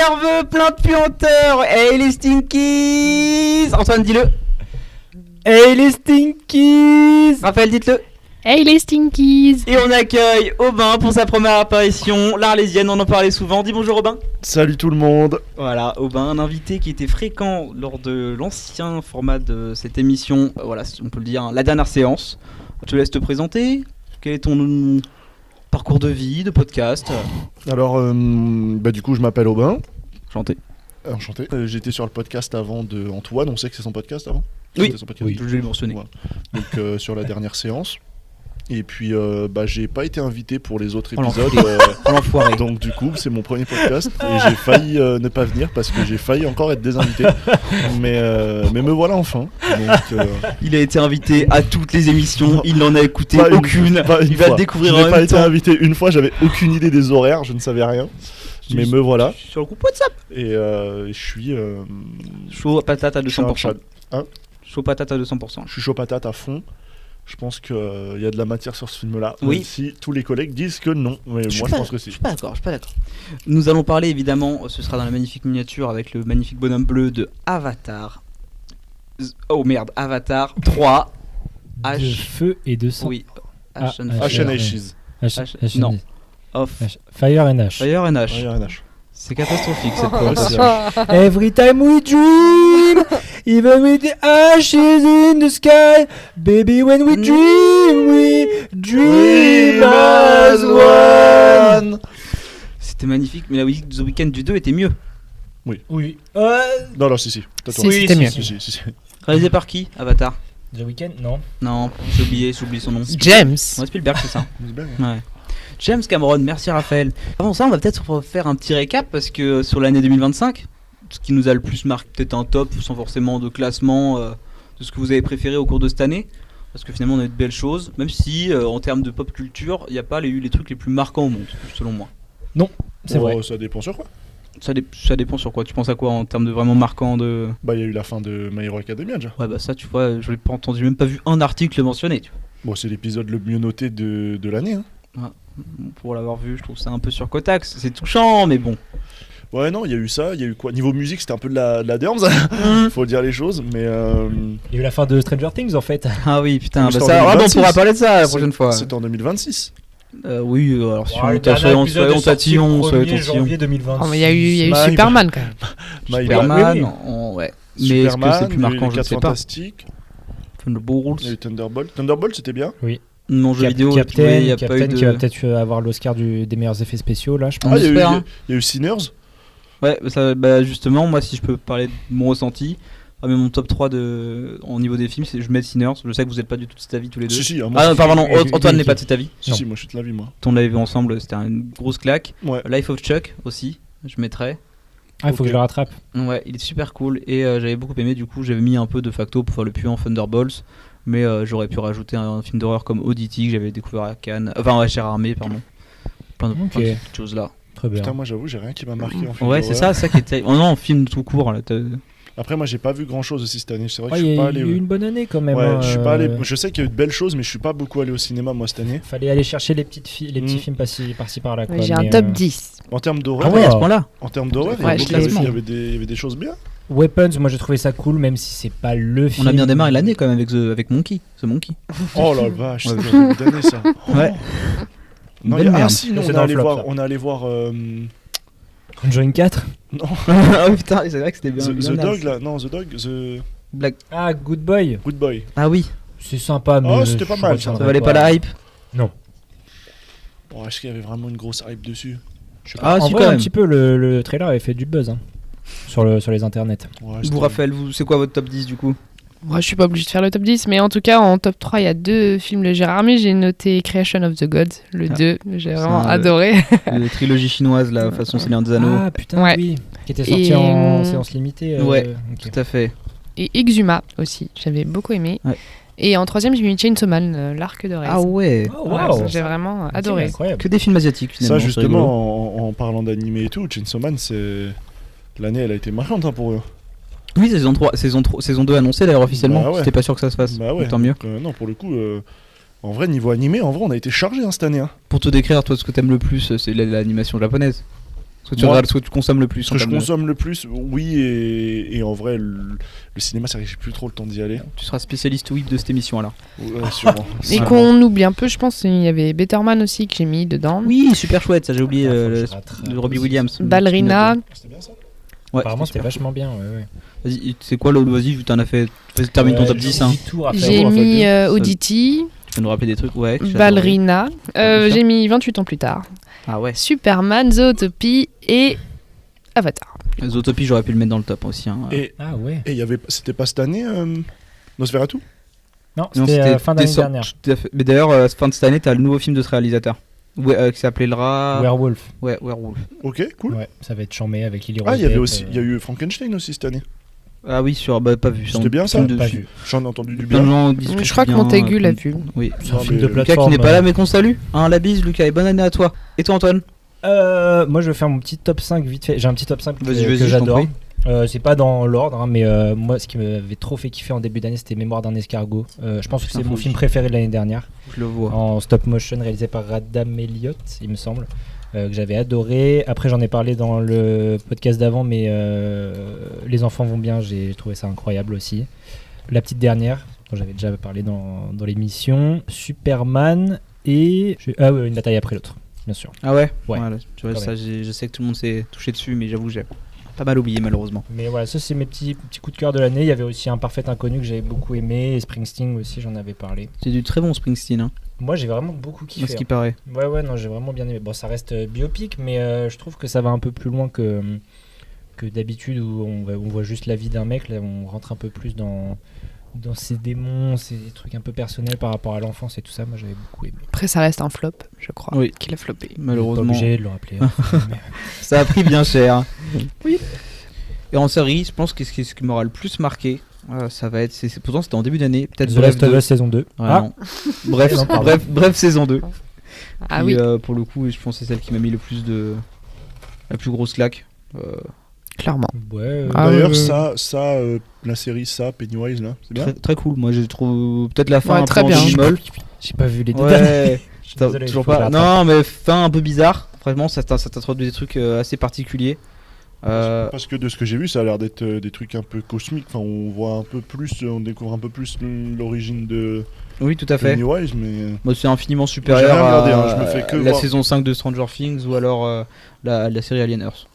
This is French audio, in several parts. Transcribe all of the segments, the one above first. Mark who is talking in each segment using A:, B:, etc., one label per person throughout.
A: nerveux, plein de puanteurs. Hey les Stinkies. Antoine, dis-le.
B: Hey les Stinkies.
A: Raphaël, dites-le.
C: Hey les Stinkies.
A: Et on accueille Aubin pour sa première apparition, l'Arlésienne, on en parlait souvent. Dis bonjour Aubin.
D: Salut tout le monde.
A: Voilà, Aubin, un invité qui était fréquent lors de l'ancien format de cette émission. Voilà, on peut le dire, la dernière séance. Je te laisse te présenter. Quel est ton parcours de vie, de podcast?
D: Alors, du coup, je m'appelle Aubin.
A: Enchanté.
D: Enchanté. J'étais sur le podcast avant de Antoine, on sait que c'est son podcast avant?
A: Oui,
D: C'était son podcast.
A: je l'ai mentionné.
D: Ouais. Donc, sur la dernière séance. Et puis, j'ai pas été invité pour les autres épisodes.
A: L'enfoiré.
D: Donc, du coup, c'est mon premier podcast. Et j'ai failli ne pas venir parce que j'ai failli encore être désinvité. mais me voilà enfin. Donc,
A: il a été invité à toutes les émissions,
D: Non,
A: il n'en a écouté
D: pas une-
A: aucune.
D: pas une
A: Il va
D: fois.
A: découvrir
D: Je
A: en
D: n'ai pas
A: même
D: été
A: temps.
D: invité une fois, j'avais aucune idée des horaires, je ne savais rien. Mais me voilà.
A: Sur le groupe WhatsApp.
D: Et je suis.
A: Chaud patate à
D: je suis un
A: 200%.
D: chat. Hein,
A: Chaud patate à 200%.
D: je suis chaud patate à fond. Je pense qu'il y a de la matière sur ce film-là.
A: Oui.
D: Même si tous les collègues disent que non. Mais moi, je pense que
A: Je
D: si.
A: suis pas d'accord, Nous allons parler évidemment, ce sera dans la magnifique miniature avec le magnifique bonhomme bleu de Avatar. Avatar 3.
B: De feu et de sang.
A: Oui.
B: Ah,
A: H and
B: H-
A: Fire.
D: Ashen Ashes.
B: H-
A: Non. Of
B: Fire and Ash.
A: Fire and Ash.
D: Fire and Ash.
A: C'est catastrophique cette
D: Ouais, c'est
A: présentation.
B: Every time we dream, even with the ashes in the sky, baby when we dream as one.
A: C'était magnifique, mais The Weeknd du 2 était mieux.
B: Oui.
D: Non, si.
C: Si,
B: c'était mieux.
D: Si.
A: Réalisé par qui, Avatar?
B: The Weeknd, non.
A: Non, j'ai oublié son nom.
C: James.
A: Ouais, Spielberg, c'est ça.
D: C'est bien, hein.
A: Ouais. James Cameron, merci Raphaël. Avant ça, on va peut-être faire un petit récap parce que sur l'année 2025, ce qui nous a le plus marqué, peut-être un top sans forcément de classement de ce que vous avez préféré au cours de cette année. Parce que finalement, on a eu de belles choses, même si en termes de pop culture, il n'y a pas eu les trucs les plus marquants au monde, selon moi.
B: C'est vrai.
D: Ça dépend sur quoi.
A: Ça dépend sur quoi. Tu penses à quoi en termes de vraiment marquant de.
D: Il y a eu la fin de My Hero Academia déjà.
A: Ouais, bah ça, tu vois, je l'ai pas entendu, même pas vu un article mentionné. Tu
D: Bon, c'est l'épisode le mieux noté de l'année. Hein.
A: vois. Pour l'avoir vu, je trouve ça un peu surcotax. C'est touchant, mais bon.
D: Ouais, non, il y a eu ça. Il y a eu quoi? Niveau musique, c'était un peu de la Derms. Faut dire les choses. Mais.
B: Il y a eu la fin de Stranger Things en fait.
A: Ah oui, putain,
D: Mais
A: bah
D: c'est en
A: ça, on
D: 2026.
A: pourra parler de ça la prochaine fois.
D: C'était en 2026.
A: Oui, alors si
B: Ouais, le
A: on
B: dernier
A: soyons
B: épisode est sorti
A: tatillons,
B: le
A: soyons
B: 1er
A: tatillons.
B: janvier 2020.
C: Oh, mais il y a eu
D: My-
C: Superman quand même.
D: My
A: Superman,
B: oui.
A: ouais. Mais est-ce que
D: Superman,
A: c'est plus marquant,
D: les
A: je ne
D: 4
A: sais pas.
D: Fantastiques, il y a
A: Thunderbolts,
D: eu Thunderbolt. Thunderbolt, c'était bien.
A: non jeu vidéo,
B: Captain,
A: il n'y a pas eu
B: Captain qui va
A: de.
B: peut-être avoir l'Oscar des meilleurs effets spéciaux là, je pense.
A: On
D: il y a eu-
A: espère, hein.
D: il y a eu Sinners.
A: Ouais, ça, bah justement, moi si je peux parler de mon ressenti, mais mon top 3 au niveau des films, c'est je mets Sinners. Je sais que vous n'êtes pas du tout de cet avis tous les deux.
D: Si, moi,
A: Ah, pardon,
B: Ok,
A: Antoine
B: ok.
A: n'est pas de cet avis.
D: si, moi je suis de l'avis, moi.
A: On l'avait vu ensemble, c'était une grosse claque.
D: Ouais.
A: Life of Chuck aussi, je mettrais.
B: Ah, il faut que je le rattrape.
A: Ouais, il est super cool et j'avais beaucoup aimé. Du coup, j'avais mis un peu de facto pour faire le puits en Thunderbolts, mais j'aurais pu rajouter un film d'horreur comme Oddity que j'avais découvert à Cannes, enfin à Cher Armée, pardon. Plein de petites choses là.
B: Très bien.
D: Putain, moi j'avoue, j'ai rien qui m'a marqué en film
A: Ouais, c'est
D: d'horreur.
A: ça qui était. Oh non, en film tout court là.
D: Après, moi j'ai pas vu grand chose aussi cette année. C'est vrai que
B: Ouais,
D: je
B: il
D: suis
B: y
D: pas
B: a
D: allé.
B: eu une bonne année quand même.
D: Ouais,
B: hein,
D: je suis pas allé. Je sais qu'il y a eu de belles choses, mais je suis pas beaucoup allé au cinéma moi cette année.
B: Fallait aller chercher les petits films par-ci par-là.
C: Ouais, j'ai un top 10.
D: En termes d'horreur,
B: Ah ouais,
A: à ce point-là.
D: en termes d'horreur,
C: Ouais,
D: il y
C: je
D: avait-
C: l'ai
D: il y
C: vu.
D: avait des- il y avait des choses bien.
B: Weapons, moi j'ai trouvé ça cool, même si c'est pas le film.
A: On a bien démarré l'année quand même avec Monkey. The Monkey.
D: Oh la vache,
A: Ouais.
D: c'était dans le début d'année ça.
A: Ouais.
D: Non,
A: Belle
D: il y a-
A: merde.
D: Ah si, non,
B: C'est
D: on
B: dans
D: est
B: le
D: allé
B: flop,
D: voir.
B: ça.
D: On est allé voir
B: Conjuring 4.
A: Ah oui, putain, c'est vrai que c'était bien.
D: The
A: bien
D: Dog
A: naze.
D: là. Non, The Dog, The
A: Black.
B: Ah, Good Boy.
D: Good Boy.
A: Ah oui,
B: C'est sympa, mais.
D: Oh, c'était pas
B: je
D: mal,
B: retiendrai
A: ça valait pas la hype.
B: Non.
D: Bon, est-ce qu'il y avait vraiment une grosse hype dessus? Je sais
A: Ah
B: En
A: si
B: vrai,
A: quand
B: un
A: même.
B: petit peu, le trailer avait fait du buzz hein, sur les internets.
D: Ouais,
A: Vous
D: c'était-
A: Raphaël, c'est quoi votre top 10 du coup?
C: Moi, je suis pas obligée de faire le top 10, mais en tout cas, en top 3, il y a 2 films de Gérard Armé. J'ai noté Creation of the Gods, le
A: Ah.
C: 2. J'ai vraiment
A: un,
C: adoré.
A: La trilogie chinoise là, façon Seigneur des Anneaux.
B: Ah putain,
C: Ouais.
B: oui. Qui était sorti
C: Et,
B: en séance limitée.
A: Ouais.
B: ok.
A: Tout à fait.
C: Et Exuma aussi, j'avais beaucoup aimé.
A: Ouais.
C: Et en 3ème, j'ai mis Chainsaw Man, l'arc de Rez.
A: Ah ouais.
B: Oh,
C: Ouais,
B: waouh.
C: j'ai vraiment
B: Ok,
C: adoré.
B: incroyable.
A: Que des films asiatiques finalement.
D: Ça
A: c'est rigolo.
D: justement, en parlant d'animé et tout, Chainsaw Man, c'est l'année, elle a été marquante hein, pour eux.
A: Oui, saison 2 annoncée d'ailleurs officiellement.
D: Bah ouais.
A: C'était pas sûr que ça se fasse.
D: Bah ouais.
A: Tant mieux.
D: Donc, non, pour le coup, en vrai, niveau animé, en vrai, on a été chargé hein, cette année. Hein.
A: Pour te décrire, toi, ce que t'aimes le plus, c'est l'animation japonaise. Ce que tu consommes le plus.
D: Ce que je consomme le plus, oui, et en vrai, le cinéma, c'est vrai que j'ai plus trop le temps d'y aller.
A: Tu seras spécialiste whip de cette émission alors.
D: Ouais, sûrement.
C: Et qu'on oublie un peu, je pense, il y avait Better Man aussi que j'ai mis dedans.
A: Oui, super chouette, ça j'ai oublié
E: Faut que
A: le
E: je rattrape.
A: de Robbie Williams.
C: Ballerina.
D: C'était bien ça.
A: Ouais,
E: Apparemment, c'était
A: super
E: vachement bien. Ouais.
A: chouette. Vas-y, c'est quoi l'autre? Vas-y, vu que t'en as fait. Vas-y, termine ton top 10. Hein.
C: J'ai mis Oddity,
A: Tu peux nous rappeler des trucs? Ouais. que j'ai
C: Ballerina.
A: bien sûr.
C: J'ai mis 28 ans plus tard.
A: adoré. Ah ouais.
C: Superman, Zootopie et Avatar.
A: Zootopie, j'aurais pu le mettre dans le top aussi. Hein.
E: Ah ouais.
D: Et c'était pas cette année Nosferatu?
E: Non,
A: Non,
E: c'était fin d'année
A: décembre,
E: dernière.
A: tout à fait. Mais d'ailleurs, fin de cette année, t'as le nouveau film de ce réalisateur. Ouais, qui s'appellera.
E: Werewolf.
A: Ouais, Werewolf.
D: Ok, cool.
E: Ouais, ça va être chambé avec Lily
D: Ah,
E: Rose.
D: il y avait aussi, il y a eu Frankenstein aussi cette année.
A: Ah oui, pas vu.
D: C'était bien, ça?
A: Film de-
E: Pas vu.
D: J'en ai entendu du
A: Plein de
D: bien.
A: gens discutent
C: Je crois que
A: bien,
C: Montaigu l'a vu.
A: Oui.
E: C'est un
D: Non,
E: film
D: mais
E: de
A: Lucas
E: plateforme.
A: qui n'est pas là mais qu'on salue. Hein, la bise Lucas et bonne année à toi. Et toi Antoine?
E: Moi, je vais faire mon petit top 5 vite fait. J'ai un petit top 5
A: Vas-y,
E: que
A: je t'en
E: j'adore.
A: prie.
E: C'est pas dans l'ordre, hein, mais moi, ce qui m'avait trop fait kiffer en début d'année, c'était Mémoire d'un escargot. Je pense que c'est
A: Putain,
E: mon
A: faut
E: film
A: que
E: préféré de l'année dernière.
A: Je le vois.
E: En stop motion, réalisé par Radam Elliott, il me semble, que j'avais adoré. Après, j'en ai parlé dans le podcast d'avant, mais Les enfants vont bien, j'ai trouvé ça incroyable aussi. La petite dernière, dont j'avais déjà parlé dans l'émission. Superman et... Ah oui, Une bataille après l'autre, bien sûr.
A: Ah ouais.
E: Ouais.
A: Voilà, tu vois,
E: Quand
A: ça, je sais que tout le monde s'est touché dessus, mais j'avoue, j'ai pas mal oublié malheureusement.
E: Mais voilà, ça c'est mes petits coups de cœur de l'année. Il y avait aussi Un parfait inconnu que j'avais beaucoup aimé, et Springsteen aussi, j'en avais parlé.
A: C'est du très bon Springsteen, hein,
E: Moi j'ai vraiment beaucoup
A: à
E: kiffé.
A: ce qui paraît.
E: Ouais, non, j'ai vraiment bien aimé. Bon, ça reste biopic, mais je trouve que ça va un peu plus loin que d'habitude où on voit juste la vie d'un mec. Là, on rentre un peu plus dans ses démons, ses trucs un peu personnels par rapport à l'enfance et tout ça. Moi j'avais beaucoup aimé.
C: Après, ça reste un flop, je crois.
A: Oui.
C: Qu'il a floppé.
E: Pas
A: Malheureusement,
E: obligé de le rappeler. Mais-
A: ça a pris bien cher. Oui. Et en série, je pense que ce qui m'aura le plus marqué, ça va être. Pourtant, c'était en début d'année. Peut-être
E: The Last of Us saison 2.
A: Non. Bref,
E: Non, pardon.
A: bref, saison 2.
C: Ah
A: Qui,
C: oui,
A: pour le coup, je pense que c'est celle qui m'a mis le plus de. La plus grosse claque.
C: clairement.
E: Ouais.
C: Ah,
D: D'ailleurs,
C: ouais.
D: la série Pennywise, là, c'est bien.
A: Très, très cool. Moi, j'ai trouvé peut-être la fin
C: Ouais,
A: un
C: très
A: peu
C: bien.
A: en molle.
E: J'ai pas vu les détails.
A: Ouais.
E: Je suis désolé,
A: Toujours
E: faut que je
A: pas.
E: rattrape.
A: Non, mais fin un peu bizarre. Vraiment, ça t'introduit des trucs assez particuliers.
D: Parce que de ce que j'ai vu, ça a l'air d'être des trucs un peu cosmiques. Enfin, on voit un peu plus, on découvre un peu plus l'origine de
A: Oui, tout à fait.
D: Pennywise, mais
A: Moi, c'est infiniment supérieur
D: rien regardé,
A: à
D: hein, je me fais que
A: la
D: voir.
A: saison 5 de Stranger Things ou alors la série Alien Earth.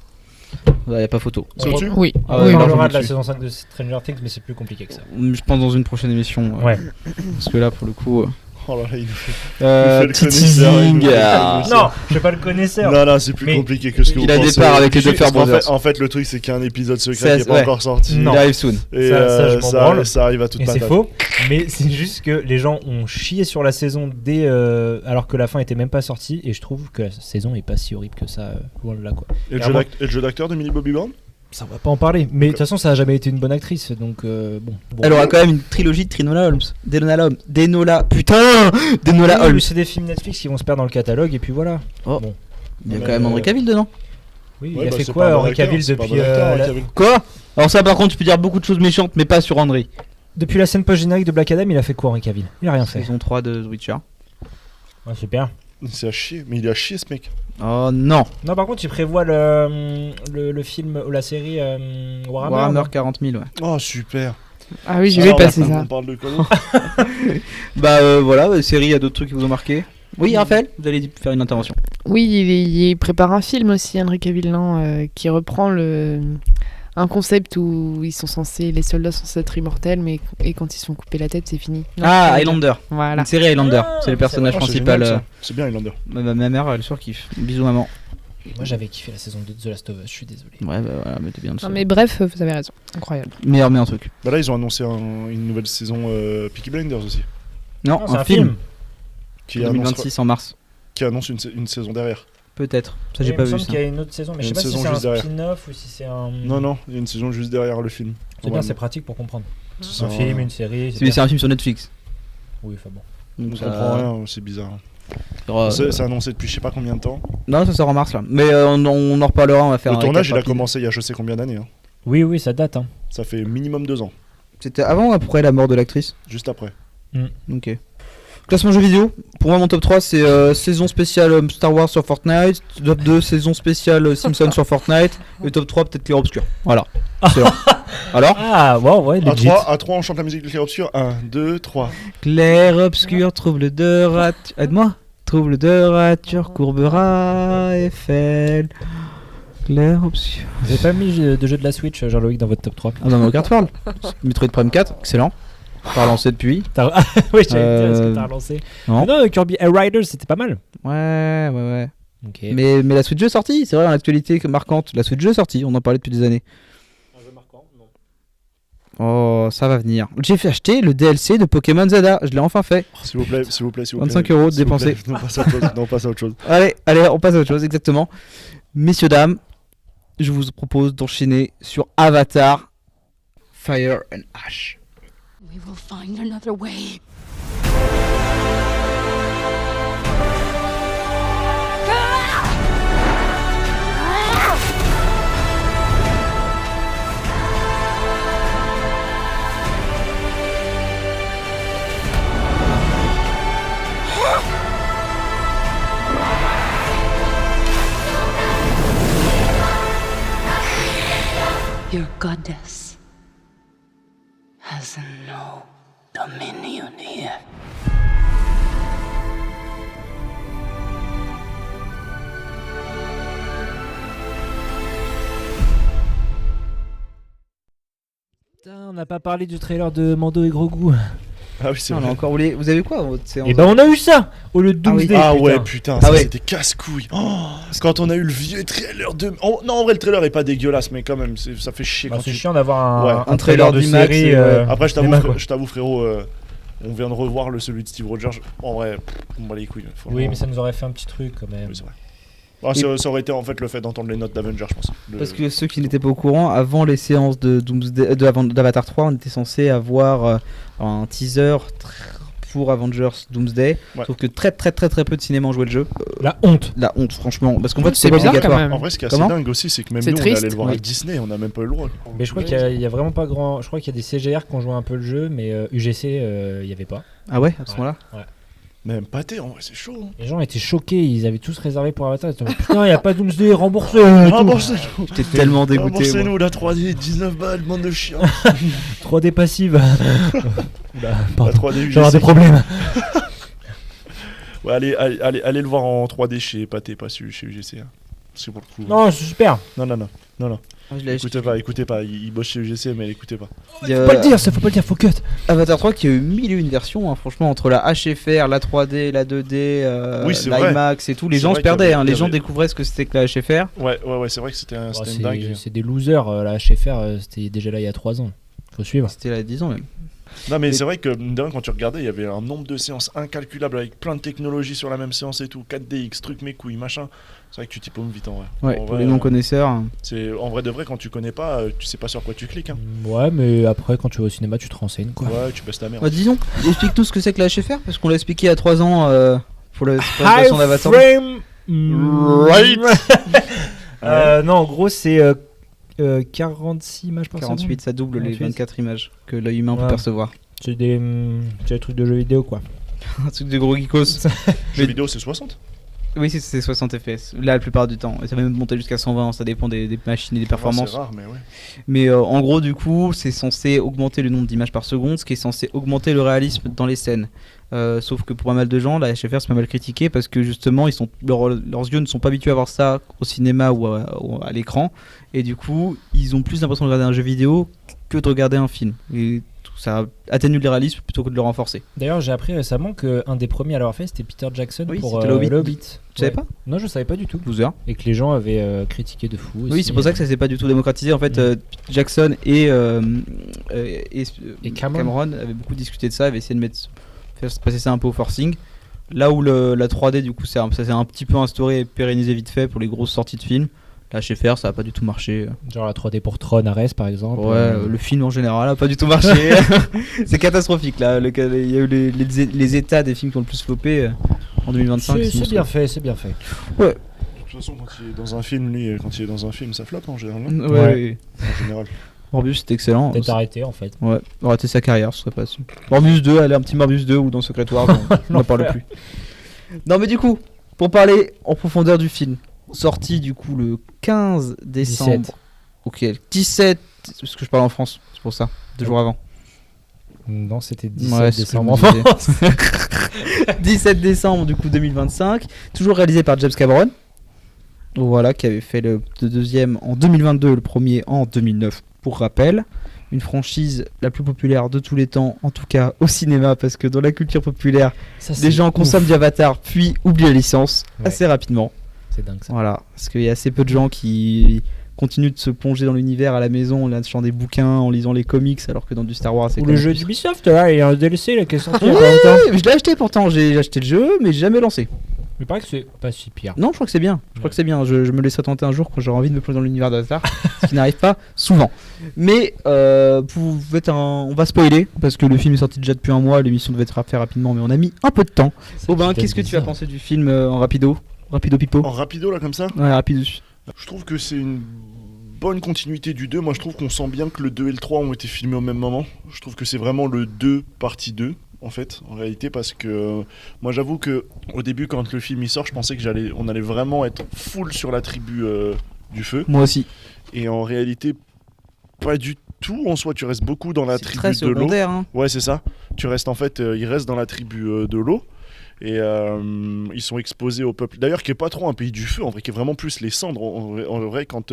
A: Il n'y a pas photo.
D: c'est au-dessus.
C: Oui.
A: Ah
E: On
A: ouais,
E: parlera
A: largement
E: de la
A: dessus.
E: saison 5 de Stranger Things, mais c'est plus compliqué que ça.
A: Je pense dans une prochaine émission.
E: Ouais.
A: Parce que là, pour le coup.
D: Oh là là, il nous fait
A: Petit
D: le connaisseur, il nous
A: teasing.
D: fait le connaisseur.
E: Non, je suis pas le connaisseur.
D: Non, c'est plus
E: Mais
D: compliqué que ce que vous
A: il a
D: pensez.
A: départ avec les
D: Juste,
A: Duffer Brothers.
D: En fait, le truc, c'est qu'il y a un épisode secret
A: Ça,
D: qui est pas
A: ouais.
D: encore sorti.
E: Non.
A: Il arrive soon.
D: Et
E: Ça, je m'en branle.
D: ça arrive à toute
E: Et c'est
D: patate.
E: faux, mais c'est juste que les gens ont chié sur la saison dès alors que la fin était même pas sortie, et je trouve que la saison est pas si horrible que ça, loin de là quoi.
D: Et
E: Clairement.
D: le jeu d'acteur de Millie Bobby Brown?
E: Ça on va pas en parler, mais de toute façon ça a jamais été une bonne actrice, donc bon.
A: Elle aura quand même une trilogie de Trinola Holmes. Denola. Putain Denola
E: Oui, mais
A: Holmes.
E: c'est des films Netflix qui vont se perdre dans le catalogue, et puis voilà.
A: Oh.
E: Bon.
A: Il y a quand même Henry Cavill dedans.
E: Oui,
D: Ouais,
E: il a
D: bah,
E: fait
D: c'est
E: quoi
D: pas un bon
E: Henry
D: acteur,
E: Cavill
D: c'est pas un
E: depuis,
D: bon acteur, Henry
E: la...
D: Cavill.
A: Quoi? Alors ça par contre tu peux dire beaucoup de choses méchantes mais pas sur Henry.
E: depuis la scène post-générique de Black Adam, il a fait quoi Henry Cavill? Il a rien fait.
A: Saison 3 de The Witcher.
E: Ouais, super.
D: C'est à chier, mais il est à chier ce mec.
A: Oh non.
E: Non, par contre, il prévoit le film ou la série Warhammer.
A: Warhammer
E: non
A: 40 000 ouais.
D: Oh super.
C: Ah oui, j'ai
D: Alors,
C: vu passer
D: on
C: ça.
D: parle de quoi?
A: Bah voilà, série, il y a d'autres trucs qui vous ont marqué. Oui Raphaël, vous allez faire une intervention.
C: Oui, il prépare un film aussi, Henry Cavill, non, qui reprend un concept où les soldats sont censés être immortels, et quand ils se font couper la tête, c'est fini. Non,
A: Ah,
C: c'est-
A: Highlander.
C: Voilà.
A: Une série Highlander.
E: Ah,
A: c'est le personnage
D: Oh, c'est
A: principal.
D: génial, ça. C'est bien Highlander.
A: Ma mère, elle surkiffe. Bisous maman.
E: Moi, j'avais kiffé la saison 2 de The Last of Us, je suis désolé.
A: Ouais, bah voilà, mais t'es bien dessus.
C: Non, mais bref, vous avez raison. Incroyable.
A: Meilleur truc.
D: Bah là, ils ont annoncé une nouvelle saison Peaky Blinders aussi.
A: Non,
E: c'est
A: un film.
D: Qui annonce
A: 2026 en mars.
D: une saison derrière.
A: Peut-être. Ça,
E: Il
A: j'ai
E: me
A: pas vu
E: semble
A: ça.
E: qu'il y a une autre saison, mais
D: Il y
E: je
D: a
E: sais
D: une
E: pas si
D: saison
E: c'est un
D: juste derrière.
E: spin-off ou si c'est un.
D: Non, il y a une saison juste derrière le film.
E: C'est bien,
D: Normalement.
E: c'est pratique pour comprendre.
D: C'est
E: Un film, une série.
A: C'est un film sur Netflix.
E: Oui, enfin bon.
A: Donc
D: On
A: ça-
D: comprend rien, c'est bizarre.
A: sera,
D: C'est annoncé depuis je sais pas combien de temps.
A: Non, ça sort en mars là. Mais on en reparlera, on va faire
D: Le
A: un
D: tournage, il
A: récap
D: a
A: rapide.
D: commencé il y a je sais combien d'années. Hein.
E: Oui, ça date. Hein.
D: Ça fait minimum 2 ans,
A: C'était avant ou après la mort de l'actrice?
D: juste après.
A: Ok. Classement jeux vidéo. Pour moi, mon top 3, c'est saison spéciale Star Wars sur Fortnite. Top 2, saison spéciale Simpsons sur Fortnite. Et top 3, peut-être Clair Obscur. Voilà. Excellent. Alors
E: Ah, wow, ouais, legit.
D: À 3, on chante la musique de Clair Obscur. 1, 2, 3.
A: Clair Obscur, trouble de rature. Aide-moi. Trouble de rature, courbera Eiffel. Clair Obscur.
E: Vous avez pas mis de jeu de la Switch, Jean-Loïc, dans votre top 3?
A: Ah non, mais regarde, parle. Metroid Prime 4, excellent. Pas relancé depuis.
E: Oui, j'allais dire, est-ce que t'as relancé?
A: Non.
E: Non, Kirby Air Riders, c'était pas mal.
A: Ouais.
E: Ok.
A: Mais la Switch 2 est sortie, c'est vrai, en actualité marquante. La Switch 2 est sortie, on en parlait depuis des années.
E: Un jeu marquant? Non.
A: Oh, ça va venir. J'ai fait acheter le DLC de Pokémon Zelda, je l'ai enfin fait.
D: S'il vous plaît.
A: 25 €
D: S'il vous plaît.
A: dépensés.
D: Non, on passe à autre chose.
A: Allez, on passe à autre chose, exactement. Messieurs, dames, je vous propose d'enchaîner sur Avatar Fire and Ash.
F: We will find another way. Your goddess has no dominion here.
E: Putain, on n'a pas parlé du trailer de Mando et Grogu.
D: Ah oui, c'est
A: On a
D: vrai.
A: encore voulu. Vous avez quoi votre séance?
E: Et ben on a eu ça au lieu de Doomsday.
D: Ah
E: putain.
D: ouais, putain,
A: Ah
D: ça
A: ouais.
D: c'était casse-couille. Oh, quand on a eu le vieux trailer de. Non, en vrai, le trailer est pas dégueulasse, mais quand même, ça fait chier
E: Bah,
D: quand
E: c'est
D: tu.
E: chiant d'avoir
D: Ouais.
E: un trailer de
A: d'IMAX,
E: série.
A: et, ouais.
D: Après, je
E: des mains, quoi.
D: t'avoue, frérot, on vient de revoir celui de Steve Rogers. En vrai, on bat les couilles.
E: Oui, mais ça nous aurait fait un petit truc quand même.
D: Oui, c'est vrai. Ah, ça aurait été en fait le fait d'entendre les notes d'Avengers, je pense.
A: Parce que ceux qui n'étaient pas au courant, avant les séances de Doomsday, d'Avatar 3, on était censé avoir un teaser pour Avengers Doomsday.
D: Ouais.
A: Sauf que très peu de cinéma ont joué le jeu.
E: La honte.
A: La honte, franchement. Parce qu'en fait,
C: C'est
A: c'est pas
C: bizarre,
A: obligatoire.
C: quand même.
D: En vrai, ce qui est assez
A: Comment
D: dingue aussi, c'est que même
C: C'est
D: nous, on
C: triste.
D: allait le voir
A: Oui.
D: à Disney, on a même pas eu le droit.
E: Mais je crois qu'il y a vraiment pas grand. Je crois qu'il y a des CGR qui ont joué un peu le jeu, mais UGC, il y avait pas.
A: Ah ouais, à ce moment-là.
D: Même pâté, en vrai, c'est chaud. Hein.
E: Les gens étaient choqués, ils avaient tous réservé pour Avatar. Ils étaient en mode, putain, il y a pas Doomsday, remboursé. et tout.
D: Remboursez-nous.
A: J'étais tellement dégoûté. moi.
D: Remboursez-nous la 3D, 19 balles, bande de chiens.
E: 3D passive. Oula,
D: La
E: pardon.
D: 3D
E: J'aurai des
D: UGC.
E: problèmes.
D: Ouais, allez le voir en 3D chez Pathé, pas chez UGC. Hein. C'est pour le coup.
E: Non, c'est super.
D: Non.
A: Ah, je l'ai acheté.
D: Écoutez pas. Il bosse chez UGC, mais écoutez pas.
A: Il y a
E: Faut pas le dire, ça faut pas le dire, faut cut.
A: Avatar 3 qui a eu 1001 versions, hein, franchement, entre la HFR, la 3D, la 2D,
D: Oui, c'est vrai.
A: l'IMAX et tout. Les
D: C'est
A: gens
D: vrai
A: se perdaient,
D: qu'il y avait-
A: hein,
D: il y
A: les gens
D: avait-
A: découvraient ce que c'était que la HFR.
D: Ouais, c'est vrai que c'était une
E: Oh,
D: dingue.
E: c'est des losers, la HFR, c'était déjà là il y a 3 ans. Faut suivre.
A: C'était là 10 ans même.
D: Non, mais c'est vrai que mine de rien, quand tu regardais, il y avait un nombre de séances incalculable avec plein de technologies sur la même séance et tout. 4DX, truc, mes couilles, machin. C'est vrai que tu t'y paumes vite en vrai.
A: Ouais,
D: En
A: pour
D: vrai,
A: les non-connaisseurs. hein.
D: c'est en vrai de vrai, quand tu connais pas, tu sais pas sur quoi tu cliques. Hein.
E: Ouais, mais après, quand tu vas au cinéma, tu te renseignes quoi.
D: Ouais, tu baisses ta mère.
A: Bah, disons, explique-nous ce que c'est que la HFR, parce qu'on l'a expliqué il y a 3 ans pour la présentation d'Avatar.
E: frame
D: Right.
E: Non, en gros, c'est 46 images par
A: 48, ça double les
E: 48.
A: 24 images que l'œil humain peut
E: Ouais.
A: percevoir.
E: seconde. C'est des trucs de jeux vidéo quoi.
A: Un truc de gros geekos.
D: Jeux vidéo, c'est 60.
A: Oui, c'est 60 FPS, là la plupart du temps. Et ça va même monter jusqu'à 120, ça dépend des machines et des performances.
D: C'est rare, mais ouais.
A: Mais en gros, du coup, c'est censé augmenter le nombre d'images par seconde, ce qui est censé augmenter le réalisme dans les scènes. Sauf que pour pas mal de gens, la HFR c'est pas mal critiqué parce que justement, leurs yeux ne sont pas habitués à voir ça au cinéma ou à l'écran. Et du coup, ils ont plus l'impression de regarder un jeu vidéo que de regarder un film. Et tout ça atténue le réalisme plutôt que de le renforcer.
E: D'ailleurs, j'ai appris récemment qu'un des premiers à l'avoir fait, c'était Peter Jackson
A: Oui,
E: pour
A: c'était le Hobbit. Tu savais
E: Ouais.
A: pas
E: Non, je savais pas du tout.
A: Loser.
E: Et que les gens avaient critiqué de fou.
A: Oui,
E: aussi.
A: c'est pour ça que ça s'est pas du tout démocratisé. En fait, Jackson et Cameron avaient beaucoup discuté de ça, avaient essayé de faire passer ça un peu au forcing. Là où la 3D, du coup, ça s'est un petit peu instauré et pérennisé vite fait pour les grosses sorties de films. La HFR, ça a pas du tout marché.
E: Genre la 3D pour Tron Ares par exemple.
A: Ouais, le film en général a pas du tout marché. C'est catastrophique là. Il y a eu les états des films qui ont le plus flopé en 2025.
E: C'est bien fait, c'est bien fait.
D: De toute façon, quand il est dans un film, ça floppe en général. hein.
A: Ouais.
D: En général.
B: Morbius, c'est excellent.
E: Peut-être arrêté en fait.
B: Ouais, rater sa carrière, ce serait pas sûr. Morbius 2, allez, un petit Morbius 2 ou dans Secret Wars, on n'en parle plus. Non, mais du coup, pour parler en profondeur du film, sorti du coup le 15 décembre.
E: 17.
B: Ok, 17, parce que je parle en France, c'est pour ça, 2 jours avant.
E: Non, c'était 17
B: Ouais, c'est ce que
E: décembre.
B: je me disais. 17 décembre du coup 2025, toujours réalisé par James Cameron. Voilà, qui avait fait le deuxième en 2022, le premier en 2009 pour rappel. Une franchise la plus populaire de tous les temps, en tout cas au cinéma, parce que dans la culture populaire,
E: Ça,
B: les gens consomment du Avatar, puis oublient la licence
E: Ouais.
B: assez rapidement.
E: C'est dingue ça.
B: Voilà, parce qu'il y a assez peu de gens qui continuent de se plonger dans l'univers à la maison en achetant des bouquins, en lisant les comics, alors que dans du Star Wars, c'est
E: Ou
B: quand
E: le
B: même
E: jeu
B: plus-
E: d'Ubisoft là, il y a un DLC là, qui est sorti il y a
B: Oui,
E: pas longtemps.
B: je l'ai acheté pourtant, j'ai acheté le jeu, mais j'ai jamais lancé.
E: Il paraît que c'est pas si pire.
B: Non, je crois que c'est bien. Je crois que c'est bien. Je me laisserai tenter un jour quand j'aurai envie de me plonger dans l'univers d'Avatar, ce qui n'arrive pas souvent. Mais on va spoiler parce que le film est sorti déjà depuis un mois. L'émission devait être faite rapidement, mais on a mis un peu de temps. Aubin,
E: qui
B: qu'est-ce que
E: donne
B: tu as
E: bizarre.
B: pensé du film en rapido pipo?
D: En rapido là comme ça,
B: Ouais, rapido.
D: je trouve que c'est une bonne continuité du 2. Moi je trouve qu'on sent bien que le 2 et le 3 ont été filmés au même moment. Je trouve que c'est vraiment le 2 partie 2 en fait, en réalité, parce que moi j'avoue que au début quand le film il sort, je pensais que on allait vraiment être full sur la tribu du feu,
B: Moi aussi.
D: et en réalité pas du tout. En soi tu restes beaucoup dans la
B: C'est
D: tribu
B: très
D: de l'eau.
B: secondaire. Hein.
D: Ouais, c'est ça. Tu restes en fait, ils restent dans la tribu de l'eau. Et ils sont exposés au peuple. D'ailleurs, qui est pas trop un pays du feu, en vrai, qui est vraiment plus les cendres. En vrai, quand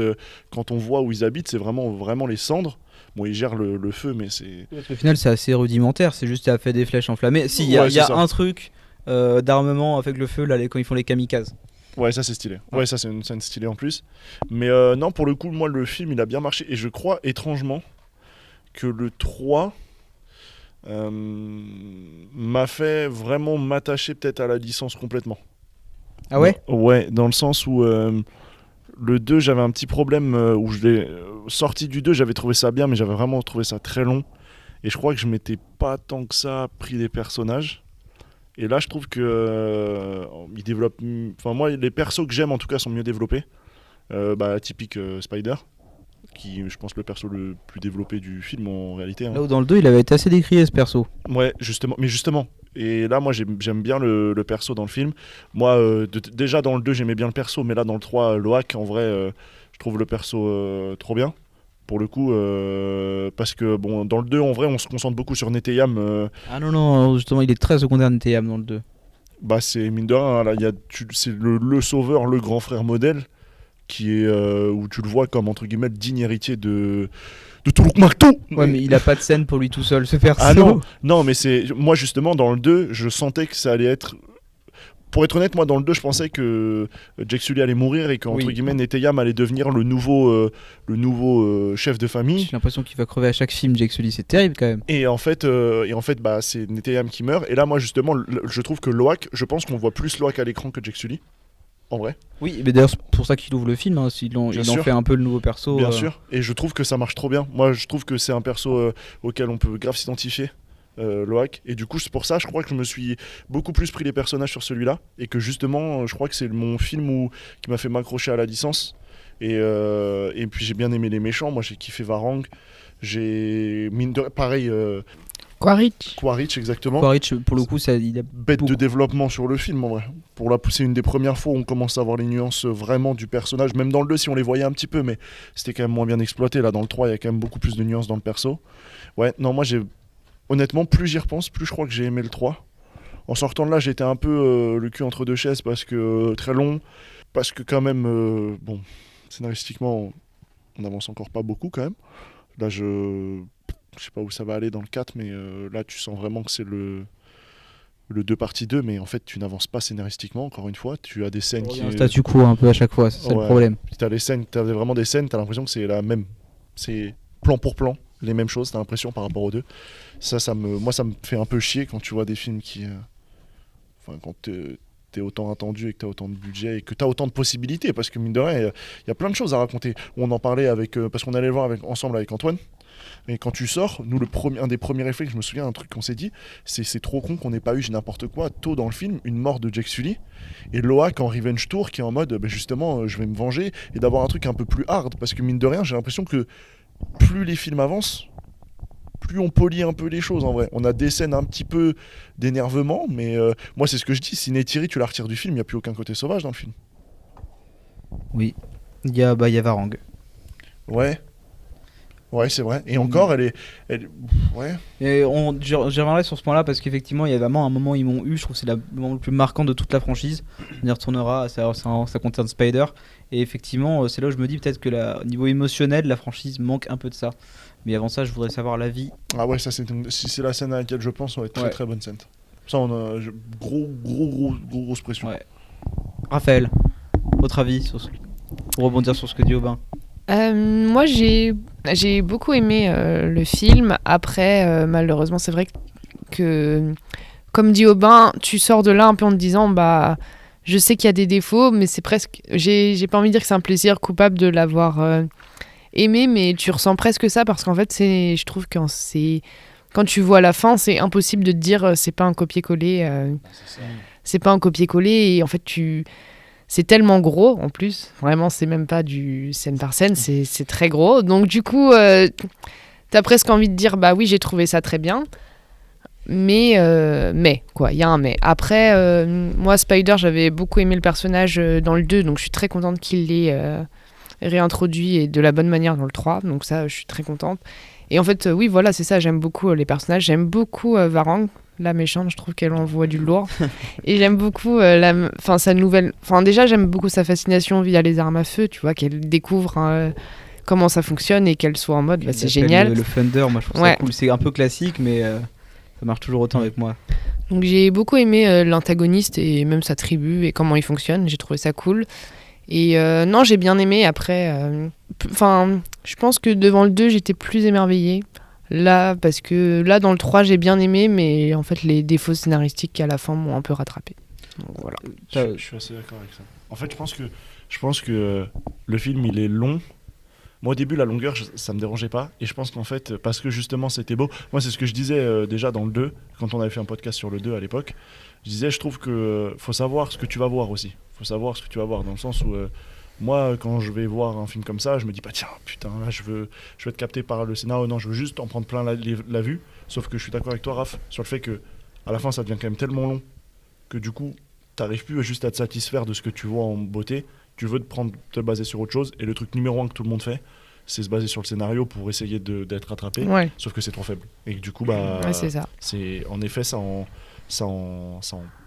D: on voit où ils habitent, c'est vraiment les cendres. Bon, ils gèrent le feu, mais c'est.
B: Au final, c'est assez rudimentaire. C'est juste à fait des flèches enflammées. Si, il y a,
D: Ouais,
B: il y a
D: c'est ça.
B: un truc d'armement avec le feu là, quand ils font les kamikazes.
D: Ouais, ça c'est stylé. Ouais, ça c'est une scène stylée en plus. Mais non, pour le coup, moi, le film, il a bien marché. Et je crois, étrangement, que le 3 m'a fait vraiment m'attacher peut-être à la licence complètement.
B: Ah ouais.
D: Ouais, dans le sens où le 2, j'avais un petit problème où je l'ai sorti du 2, j'avais trouvé ça bien, mais j'avais vraiment trouvé ça très long. Et je crois que je m'étais pas tant que ça pris des personnages. Et là, je trouve que ils développent. Enfin, moi, les persos que j'aime en tout cas sont mieux développés. Typique Spider, qui je pense le perso le plus développé du film en réalité. Hein.
B: Là où dans le 2, il avait été assez décrié ce perso.
D: Ouais, justement. Mais justement. Et là, moi, j'aime bien le perso dans le film. Moi, déjà dans le 2, j'aimais bien le perso, mais là, dans le 3, Loak, en vrai, je trouve le perso trop bien. Pour le coup, parce que bon, dans le 2, en vrai, on se concentre beaucoup sur Neteyam.
B: Ah non, justement, il est très secondaire Neteyam dans le 2.
D: Bah, c'est mine de rien, hein, là, c'est le sauveur, le grand frère modèle, qui est où tu le vois comme entre guillemets le digne héritier de Toulouk Marteau.
B: Ouais, mais il a pas de scène pour lui tout seul, ce perso.
D: Ah non, mais c'est moi justement dans le 2, je sentais que ça allait être. Pour être honnête, moi dans le 2, je pensais que Jake Sully allait mourir et qu'entre
B: Oui.
D: guillemets Neteyam allait devenir le nouveau chef de famille.
B: J'ai l'impression qu'il va crever à chaque film, Jake Sully, c'est terrible quand même.
D: Et en fait, bah, c'est Neteyam qui meurt. Et là, moi justement, je trouve que Loak, je pense qu'on voit plus Loak à l'écran que Jake Sully. En vrai.
B: Oui, mais d'ailleurs, c'est pour ça qu'il ouvre le film, hein, ils en
D: Bien sûr.
B: fait un peu le nouveau perso.
D: Bien sûr. Et je trouve que ça marche trop bien. Moi, je trouve que c'est un perso auquel on peut grave s'identifier. Loak, et du coup c'est pour ça je crois que je me suis beaucoup plus pris les personnages sur celui-là et que justement je crois que c'est mon film qui m'a fait m'accrocher à la licence et puis j'ai bien aimé les méchants. Moi j'ai kiffé Varang, j'ai pareil Quaritch exactement.
B: Quaritch, pour le coup, ça, il a
D: Bête de développement sur le film en vrai. C'est une des premières fois où on commence à voir les nuances vraiment du personnage. Même dans le 2, si on les voyait un petit peu, mais c'était quand même moins bien exploité. Là, dans le 3, il y a quand même beaucoup plus de nuances dans le perso. Ouais, non, moi, honnêtement, plus j'y repense, plus je crois que j'ai aimé le 3. En sortant de là, j'étais un peu le cul entre deux chaises parce que très long. Parce que quand même, bon, scénaristiquement, on n'avance encore pas beaucoup quand même. Là, je sais pas où ça va aller dans le 4, mais là, tu sens vraiment que c'est le 2 partie 2, mais en fait, tu n'avances pas scénaristiquement, encore une fois. Tu as des scènes qui...
B: un statu quo un peu à chaque fois, c'est ça le
D: Ouais.
B: problème.
D: Tu as vraiment des scènes, tu as l'impression que c'est la même. C'est plan pour plan, les mêmes choses, tu as l'impression par rapport aux deux. Moi, ça me fait un peu chier quand tu vois des films qui... quand t'es autant attendu et que t'as autant de budget et que t'as autant de possibilités, parce que mine de rien, il y a plein de choses à raconter. On en parlait parce qu'on allait le voir ensemble avec Antoine. Et quand tu sors, nous, un des premiers réflexes, je me souviens, un truc qu'on s'est dit, c'est trop con qu'on n'ait pas eu, n'importe quoi, tôt dans le film, une mort de Jake Sully, et Loak en Revenge Tour qui est en mode, justement, je vais me venger, et d'avoir un truc un peu plus hard, parce que mine de rien, j'ai l'impression que plus les films avancent, plus on polit un peu les choses en vrai. On a des scènes un petit peu d'énervement, mais moi c'est ce que je dis, si Neytiri tu la retires du film, il n'y a plus aucun côté sauvage dans le film.
B: Oui. Il y a Varang.
D: Ouais. Ouais, c'est vrai. Et encore, elle est... Ouais.
B: Et j'y reviendrai sur ce point-là parce qu'effectivement, il y a vraiment un moment où ils m'ont eu. Je trouve que c'est le moment le plus marquant de toute la franchise. On y retournera, ça concerne Spider. Et effectivement, c'est là où je me dis peut-être que au niveau émotionnel, la franchise manque un peu de ça. Mais avant ça, je voudrais savoir l'avis.
D: Ah ouais, ça si c'est la scène à laquelle je pense, ça va être très très bonne scène. Ça, on a grosse pression.
B: Ouais. Raphaël, votre avis pour rebondir sur ce que dit Aubin.
C: Moi, j'ai beaucoup aimé le film. Après, malheureusement, c'est vrai que, comme dit Aubin, tu sors de là un peu en te disant, bah, je sais qu'il y a des défauts, mais c'est presque... J'ai pas envie de dire que c'est un plaisir coupable de l'avoir aimé, mais tu ressens presque ça parce qu'en fait, je trouve que quand tu vois la fin, c'est impossible de te dire c'est pas un copier-coller. C'est pas un copier-coller et en fait, c'est tellement gros en plus, vraiment c'est même pas du scène par scène, c'est très gros. Donc du coup, t'as presque envie de dire bah oui j'ai trouvé ça très bien, mais quoi, il y a un mais. Après, moi Spider j'avais beaucoup aimé le personnage dans le 2, donc je suis très contente qu'il l'ait réintroduit et de la bonne manière dans le 3, donc ça je suis très contente. Et en fait oui voilà c'est ça, j'aime beaucoup les personnages, j'aime beaucoup Varang. La méchante, je trouve qu'elle envoie du lourd. Et j'aime beaucoup sa nouvelle... Enfin, déjà, j'aime beaucoup sa fascination via les armes à feu, tu vois, qu'elle découvre comment ça fonctionne et qu'elle soit en mode, bah, c'est génial.
B: Le Thunder, moi, je trouve ça cool. C'est un peu classique, mais ça marche toujours autant avec moi.
C: Donc, j'ai beaucoup aimé l'antagoniste et même sa tribu et comment il fonctionne. J'ai trouvé ça cool. Et non, j'ai bien aimé. Après, je pense que devant le 2, j'étais plus émerveillée. Là, parce que là, dans le 3, j'ai bien aimé, mais en fait, les défauts scénaristiques à la fin m'ont un peu rattrapé. Donc, voilà.
D: Je suis assez d'accord avec ça. En fait, je pense que le film, il est long. Moi, au début, la longueur, ça me dérangeait pas. Et je pense qu'en fait, parce que justement, c'était beau. Moi, c'est ce que je disais déjà dans le 2, quand on avait fait un podcast sur le 2 à l'époque. Je disais, je trouve que faut savoir ce que tu vas voir aussi. Faut savoir ce que tu vas voir, dans le sens où... moi, quand je vais voir un film comme ça, je me dis, bah tiens, putain, là, je veux être capté par le scénario. Non, je veux juste en prendre plein la vue. Sauf que je suis d'accord avec toi, Raph, sur le fait que à la fin, ça devient quand même tellement long que du coup, t'arrives plus juste à te satisfaire de ce que tu vois en beauté. Tu veux te baser sur autre chose. Et le truc numéro 1 que tout le monde fait, c'est se baser sur le scénario pour essayer d'être rattrapé.
C: Ouais.
D: Sauf que c'est trop faible. Et que du coup, bah,
C: ouais, c'est ça.
D: En effet, ça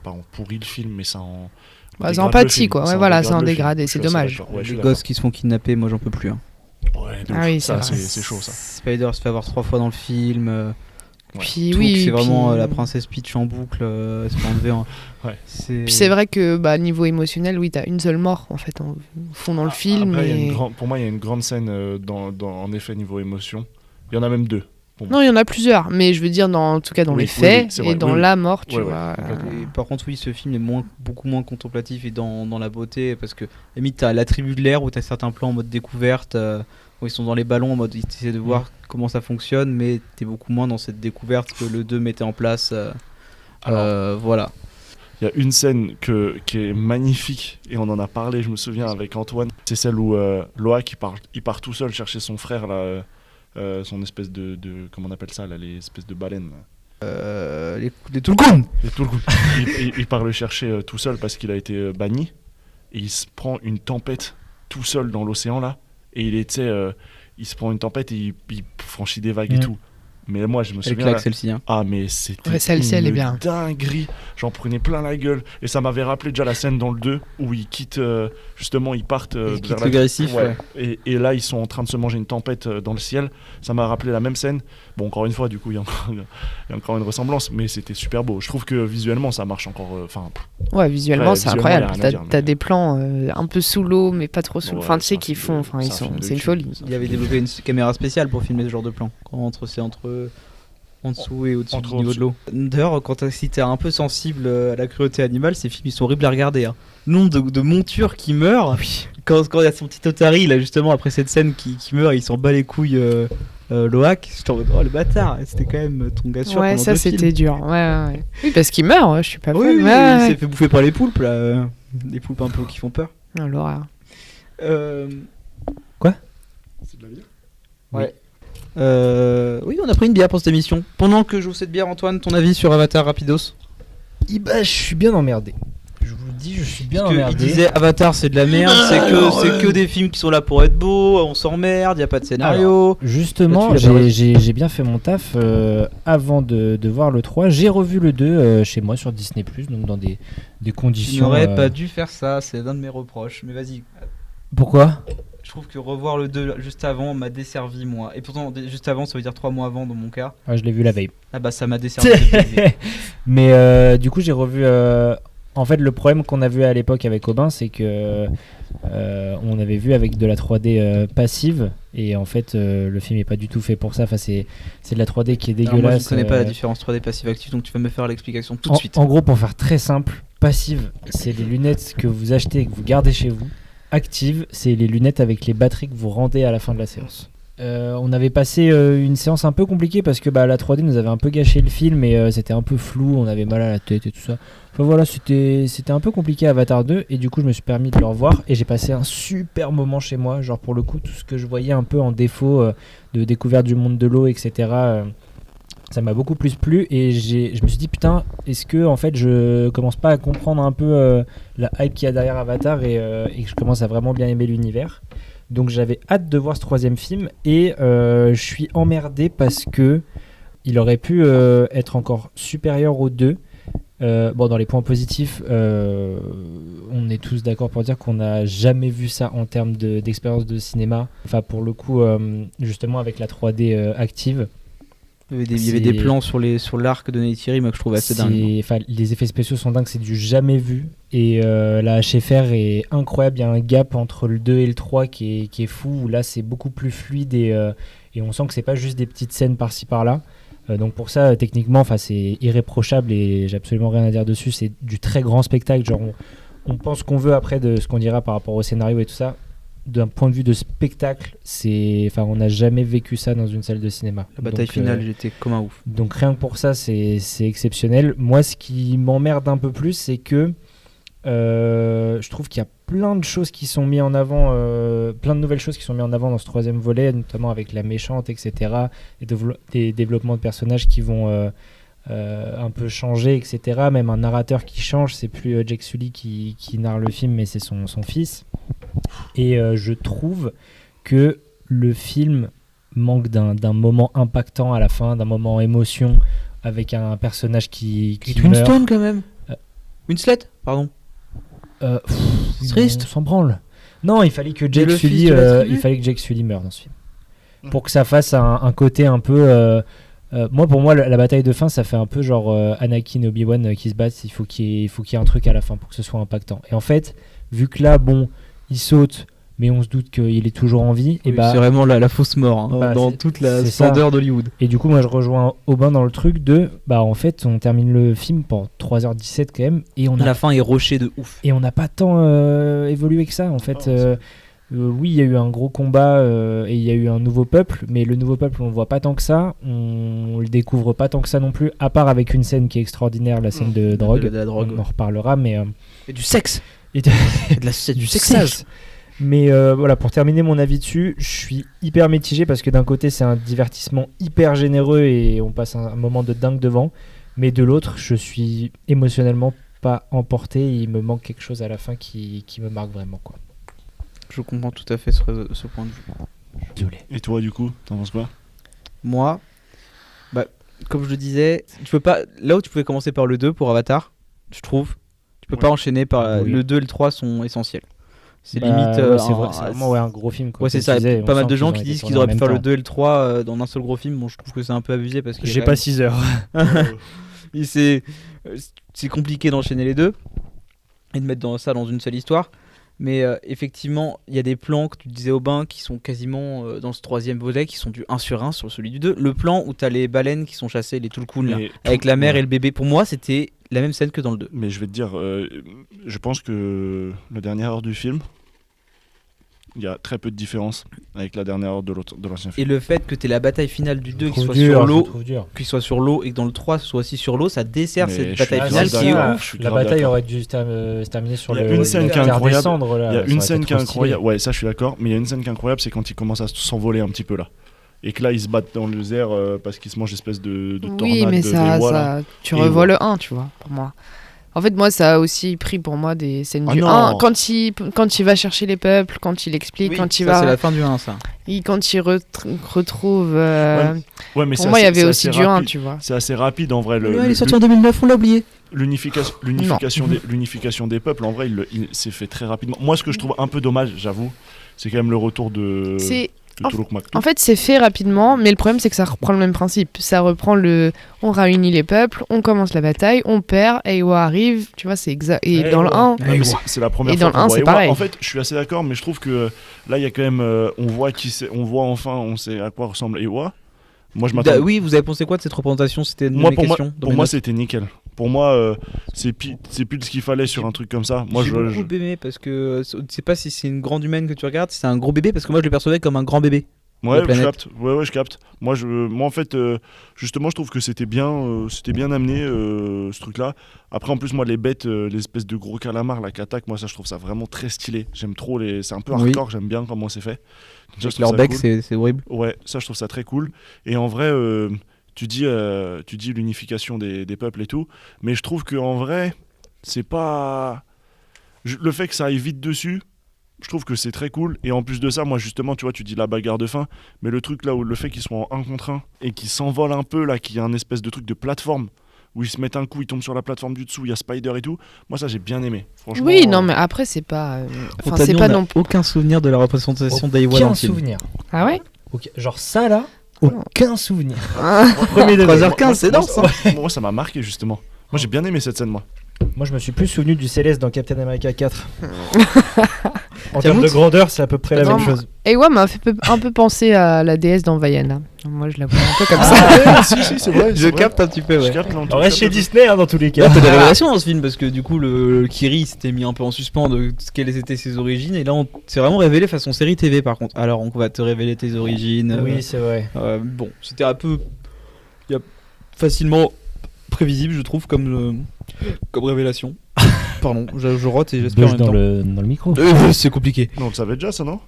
D: pas en pourrit le film, mais ça en...
C: en pâtit quoi, ouais, voilà, ça en dégrade et c'est dommage.
B: Les gosses qui se font kidnapper, moi j'en peux plus. Hein.
D: Ouais,
C: oui,
D: ça c'est chaud ça.
B: Spider se fait avoir 3 fois dans le film.
C: Puis oui,
B: c'est vraiment la princesse Peach en boucle, elle se fait enlever.
D: Ouais.
C: Puis c'est vrai que niveau émotionnel, oui, t'as une seule mort en fait au fond dans le film.
D: Après, pour moi, il y a une grande scène en effet niveau émotion. Il y en a même 2.
C: Non, il y en a plusieurs, mais je veux dire, en tout cas dans les faits et dans la mort, tu vois.
B: Et par contre, oui, ce film est beaucoup moins contemplatif et dans la beauté, parce que limite, t'as la tribu de l'air où t'as certains plans en mode découverte, où ils sont dans les ballons, en mode ils essaient de voir comment ça fonctionne, mais t'es beaucoup moins dans cette découverte que le 2 mettait en place. Voilà.
D: Il y a une scène qui est magnifique, et on en a parlé, je me souviens, avec Antoine. C'est celle où Loak il part tout seul chercher son frère là. Son espèce de comment on appelle ça là, les espèces de baleines
B: les Tulkun.
D: Il part le chercher tout seul parce qu'il a été banni et il se prend une tempête tout seul dans l'océan là et il se prend une tempête et il franchit des vagues et tout. Mais moi je me souviens
B: claque celle-ci hein.
D: Ah mais c'était
C: celle-ci elle est bien.
D: Dinguerie, j'en prenais plein la gueule et ça m'avait rappelé déjà la scène dans le 2 où ils quittent justement ils partent vers
B: le Gressif
D: et là ils sont en train de se manger une tempête dans le ciel. Ça m'a rappelé la même scène. Bon encore une fois du coup il y a encore une ressemblance mais c'était super beau. Je trouve que visuellement ça marche encore
C: ouais visuellement c'est incroyable. T'as des plans un peu sous l'eau mais pas trop sous l'eau. Enfin tu sais qu'ils font c'est une folie.
B: Il avait développé une caméra spéciale pour filmer ce genre de plan. C'est entre en dessous et au-dessus du niveau de l'eau. D'ailleurs, si t'es un peu sensible à la cruauté animale, ces films ils sont horribles à regarder. Hein. Le nombre de montures qui meurent. Oui. Quand il y a son petit Otari, là justement après cette scène qui meurt, il s'en bat les couilles Loak. Je t'en oh le bâtard, c'était quand même ton gars sûr.
C: Ouais, ça c'était dur. Ouais. Oui, parce qu'il meurt, je suis pas
B: oui, il s'est fait bouffer par les poulpes là. Des poulpes un peu qui font peur.
C: Oh, l'horreur.
B: Quoi ?
D: C'est de la vie ?
B: Ouais. Oui, on a pris une bière pour cette émission. Pendant que je vous cette bière, Antoine, ton avis sur Avatar rapidos?
E: Bah, je suis bien emmerdé. Je vous le dis, je suis bien
A: Parce que
E: emmerdé.
A: il disait Avatar c'est de la merde, c'est que des films qui sont là pour être beaux, on s'emmerde, y a pas de scénario.
E: Justement,
A: Là, tu l'as pas
E: j'ai bien fait mon taf avant de voir le 3. J'ai revu le 2 chez moi sur Disney+, donc dans des
A: Tu
E: conditions...
A: n'aurais pas dû faire ça, c'est l'un de mes reproches. Mais vas-y.
E: Pourquoi?
A: Je trouve que revoir le 2 juste avant m'a desservi moi. Et pourtant juste avant ça veut dire 3 mois avant dans mon cas.
E: Ah, je l'ai vu la veille.
A: Ah bah ça m'a desservi. de plaisir.
E: Mais du coup, j'ai revu... En fait, le problème qu'on a vu à l'époque avec Aubin, c'est que on avait vu avec de la 3D passive, et en fait, le film est pas du tout fait pour ça. Enfin, c'est de la 3D qui est
A: Alors
E: dégueulasse.
A: moi je ne connais pas la différence 3D passive active, donc tu vas me faire l'explication tout de suite.
E: En gros, pour faire très simple, passive, c'est les lunettes que vous achetez et que vous gardez chez vous. Active, c'est les lunettes avec les batteries que vous rendez à la fin de la séance. On avait passé une séance un peu compliquée parce que la 3D nous avait un peu gâché le film et c'était un peu flou, on avait mal à la tête et tout ça. Enfin voilà, c'était un peu compliqué Avatar 2, et du coup je me suis permis de le revoir et j'ai passé un super moment chez moi. Genre pour le coup, tout ce que je voyais un peu en défaut de découverte du monde de l'eau, etc. Ça m'a beaucoup plus plu, et je me suis dit putain, est-ce que en fait je commence pas à comprendre un peu la hype qu'il y a derrière Avatar et que je commence à vraiment bien aimer l'univers. Donc j'avais hâte de voir ce troisième film, et je suis emmerdé parce que il aurait pu être encore supérieur aux deux. Bon, dans les points positifs, on est tous d'accord pour dire qu'on n'a jamais vu ça en termes d'expérience de cinéma. Enfin, pour le coup, justement avec la 3D active.
B: Il y avait des plans sur l'arc de Neytiri, moi que je trouve assez dingue.
E: Enfin, les effets spéciaux sont dingues, c'est du jamais vu. Et la HFR est incroyable. Il y a un gap entre le 2 et le 3 qui est fou, où là c'est beaucoup plus fluide, et on sent que c'est pas juste des petites scènes par-ci par-là. Donc pour ça, techniquement, c'est irréprochable et j'ai absolument rien à dire dessus. C'est du très grand spectacle. Genre on pense qu'on veut après de ce qu'on dira par rapport au scénario et tout ça. D'un point de vue de spectacle, on n'a jamais vécu ça dans une salle de cinéma.
B: La bataille finale, j'étais comme un ouf.
E: Donc rien que pour ça, c'est exceptionnel. Moi, ce qui m'emmerde un peu plus, c'est que je trouve qu'il y a plein de choses qui sont mises en avant, plein de nouvelles choses qui sont mises en avant dans ce troisième volet, notamment avec la méchante, etc. Et des développements de personnages qui vont un peu changer, etc. Même un narrateur qui change, c'est plus Jake Sully qui narre le film, mais c'est son fils. Et je trouve que le film manque d'un moment impactant à la fin, d'un moment émotion, avec un personnage qui meurt.
B: Winston quand même. Winslet, pardon.
E: C'est
B: triste.
E: On s'en branle. Non, il fallait que Jake Sully meure dans ce film. Pour que ça fasse un côté un peu... pour moi, la bataille de fin, ça fait un peu genre Anakin et Obi-Wan qui se battent. Il faut qu'il y ait un truc à la fin pour que ce soit impactant. Et en fait, vu que là, il saute, mais on se doute qu'il est toujours en vie.
B: Oui, c'est vraiment la fausse mort dans toute la splendeur d'Hollywood.
E: Et du coup, moi, je rejoins Aubin dans le truc de... en fait, on termine le film pendant 3h17 quand même. Et
B: la fin est rushée de ouf.
E: Et on n'a pas tant évolué que ça, en fait. Oui, il y a eu un gros combat et il y a eu un nouveau peuple, mais le nouveau peuple, on le voit pas tant que ça. On le découvre pas tant que ça non plus, à part avec une scène qui est extraordinaire, la scène de drogue.
B: De la drogue,
E: on en reparlera, mais...
B: Et du sexe.
E: C'est
B: du sexage.
E: Mais voilà, pour terminer mon avis dessus, je suis hyper mitigé parce que d'un côté c'est un divertissement hyper généreux et on passe un moment de dingue devant, mais de l'autre je suis émotionnellement pas emporté et il me manque quelque chose à la fin qui me marque vraiment, quoi.
B: Je comprends tout à fait ce point de vue.
E: Désolé.
D: Et toi du coup, t'en penses quoi?
B: Moi, comme je le disais, tu peux pas, là où tu pouvais commencer par le 2 pour Avatar, je trouve, tu peux pas enchaîner par le 2 et le 3 sont essentiels. C'est limite.
E: C'est vraiment un gros film, quoi.
B: Ouais, c'est ça. Pas mal de gens qui disent qu'ils auraient pu faire le 2 et le 3 dans un seul gros film. Bon, je trouve que c'est un peu abusé parce que.
E: J'ai pas 6 heures.
B: C'est compliqué d'enchaîner les deux et de mettre ça dans une seule histoire. Mais effectivement, il y a des plans que tu disais Aubin qui sont quasiment dans ce troisième volet qui sont du 1 sur 1 sur celui du 2. Le plan où t'as les baleines qui sont chassées, les Tulkun là, avec la mère et le bébé, pour moi c'était la même scène que dans le 2.
D: Mais je vais te dire, je pense que la dernière heure du film, il y a très peu de différence avec la dernière heure de l'ancien film.
B: Et le fait que tu aies la bataille finale du 2 qui soit sur l'eau et que dans le 3 ce soit aussi sur l'eau, ça dessert cette bataille finale qui est ouf.
E: La bataille aurait dû se terminer sur le.
D: Il y a une scène qui est incroyable.
E: Il
D: y a une scène qui est incroyable. Ouais, ça je suis d'accord. Mais il y a une scène qui est incroyable, c'est quand il commence à s'envoler un petit peu là. et que là ils se battent dans le désert parce qu'ils se mangent espèce de tornade.
C: Oui, mais ça,
D: des là.
C: tu
D: Et
C: revois
D: voilà.
C: le 1, tu vois, pour moi. En fait, moi, ça a aussi pris pour moi des scènes
D: Ah
C: du
D: non.
C: 1. Quand il va chercher les peuples, quand il explique,
A: Oui,
C: quand il
A: ça, c'est
C: va.
A: la fin du 1, ça.
C: Quand il retrouve.
D: Ouais, mais
C: Pour moi, il y avait aussi du 1,
D: rapide.
C: tu vois.
D: C'est assez rapide en vrai.
A: Il est sorti en 2009, on l'a oublié.
D: L'unification des peuples, en vrai, il s'est fait très rapidement. Moi, ce que je trouve un peu dommage, j'avoue, c'est quand même le retour de Tolok-Maktoum.
C: En fait, c'est fait rapidement, mais le problème, c'est que ça reprend le même principe. Ça reprend on réunit les peuples, on commence la bataille, on perd, Eywa arrive, tu vois, c'est exact. Et dans le 1,
D: Ouais, mais c'est la première
C: Et
D: fois
C: dans le
D: qu'on
C: 1,
D: voit
C: c'est
D: Eywa.
C: pareil.
D: En fait, je suis assez d'accord, mais je trouve que là, il y a quand même, on voit enfin, on sait à quoi ressemble Eywa. Moi, je m'attends.
A: Oui, vous avez pensé quoi de cette représentation? C'était une de mes questions. dans
D: Pour
A: mes
D: moi,
A: notes.
D: c'était nickel. Pour moi, c'est pile ce qu'il fallait sur un truc comme ça. Moi,
A: J'ai beaucoup aimé parce que je sais pas si c'est une grande humaine que tu regardes, si c'est un gros bébé, parce que moi je le percevais comme un grand bébé.
D: Ouais,
A: la
D: je
A: planète.
D: capte. Ouais, je capte. Moi, en fait, justement, je trouve que c'était bien amené ce truc-là. Après, en plus, moi, les bêtes, l'espèce de gros calamar, la attaque, moi, ça, je trouve ça vraiment très stylé. J'aime trop c'est un peu
A: Oui.
D: hardcore. J'aime bien comment c'est fait. Déjà, je trouve
A: Leur
D: ça
A: bec,
D: cool.
A: c'est horrible.
D: Ouais, ça, je trouve ça très cool. Et en vrai, tu dis l'unification des peuples et tout, mais je trouve que en vrai, c'est pas le fait que ça aille vite dessus. Je trouve que c'est très cool. Et en plus de ça, moi justement, tu vois, tu dis la bagarre de fin, mais le truc là où le fait qu'ils soient en 1 contre 1 et qu'ils s'envolent un peu là, qu'il y a un espèce de truc de plateforme où ils se mettent un coup, ils tombent sur la plateforme du dessous, il y a Spider et tout. Moi ça j'ai bien aimé. Franchement.
C: oui, non, mais après, c'est pas. Enfin, c'est
A: Nous,
C: pas
A: on a
C: non.
A: aucun souvenir de la représentation d'Eywa dans
E: Aucun
A: le film.
E: souvenir.
C: Ah ouais
E: Genre ça là, aucun souvenir.
D: Premier
E: degré.
A: 3h15, c'est dense.
D: Moi ça m'a marqué justement. Moi j'ai bien aimé cette scène moi.
E: Moi je me suis plus souvenu du Céleste dans Captain America 4. En
A: Tiens,
E: termes de
A: Mout.
E: grandeur, c'est à peu près la
C: Non,
E: même chose.
C: Eywa m'a fait un peu penser à la déesse dans Vaiana. Moi, je la vois un peu comme ça.
D: Ah, si, c'est vrai.
A: Je capte un petit peu,
D: Je
A: ouais.
D: capte, là,
E: On reste chez Disney dans tous les
A: Là,
E: cas.
A: t'as des révélations dans ce film parce que du coup, le Kiri s'était mis un peu en suspens de quelles étaient ses origines et là, on s'est vraiment révélé façon série TV par contre. Alors, on va te révéler tes origines.
E: Oui, c'est vrai.
A: Bon, c'était un peu facilement prévisible, je trouve, comme révélation. Pardon, je rote et j'espère en
E: Buzz
A: même temps.
E: dans le micro.
A: C'est compliqué.
D: On le savait déjà ça non?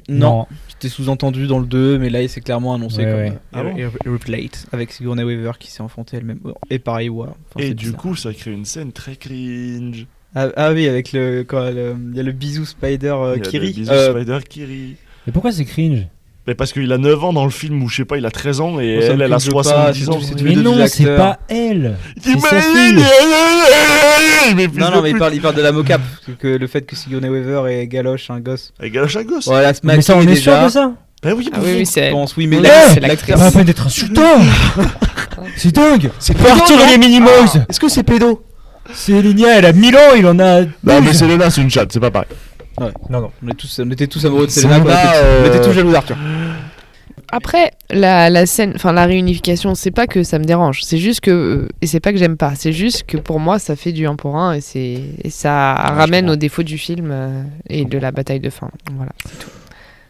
A: Non, c'était sous-entendu dans le 2, mais là, c'est clairement annoncé
E: Ouais,
A: comme
E: ouais.
D: Ah bon
A: Replate avec Sigourney Weaver qui s'est enfantée elle-même. Et par Eywa. Enfin,
D: Et
A: c'est
D: du
A: bizarre.
D: coup ça crée une scène très cringe.
A: Ah oui, avec il y a le bisou Spider
D: Il y a
A: Kiri.
D: le bisou Spider Kiri.
E: Mais pourquoi c'est cringe?
D: Mais parce qu'il a 9 ans dans le film ou je sais pas, il a 13 ans et
A: Ça me
D: elle a
A: cringe pas,
D: 70 ans.
A: c'est tous les
E: Mais
A: deux
E: non,
A: des
E: c'est
A: acteurs.
E: pas elle.
D: Il dit,
E: C'est sa fille.
D: mais plus
A: Non,
D: de
A: non, mais
D: pute.
A: il parle de la mocap. Que le fait que Sigourney Weaver et galoche un gosse.
D: Elle galoche un gosse.
A: Voilà, se
E: Mais ça, on est sûr
A: déjà.
E: de ça?
D: Bah oui,
C: Ah oui, oui,
A: Je
C: c'est.
A: pense, oui, mais
C: Oui,
A: l'actrice-
C: c'est
E: T'as
C: l'actrice.
E: pas la peine d'être insultant. C'est dingue.
A: C'est
E: Faut retirer les Minimoys.
A: Est-ce que c'est pédo?
E: C'est Linia, elle a 1000 ans, il en a.
D: Bah, mais
E: 12.
D: Selena, c'est une chatte, c'est pas pareil.
E: Non, non.
A: On était tous amoureux de Selena.
D: Selena,
A: quand on était tous jaloux d'Arthur.
C: Après, la scène, enfin la réunification, c'est pas que ça me dérange, c'est juste que, et c'est pas que j'aime pas, c'est juste que pour moi ça fait du 1 pour 1 et ça ramène aux défauts du film et de la bataille de fin. Voilà, c'est tout.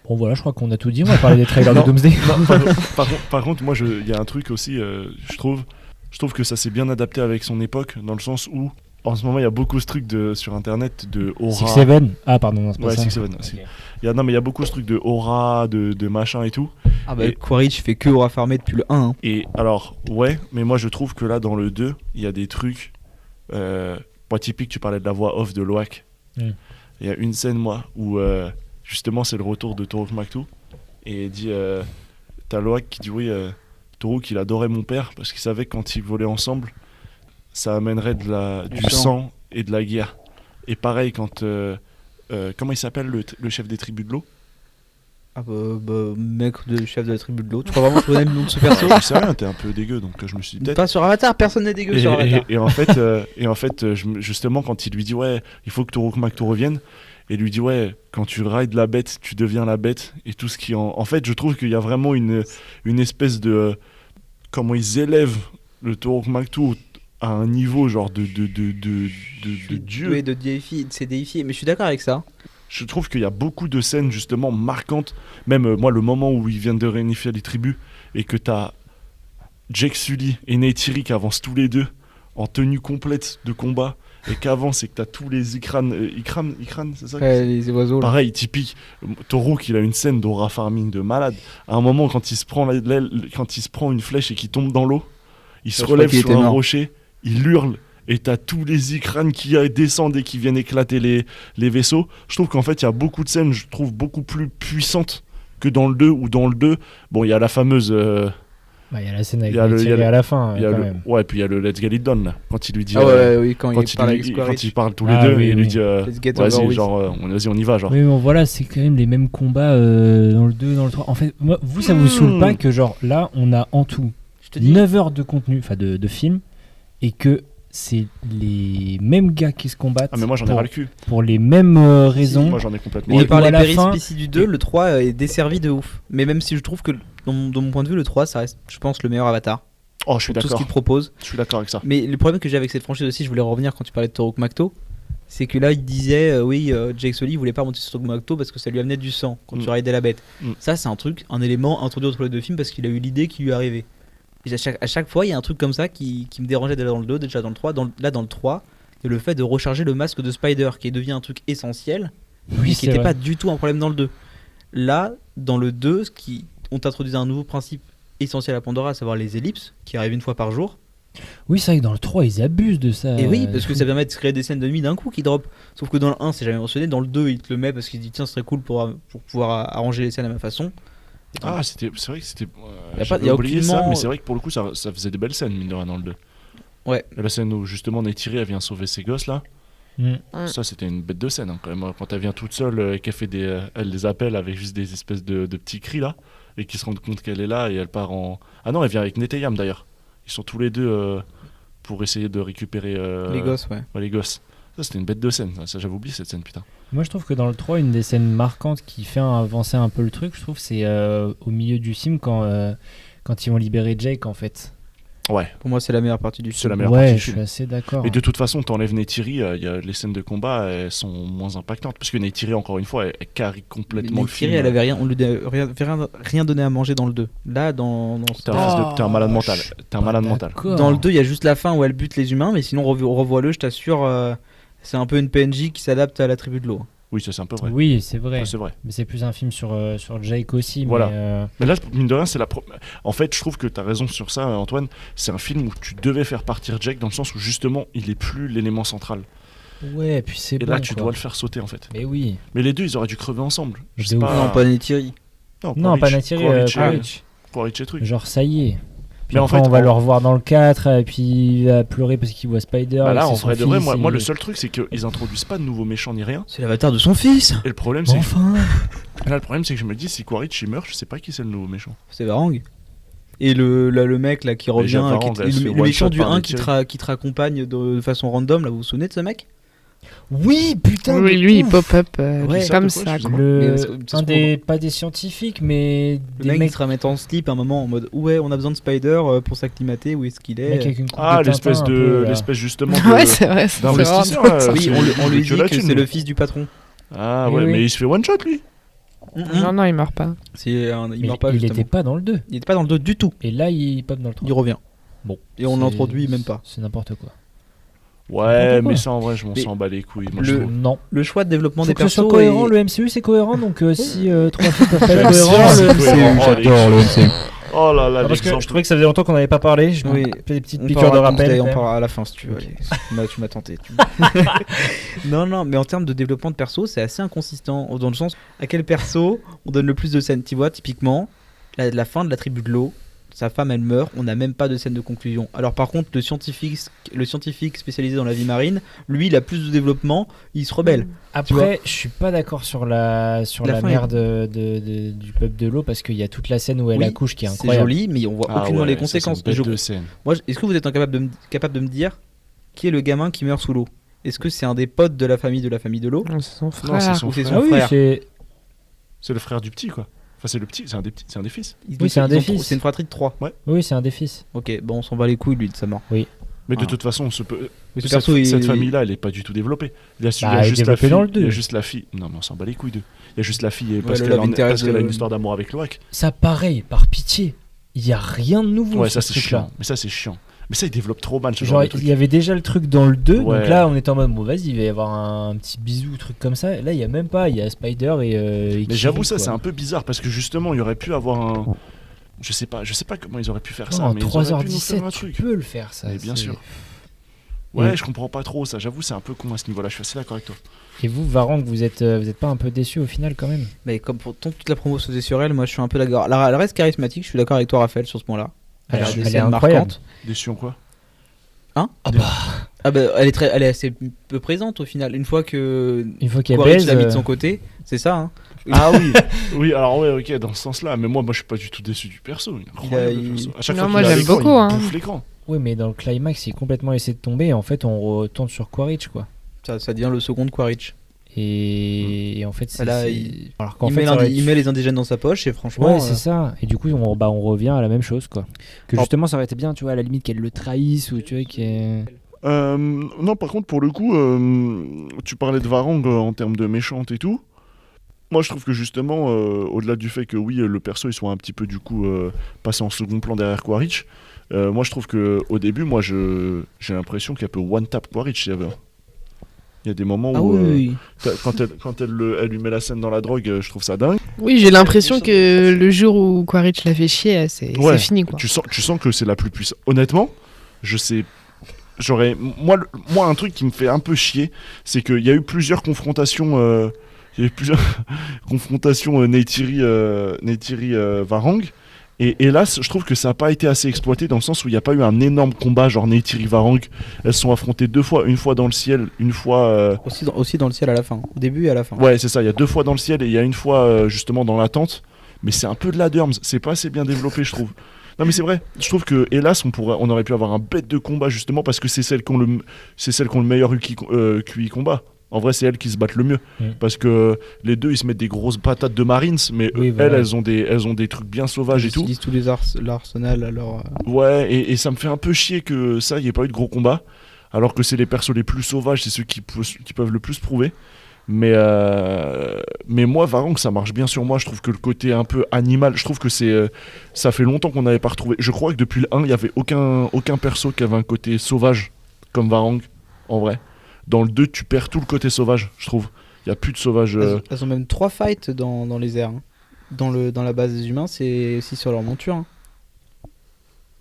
E: Bon, voilà, je crois qu'on a tout dit. On va parler des trailers de
D: Non.
E: Doomsday.
D: Par contre, moi, il y a un truc aussi, je trouve que ça s'est bien adapté avec son époque, dans le sens où, en ce moment, il y a beaucoup ce truc sur Internet de aura.
E: 6-7. Ah, pardon, non, c'est pas
D: Ouais,
E: ça.
D: 6-7.
E: Ok.
D: Mais il y a beaucoup ce truc de aura, de machin et tout.
A: Ah bah,
D: Et-
A: Quaritch fait que aura farmé depuis le 1. Hein.
D: Et alors, ouais, mais moi, je trouve que là, dans le 2, il y a des trucs. Pas typique, tu parlais de la voix off de Loak.
E: Mm.
D: Il y a une scène, moi, où justement, c'est le retour de Tolok-Maktoum. Et il dit. T'as Loak qui dit oui, Toruk, il adorait mon père parce qu'il savait que quand ils volaient ensemble, ça amènerait du sang et de la guerre. Et pareil, quand. Comment il s'appelle le chef des tribus de l'eau?
A: Ah mec, le chef de la tribu de l'eau. Tu crois vraiment que je connais le nom de ce perso?
D: Je sais rien, t'es un peu dégueu, donc je me suis dit peut-être.
A: Pas sur Avatar, personne n'est dégueu sur Avatar.
D: Et en fait, justement, quand il lui dit ouais, il faut que Tolok-Maktoum revienne, et il lui dit ouais, quand tu rides la bête, tu deviens la bête, et tout ce qui en fait, je trouve qu'il y a vraiment une espèce de comment ils élèvent le Tolok-Maktoum à un niveau genre de dieu.
A: Oui, de déifier, c'est déifié, mais je suis d'accord avec ça.
D: Je trouve qu'il y a beaucoup de scènes justement marquantes. Même moi, le moment où ils viennent de réunifier les tribus et que t'as Jake Sully et Neytiri qui avancent tous les deux en tenue complète de combat et qu'avance et que t'as tous les Ikran, c'est ça
B: Ouais, les oiseaux. Là.
D: Pareil, typique. Toruk, il a une scène d'aura farming de malade. À un moment, quand il se prend une flèche et qu'il tombe dans l'eau, il se
B: Je crois
D: relève
B: qu'il
D: sur
B: était
D: un
B: mort.
D: rocher, il hurle, et t'as tous les Ikran qui descendent et qui viennent éclater les vaisseaux. Je trouve qu'en fait, il y a beaucoup de scènes, je trouve, beaucoup plus puissantes que dans le 2, ou dans le 2, bon, il y a la fameuse...
E: Bah, il y a la scène avec
D: il y a le-
E: Thierry
D: il y a
E: à la fin,
D: il y a
E: quand
D: le,
E: même.
D: ouais, puis il y a le Let's Get It Done, là, quand il lui dit...
B: Ah ouais, oui, quand il parle avec
D: quand
B: Squarich.
D: ils parlent tous les
E: Ah
D: deux,
E: oui,
D: et il
E: oui.
D: lui dit...
B: Let's get over
D: vas-y,
B: with.
D: genre, vas-y, on y va, genre.
E: Oui, mais voilà, c'est quand même les mêmes combats dans le 2, dans le 3. En fait, moi, vous, ça vous saoule pas que, genre, là, on a en tout
B: Je te dis.
E: 9 heures de contenu, enfin de film, et que c'est les mêmes gars qui se combattent
D: Ah, mais moi, j'en ai ras le cul.
E: pour les mêmes raisons.
D: Moi, j'en ai complètement
B: Mais
E: Et
B: par
E: ou
B: les
E: à la fin-
B: péripéties du 2, le 3 est desservi de ouf. Mais même si je trouve que, dans mon point de vue, le 3, ça reste, je pense, le meilleur Avatar.
D: Oh, je suis
B: Pour tout ce
D: d'accord.
B: qu'il propose.
D: Je suis d'accord avec ça.
B: Mais le problème que j'ai avec cette franchise aussi, je voulais revenir quand tu parlais de Toruk Makto, c'est que là, il disait, Jake Sully voulait pas monter sur Toruk Makto parce que ça lui amenait du sang quand tu raidais la bête. Ça, c'est un élément introduit entre les deux films parce qu'il a eu l'idée qui lui arrivait. Et à chaque fois, il y a un truc comme ça qui me dérangeait déjà dans le 2, déjà dans le 3. Là, dans le 3, et le fait de recharger le masque de Spider qui devient un truc essentiel,
E: Oui,
B: qui
E: c'est
B: n'était
E: vrai.
B: pas du tout un problème dans le 2. Là, dans le 2, on introduit un nouveau principe essentiel à Pandora, à savoir les ellipses, qui arrivent une fois par jour.
E: Oui, c'est vrai que dans le 3, ils abusent de ça.
B: Et oui, parce que ça permet de créer des scènes de nuit d'un coup qui drop. Sauf que dans le 1, c'est jamais mentionné. Dans le 2, il te le met parce qu'il dit tiens, ce serait cool pour pouvoir arranger les scènes à ma façon.
D: Ah, c'est vrai que c'était.
B: Y a
D: J'avais
B: pas- y a
D: oublié ça,
B: aucunement-
D: mais c'est vrai que pour le coup, ça faisait des belles scènes, mine de rien, dans le 2.
B: Ouais.
D: Et la scène où justement Neytiri, elle vient sauver ses gosses là,
E: Mm.
D: ça c'était une bête de scène hein, quand même. Quand elle vient toute seule et qu'elle fait elle les appelle avec juste des espèces de petits cris là, et qu'ils se rendent compte qu'elle est là et elle part en. Ah non, elle vient avec Neteyam d'ailleurs. Ils sont tous les deux pour essayer de récupérer
B: Les gosses, ouais.
D: les gosses. Ça c'était une bête de scène, ça j'avais oublié cette scène, putain.
E: Moi, je trouve que dans le 3, une des scènes marquantes qui fait avancer un peu le truc, je trouve, c'est au milieu du film quand ils vont libérer Jake, en fait.
D: Ouais,
B: Pour moi, c'est la meilleure partie du
D: c'est
B: film.
D: la meilleure partie
E: Ouais,
D: du
E: je suis
D: film.
E: assez d'accord.
D: Et de toute façon, t'enlèves Neytiri, les scènes de combat elles sont moins impactantes. Parce que Neytiri, encore une fois, elle carry complètement le film.
B: Thierry, elle avait rien, on lui avait rien donné à manger dans le 2. Là, dans
D: T'es un malade mental. T'es un malade mental.
B: Dans le 2, il y a juste la fin où elle bute les humains, mais sinon, revois-le, je t'assure, c'est un peu une PNJ qui s'adapte à la tribu de l'eau.
D: Oui, ça c'est un peu vrai.
E: Oui, c'est vrai.
D: Ouais, c'est vrai.
E: Mais c'est plus un film sur Jake aussi.
D: Voilà.
E: Mais,
D: Mais là, mine de rien, c'est En fait, je trouve que t'as raison sur ça, Antoine. C'est un film où tu devais faire partir Jake dans le sens où justement, il est plus l'élément central.
E: ouais, puis c'est
D: Et
E: bon.
D: là, tu
E: quoi.
D: dois le faire sauter en fait.
E: Mais oui.
D: Mais les deux, ils auraient dû crever ensemble. Je
E: De
D: sais
E: ouf.
D: pas.
B: Non, pas Neytiri.
E: Non, pas Neytiri,
D: Quaritch et truc.
E: Genre, ça y est. Puis
D: Mais en
E: après,
D: fait,
E: on va le revoir dans le 4, et puis il va pleurer parce qu'il voit Spider.
D: Bah
E: et
D: là,
E: c'est
D: en
E: son
D: vrai de vrai,
E: fils,
D: moi,
E: et-
D: le seul truc, c'est qu'ils introduisent pas de nouveaux méchants ni rien.
B: C'est l'avatar de son fils.
D: Et le problème, c'est
E: Enfin
D: là, le problème, c'est que je me dis, si Quaritch il meurt, je sais pas qui c'est le nouveau méchant.
B: C'est Varang. Et le mec là qui revient,
D: Varang,
B: qui-
D: elle se fait
B: le
D: one-shot
B: méchant du
D: par
B: 1
D: Neytiri.
B: qui te raccompagne de façon random, là, vous vous souvenez de ce mec?
E: Oui, putain
C: Oui,
E: de
C: lui, il
E: ouf.
C: pop-up
B: Ouais,
C: comme
D: de quoi,
C: ça.
D: excusez-moi.
C: quoi.
B: Mais
E: Le...
B: parce que ça se
E: pas des scientifiques, mais
B: Le
E: des
B: mec
E: mecs
B: il se remet en slip à un moment en mode ouais, on a besoin de Spider pour s'acclimater, où est-ce qu'il est?
E: mecs avec une coupe
D: Ah,
E: de
D: l'espèce
E: Tintin un peu, là.
D: l'espèce justement de.
C: Ouais, c'est vrai. c'est
D: d'investisseur,
C: vraiment-
D: là.
B: Oui,
D: c'est-
B: on lui
D: que
B: dit
D: la
B: que
D: thune.
B: c'est le fils du patron.
D: Ah
E: Eh
D: ouais,
E: oui.
D: mais il se fait one shot lui.
C: Non, non, il meurt pas.
B: Il
E: Mais
B: meurt pas
E: il
B: justement.
E: était pas dans le 2.
B: Il était pas dans le 2 du tout.
E: Et là, il pop dans le 3.
B: Il revient.
E: Bon.
B: Et on
E: C'est-
B: l'introduit même pas.
E: C'est n'importe quoi.
D: Ouais,
E: N'importe quoi.
D: mais ça en vrai, je m'en
B: Mais
D: sens bas les couilles. Moi, je
B: le-
D: trouve.
E: Non.
B: Le choix de développement
E: Faut
B: des
E: que ce soit
B: persos
E: cohérent,
B: est-
E: le MCU c'est cohérent, donc si 3 films peuvent pas
D: Le
E: être
D: MCU,
E: cohérents,
D: c'est
E: le
D: cohérent.
E: MCU.
D: J'adore le
E: MCU.
D: Oh là là,
E: Parce que
D: l'exemple.
E: je trouvais que ça faisait longtemps qu'on n'avait pas parlé, je
B: Oui.
E: me fais des petites
B: On
E: piqûres de
B: parlera
E: rappel.
B: on
E: quand même.
B: parlera à la fin si tu veux.
E: Ok.
B: Allez. Tu m'as tenté. Non, mais en termes de développement de perso, c'est assez inconsistant. Dans le sens, à quel perso on donne le plus de scènes? Tu vois, typiquement, la fin de la tribu de l'eau, sa femme elle meurt, on n'a même pas de scène de conclusion. Alors par contre, le scientifique spécialisé dans la vie marine, lui, il a plus de développement, il se rebelle. Tu vois.
E: Après, je suis pas d'accord sur la
B: fin
E: mère du peuple de l'eau parce qu'il y a toute la scène où elle
B: Oui,
E: accouche qui est
B: C'est
E: incroyable.
B: joli, mais on voit
D: Ah
B: aucunement
D: ouais,
B: les
D: ça,
B: conséquences.
D: c'est une bête
B: Je-
D: de scène.
B: Moi, est-ce que vous êtes capable de me dire qui est le gamin qui meurt sous l'eau? Est-ce que c'est un des potes de la famille de l'eau?
C: Non, c'est son
D: Non,
C: frère.
D: c'est son
B: Ou c'est
D: frère.
B: son
E: Ah oui,
B: frère.
E: c'est
D: le frère du petit quoi. Enfin, c'est le petit, c'est un des fils.
E: Oui, c'est un des fils.
B: C'est une fratrie de 3.
E: oui, c'est un des fils.
B: Ok, bon, on s'en bat les couilles lui de sa mort.
D: Mais de
B: Ah.
D: toute façon,
B: Mais ce
D: cette,
B: perso,
D: cette
B: il-
D: famille-là, elle est pas du tout développée. Il y a,
E: Bah, elle est
D: juste la
E: développée
D: fille.
E: dans le
D: Il y a
E: 2.
D: juste la fille. Non, mais on s'en bat les couilles d'eux. Il y a juste la fille parce
B: le
D: qu'elle
B: love interest
D: a
B: de-
D: une histoire d'amour avec Loak.
E: Ça pareil, par pitié. Il y a rien de nouveau
D: Ouais,
E: sur
D: ça
E: ce
D: c'est
E: truc-là.
D: chiant. Mais ça c'est chiant. Mais ça, il développe trop mal ce
E: Genre,
D: genre de truc.
E: il y avait déjà le truc dans le 2,
D: Ouais.
E: donc là on était en mode bon vas-y, il va y avoir un petit bisou, truc comme ça. Là il y a même pas, il y a Spider et
D: Mais j'avoue,
E: Kiri,
D: ça,
E: quoi.
D: c'est un peu bizarre parce que justement, il y aurait pu avoir un. Je sais pas comment ils auraient pu faire
E: Non,
D: ça.
E: en
D: Mais ils auraient pu nous
E: 3h17,
D: faire un
E: tu
D: truc.
E: peux le faire ça.
D: Mais bien
E: c'est-
D: sûr. Ouais,
E: Et-
D: je comprends pas trop ça. J'avoue, c'est un peu con à ce niveau-là. Je suis assez d'accord avec toi.
E: Et vous, Varang, vous êtes pas un peu déçu au final quand même?
B: Mais comme pourtant toute la promo se faisait sur elle, moi je suis un peu d'accord. Elle reste charismatique, je suis d'accord avec toi Raphaël sur ce point-là.
E: Elle
B: a
E: est-
B: des
E: elle est
B: scènes
E: incroyable.
B: marquantes.
D: Déçu en quoi?
B: Ah bah elle est assez peu présente au final. Une fois que
E: Une fois qu'elle
B: Quaritch
E: baise,
B: l'a mis de son côté, c'est ça. Hein.
D: Ah oui, oui, alors ouais, ok, dans ce sens-là. Mais moi, je suis pas du tout déçu du perso. Il est incroyable, le perso. À chaque
C: Non,
D: fois
C: moi,
D: qu'il est à
C: j'aime
D: l'écran,
C: beaucoup,
D: il
C: hein.
D: bouffe l'écran.
E: oui, mais dans le climax, il est complètement laissé de tomber. Et en fait, on retourne sur Quaritch, quoi.
B: Ça devient le second de Quaritch.
E: Et en fait, c'est.
B: Là,
E: c'est-
B: il-
E: Alors qu'en
B: Il,
E: fait,
B: met
E: ça aurait
B: il
E: dû-
B: met les indigènes dans sa poche et franchement.
E: Ouais, c'est ça. Et du coup, on revient à la même chose, quoi. Que
B: Alors-
E: justement, ça aurait été bien, tu vois, à la limite qu'elle le trahisse ou tu vois,
D: Non, par contre, pour le coup, tu parlais de Varang en termes de méchante et tout. Moi, je trouve que justement, au-delà du fait que oui, le perso il soit un petit peu du coup passé en second plan derrière Quaritch, moi je trouve que au début, j'ai l'impression qu'elle peut one tap Quaritch. Il y a des moments
B: Ah
D: où
B: oui.
D: quand elle lui met la scène dans la drogue, je trouve ça dingue.
C: Oui, j'ai l'impression que le jour où Quaritch l'a fait chier, c'est
D: Ouais,
C: fini quoi.
D: Tu sens que c'est la plus puissante. Honnêtement, je sais. Moi, un truc qui me fait un peu chier, c'est qu'il y a eu plusieurs confrontations. Il y a eu plusieurs confrontations Neytiri Varang. Et hélas, je trouve que ça n'a pas été assez exploité dans le sens où il n'y a pas eu un énorme combat genre Neytiri Varang. Elles se sont affrontées deux fois, une fois dans le ciel, une fois.
B: Aussi dans le ciel à la fin. Au début et à la fin.
D: Ouais, c'est ça. Il y a 2 fois dans le ciel et il y a une fois justement dans la tente. Mais c'est un peu de la derms. C'est pas assez bien développé, je trouve. Non, mais c'est vrai. Je trouve que hélas, on aurait pu avoir un bête de combat justement parce que c'est celles qui ont le meilleur QI combat. En vrai, c'est elles qui se battent le mieux. Parce que les deux, ils se mettent des grosses patates de Marines, mais
E: Oui, voilà.
D: elles ont des trucs bien sauvages et
B: Ils
D: tout.
B: utilisent tous l'arsenal alors.
D: Ouais, et ça me fait un peu chier que ça, il n'y ait pas eu de gros combat. Alors que c'est les persos les plus sauvages, c'est ceux qui peuvent le plus prouver. Mais moi, Varang, ça marche bien sur moi. Je trouve que le côté un peu animal, je trouve que ça fait longtemps qu'on n'avait pas retrouvé. Je crois que depuis le 1, il n'y avait aucun perso qui avait un côté sauvage comme Varang, en vrai. Dans le 2, tu perds tout le côté sauvage, je trouve. Il n'y a plus de sauvage.
B: Elles ont même 3 fights dans les airs. Hein. Dans la base des humains, c'est aussi sur leur monture. Hein.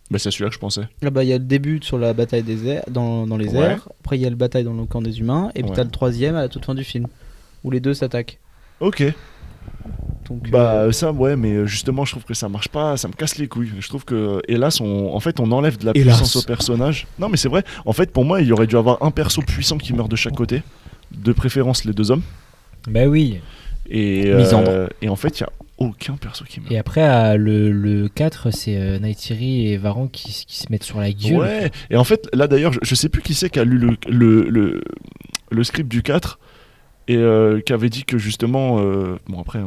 D: Bah, c'est celui-là que je pensais.
B: Là, il y a le début sur la bataille des airs, dans les
D: Ouais.
B: airs. Après, il y a le bataille dans le camp des humains. Et puis,
D: Ouais.
B: t'as le troisième à la toute fin du film. Où les deux s'attaquent.
D: Ok.
B: Donc,
D: Bah ça ouais, mais justement je trouve que ça marche pas, ça me casse les couilles. Je trouve que hélas on enlève de la
B: Hélas.
D: puissance au personnage. Non mais c'est vrai. En fait pour moi il y aurait dû avoir un perso puissant qui meurt de chaque côté, de préférence les deux hommes.
E: Bah oui.
B: Misandre.
D: Et en fait il y a aucun perso qui meurt.
E: Et après, le 4, c'est Neytiri et Varang qui se mettent sur la gueule.
D: Ouais. Et en fait là d'ailleurs je sais plus qui c'est qui a lu le script du 4 et qui avait dit que justement bon après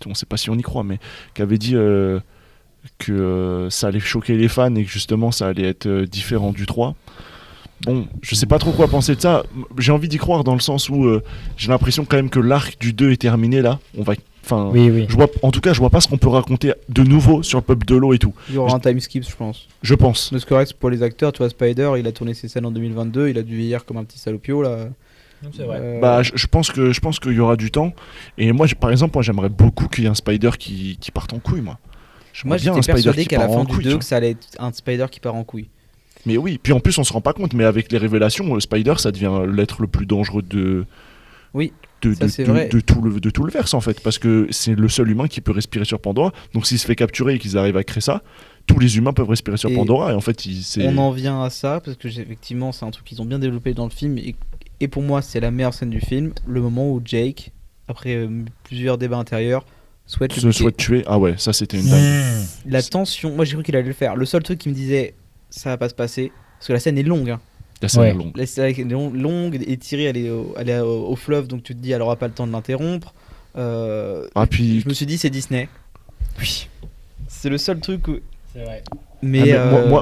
D: on sait pas si on y croit, mais qui avait dit que ça allait choquer les fans et que justement ça allait être différent du 3. Bon, je sais pas trop quoi penser de ça. J'ai envie d'y croire dans le sens où j'ai l'impression quand même que l'arc du 2 est terminé là.
E: Oui.
D: En tout cas, je vois pas ce qu'on peut raconter de nouveau sur le peuple de l'eau et tout.
B: il y aura un time skip, je pense.
D: Je pense.
B: De ce correct pour les acteurs, tu vois, Spider, il a tourné ses scènes en 2022. Il a dû vieillir comme un petit salopio là.
E: C'est vrai.
D: Bah, je pense qu'il y aura du temps. Et moi, par exemple, j'aimerais beaucoup qu'il y ait un Spider qui parte en couille, moi.
B: Moi,
D: J'aimerais bien
B: j'étais
D: un Spider
B: persuadé
D: qui
B: qu'à la
D: part
B: fin
D: en
B: du
D: couille,
B: 2,
D: tu
B: que ça allait être un Spider qui part en couille.
D: Mais oui, puis en plus on se rend pas compte, mais avec les révélations, Spider ça devient l'être le plus dangereux
B: Oui,
D: de
B: ça, c'est vrai.
D: tout le verse en fait, parce que c'est le seul humain qui peut respirer sur Pandora. Donc s'il se fait capturer et qu'ils arrivent à créer ça, tous les humains peuvent respirer sur
B: Et
D: Pandora et en fait
B: On en vient à ça parce que effectivement, c'est un truc qu'ils ont bien développé dans le film. Et pour moi, c'est la meilleure scène du film. Le moment où Jake, après plusieurs débats intérieurs, souhaite le
D: se
B: buter.
D: souhaite tuer. Ah ouais, ça c'était une dingue.
B: La tension, moi j'ai cru qu'il allait le faire. Le seul truc qui me disait ça va pas se passer, parce que la scène est longue. Hein.
D: La scène
E: Ouais.
D: est longue.
B: La scène est longue et tirée, elle est au fleuve, donc tu te dis elle aura pas le temps de l'interrompre.
D: Ah puis
B: Je me suis dit c'est Disney. Oui. C'est le seul truc où...
E: C'est vrai.
B: Mais,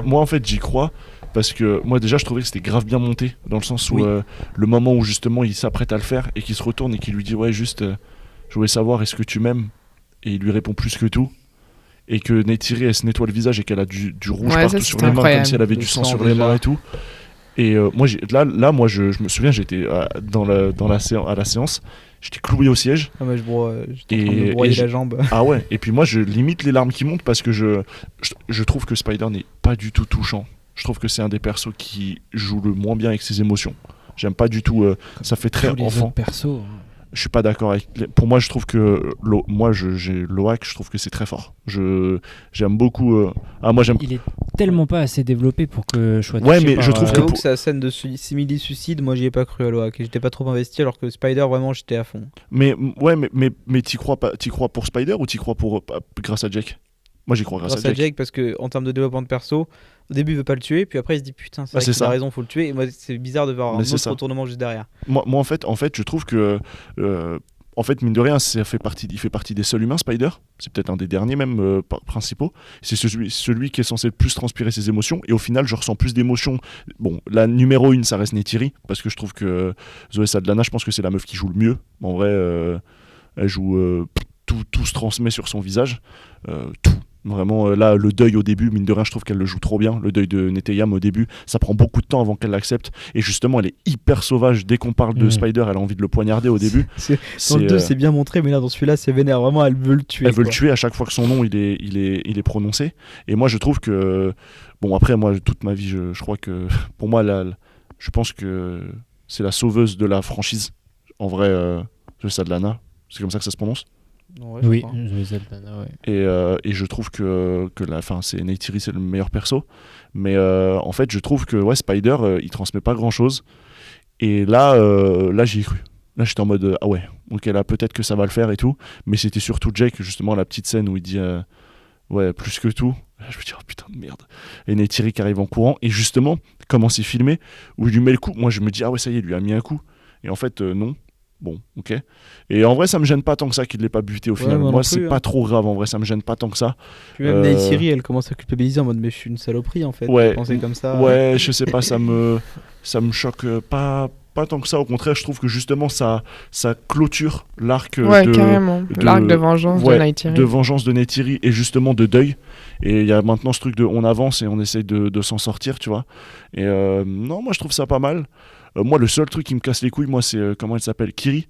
D: moi en fait j'y crois. Parce que moi déjà je trouvais que c'était grave bien monté dans le sens où
B: Oui.
D: le moment où justement il s'apprête à le faire et qu'il se retourne et qu'il lui dit ouais juste je voulais savoir est-ce que tu m'aimes et il lui répond plus que tout et que Neytiri elle se nettoie le visage et qu'elle a du rouge
C: Ouais,
D: partout
C: ça,
D: sur
C: c'était
D: les mains, comme
C: incroyable.
D: si elle avait
B: Le
D: du sang
B: sang
D: sur les
B: déjà.
D: mains et tout. Et moi, je me souviens, j'étais à la séance, j'étais cloué au siège.
B: Ah, mais j'étais en train de
D: Et-
B: me broyer
D: et
B: la jambe.
D: Ah ouais, et puis moi, je limite les larmes qui montent parce que je trouve que Spider n'est pas du tout touchant. Je trouve que c'est un des persos qui joue le moins bien avec ses émotions. J'aime pas du tout, ça fait très
E: Tous les
D: enfant.
E: autres persos.
D: Je suis pas d'accord avec. Pour moi, je trouve que j'ai Loak, je trouve que c'est très fort. J'aime beaucoup. Moi j'aime.
E: Il est tellement pas assez développé pour que je sois
D: Ouais,
E: touché
D: mais
E: par,
D: je trouve que
B: J'avoue
D: pour-
B: que sa scène de simili-suicide, moi j'y ai pas cru à Loak et j'étais pas trop investi alors que Spider vraiment j'étais à fond.
D: Mais t'y crois pas, t'y crois pour Spider ou t'y crois pour grâce à Jake? Moi j'y crois grâce
B: Grâce
D: à
B: à
D: Jake.
B: Jake parce que en termes de développement de perso, au début il veut pas le tuer puis après il se dit putain c'est
D: Bah,
B: vrai
D: c'est
B: qu'il a
D: ça.
B: raison faut le tuer et moi c'est bizarre de voir
D: Mais
B: un
D: c'est
B: autre
D: ça.
B: retournement juste derrière.
D: Moi en fait, je trouve que en fait, mine de rien, il fait partie des seuls humains, Spider. C'est peut-être un des derniers même principaux. C'est celui qui est censé le plus transpirer ses émotions. Et au final, je ressens plus d'émotions. Bon, la numéro 1, ça reste Neytiri. Parce que je trouve que Zoé Saldana, je pense que c'est la meuf qui joue le mieux. En vrai, elle joue... tout se transmet sur son visage. Tout. Vraiment, là, le deuil au début, mine de rien, je trouve qu'elle le joue trop bien. Le deuil de Neteyam au début, ça prend beaucoup de temps avant qu'elle l'accepte. Et justement, elle est hyper sauvage. Dès qu'on parle de Spider, elle a envie de le poignarder au début.
B: Dans le 2 c'est bien montré mais là dans celui-là c'est vénère vraiment elle veut le tuer.
D: Elle veut le
B: quoi.
D: tuer à chaque fois que son nom il est prononcé. Et moi je trouve que bon après moi toute ma vie je crois que pour moi je pense que c'est la sauveuse de la franchise. En vrai Zoé Saldana, c'est comme ça que ça se prononce.
B: Ouais, je
E: Oui,
B: crois.
E: Zoé Saldana, ouais.
D: Et je trouve que la fin c'est Neytiri c'est le meilleur perso. Mais en fait je trouve que ouais Spider il transmet pas grand chose. Et là j'y ai cru. Là, j'étais en mode ah ouais, ok, là peut-être que ça va le faire et tout. Mais c'était surtout Jake, justement, la petite scène où il dit ouais, plus que tout. Là, je me dis oh putain de merde. Et Neytiri qui arrive en courant. Et justement, comment c'est filmé, où il lui met le coup. Moi, je me dis ah ouais, ça y est, il lui a mis un coup. Et en fait, non. Bon, ok. Et en vrai, ça me gêne pas tant que ça qu'il l'ait pas buté au final.
B: moi non
D: Moi, c'est
B: plus,
D: pas
B: hein.
D: trop grave. En vrai, ça me gêne pas tant que ça.
B: Puis même
D: Euh,
B: Neytiri elle commence à culpabiliser en mode mais je suis une saloperie en fait.
D: Ouais.
B: De penser comme ça.
D: Ouais, je sais pas, ça me choque pas tant que ça. Au contraire, je trouve que justement, ça clôture l'arc
C: Ouais,
D: de.
C: carrément. L'arc de vengeance
D: ouais,
C: de Neytiri.
D: de vengeance de Neytiri et justement de deuil. Et il y a maintenant ce truc de on avance et on essaye de s'en sortir, tu vois. Et non, moi je trouve ça pas mal. Moi, le seul truc qui me casse les couilles, moi, c'est comment elle s'appelle, Kiri.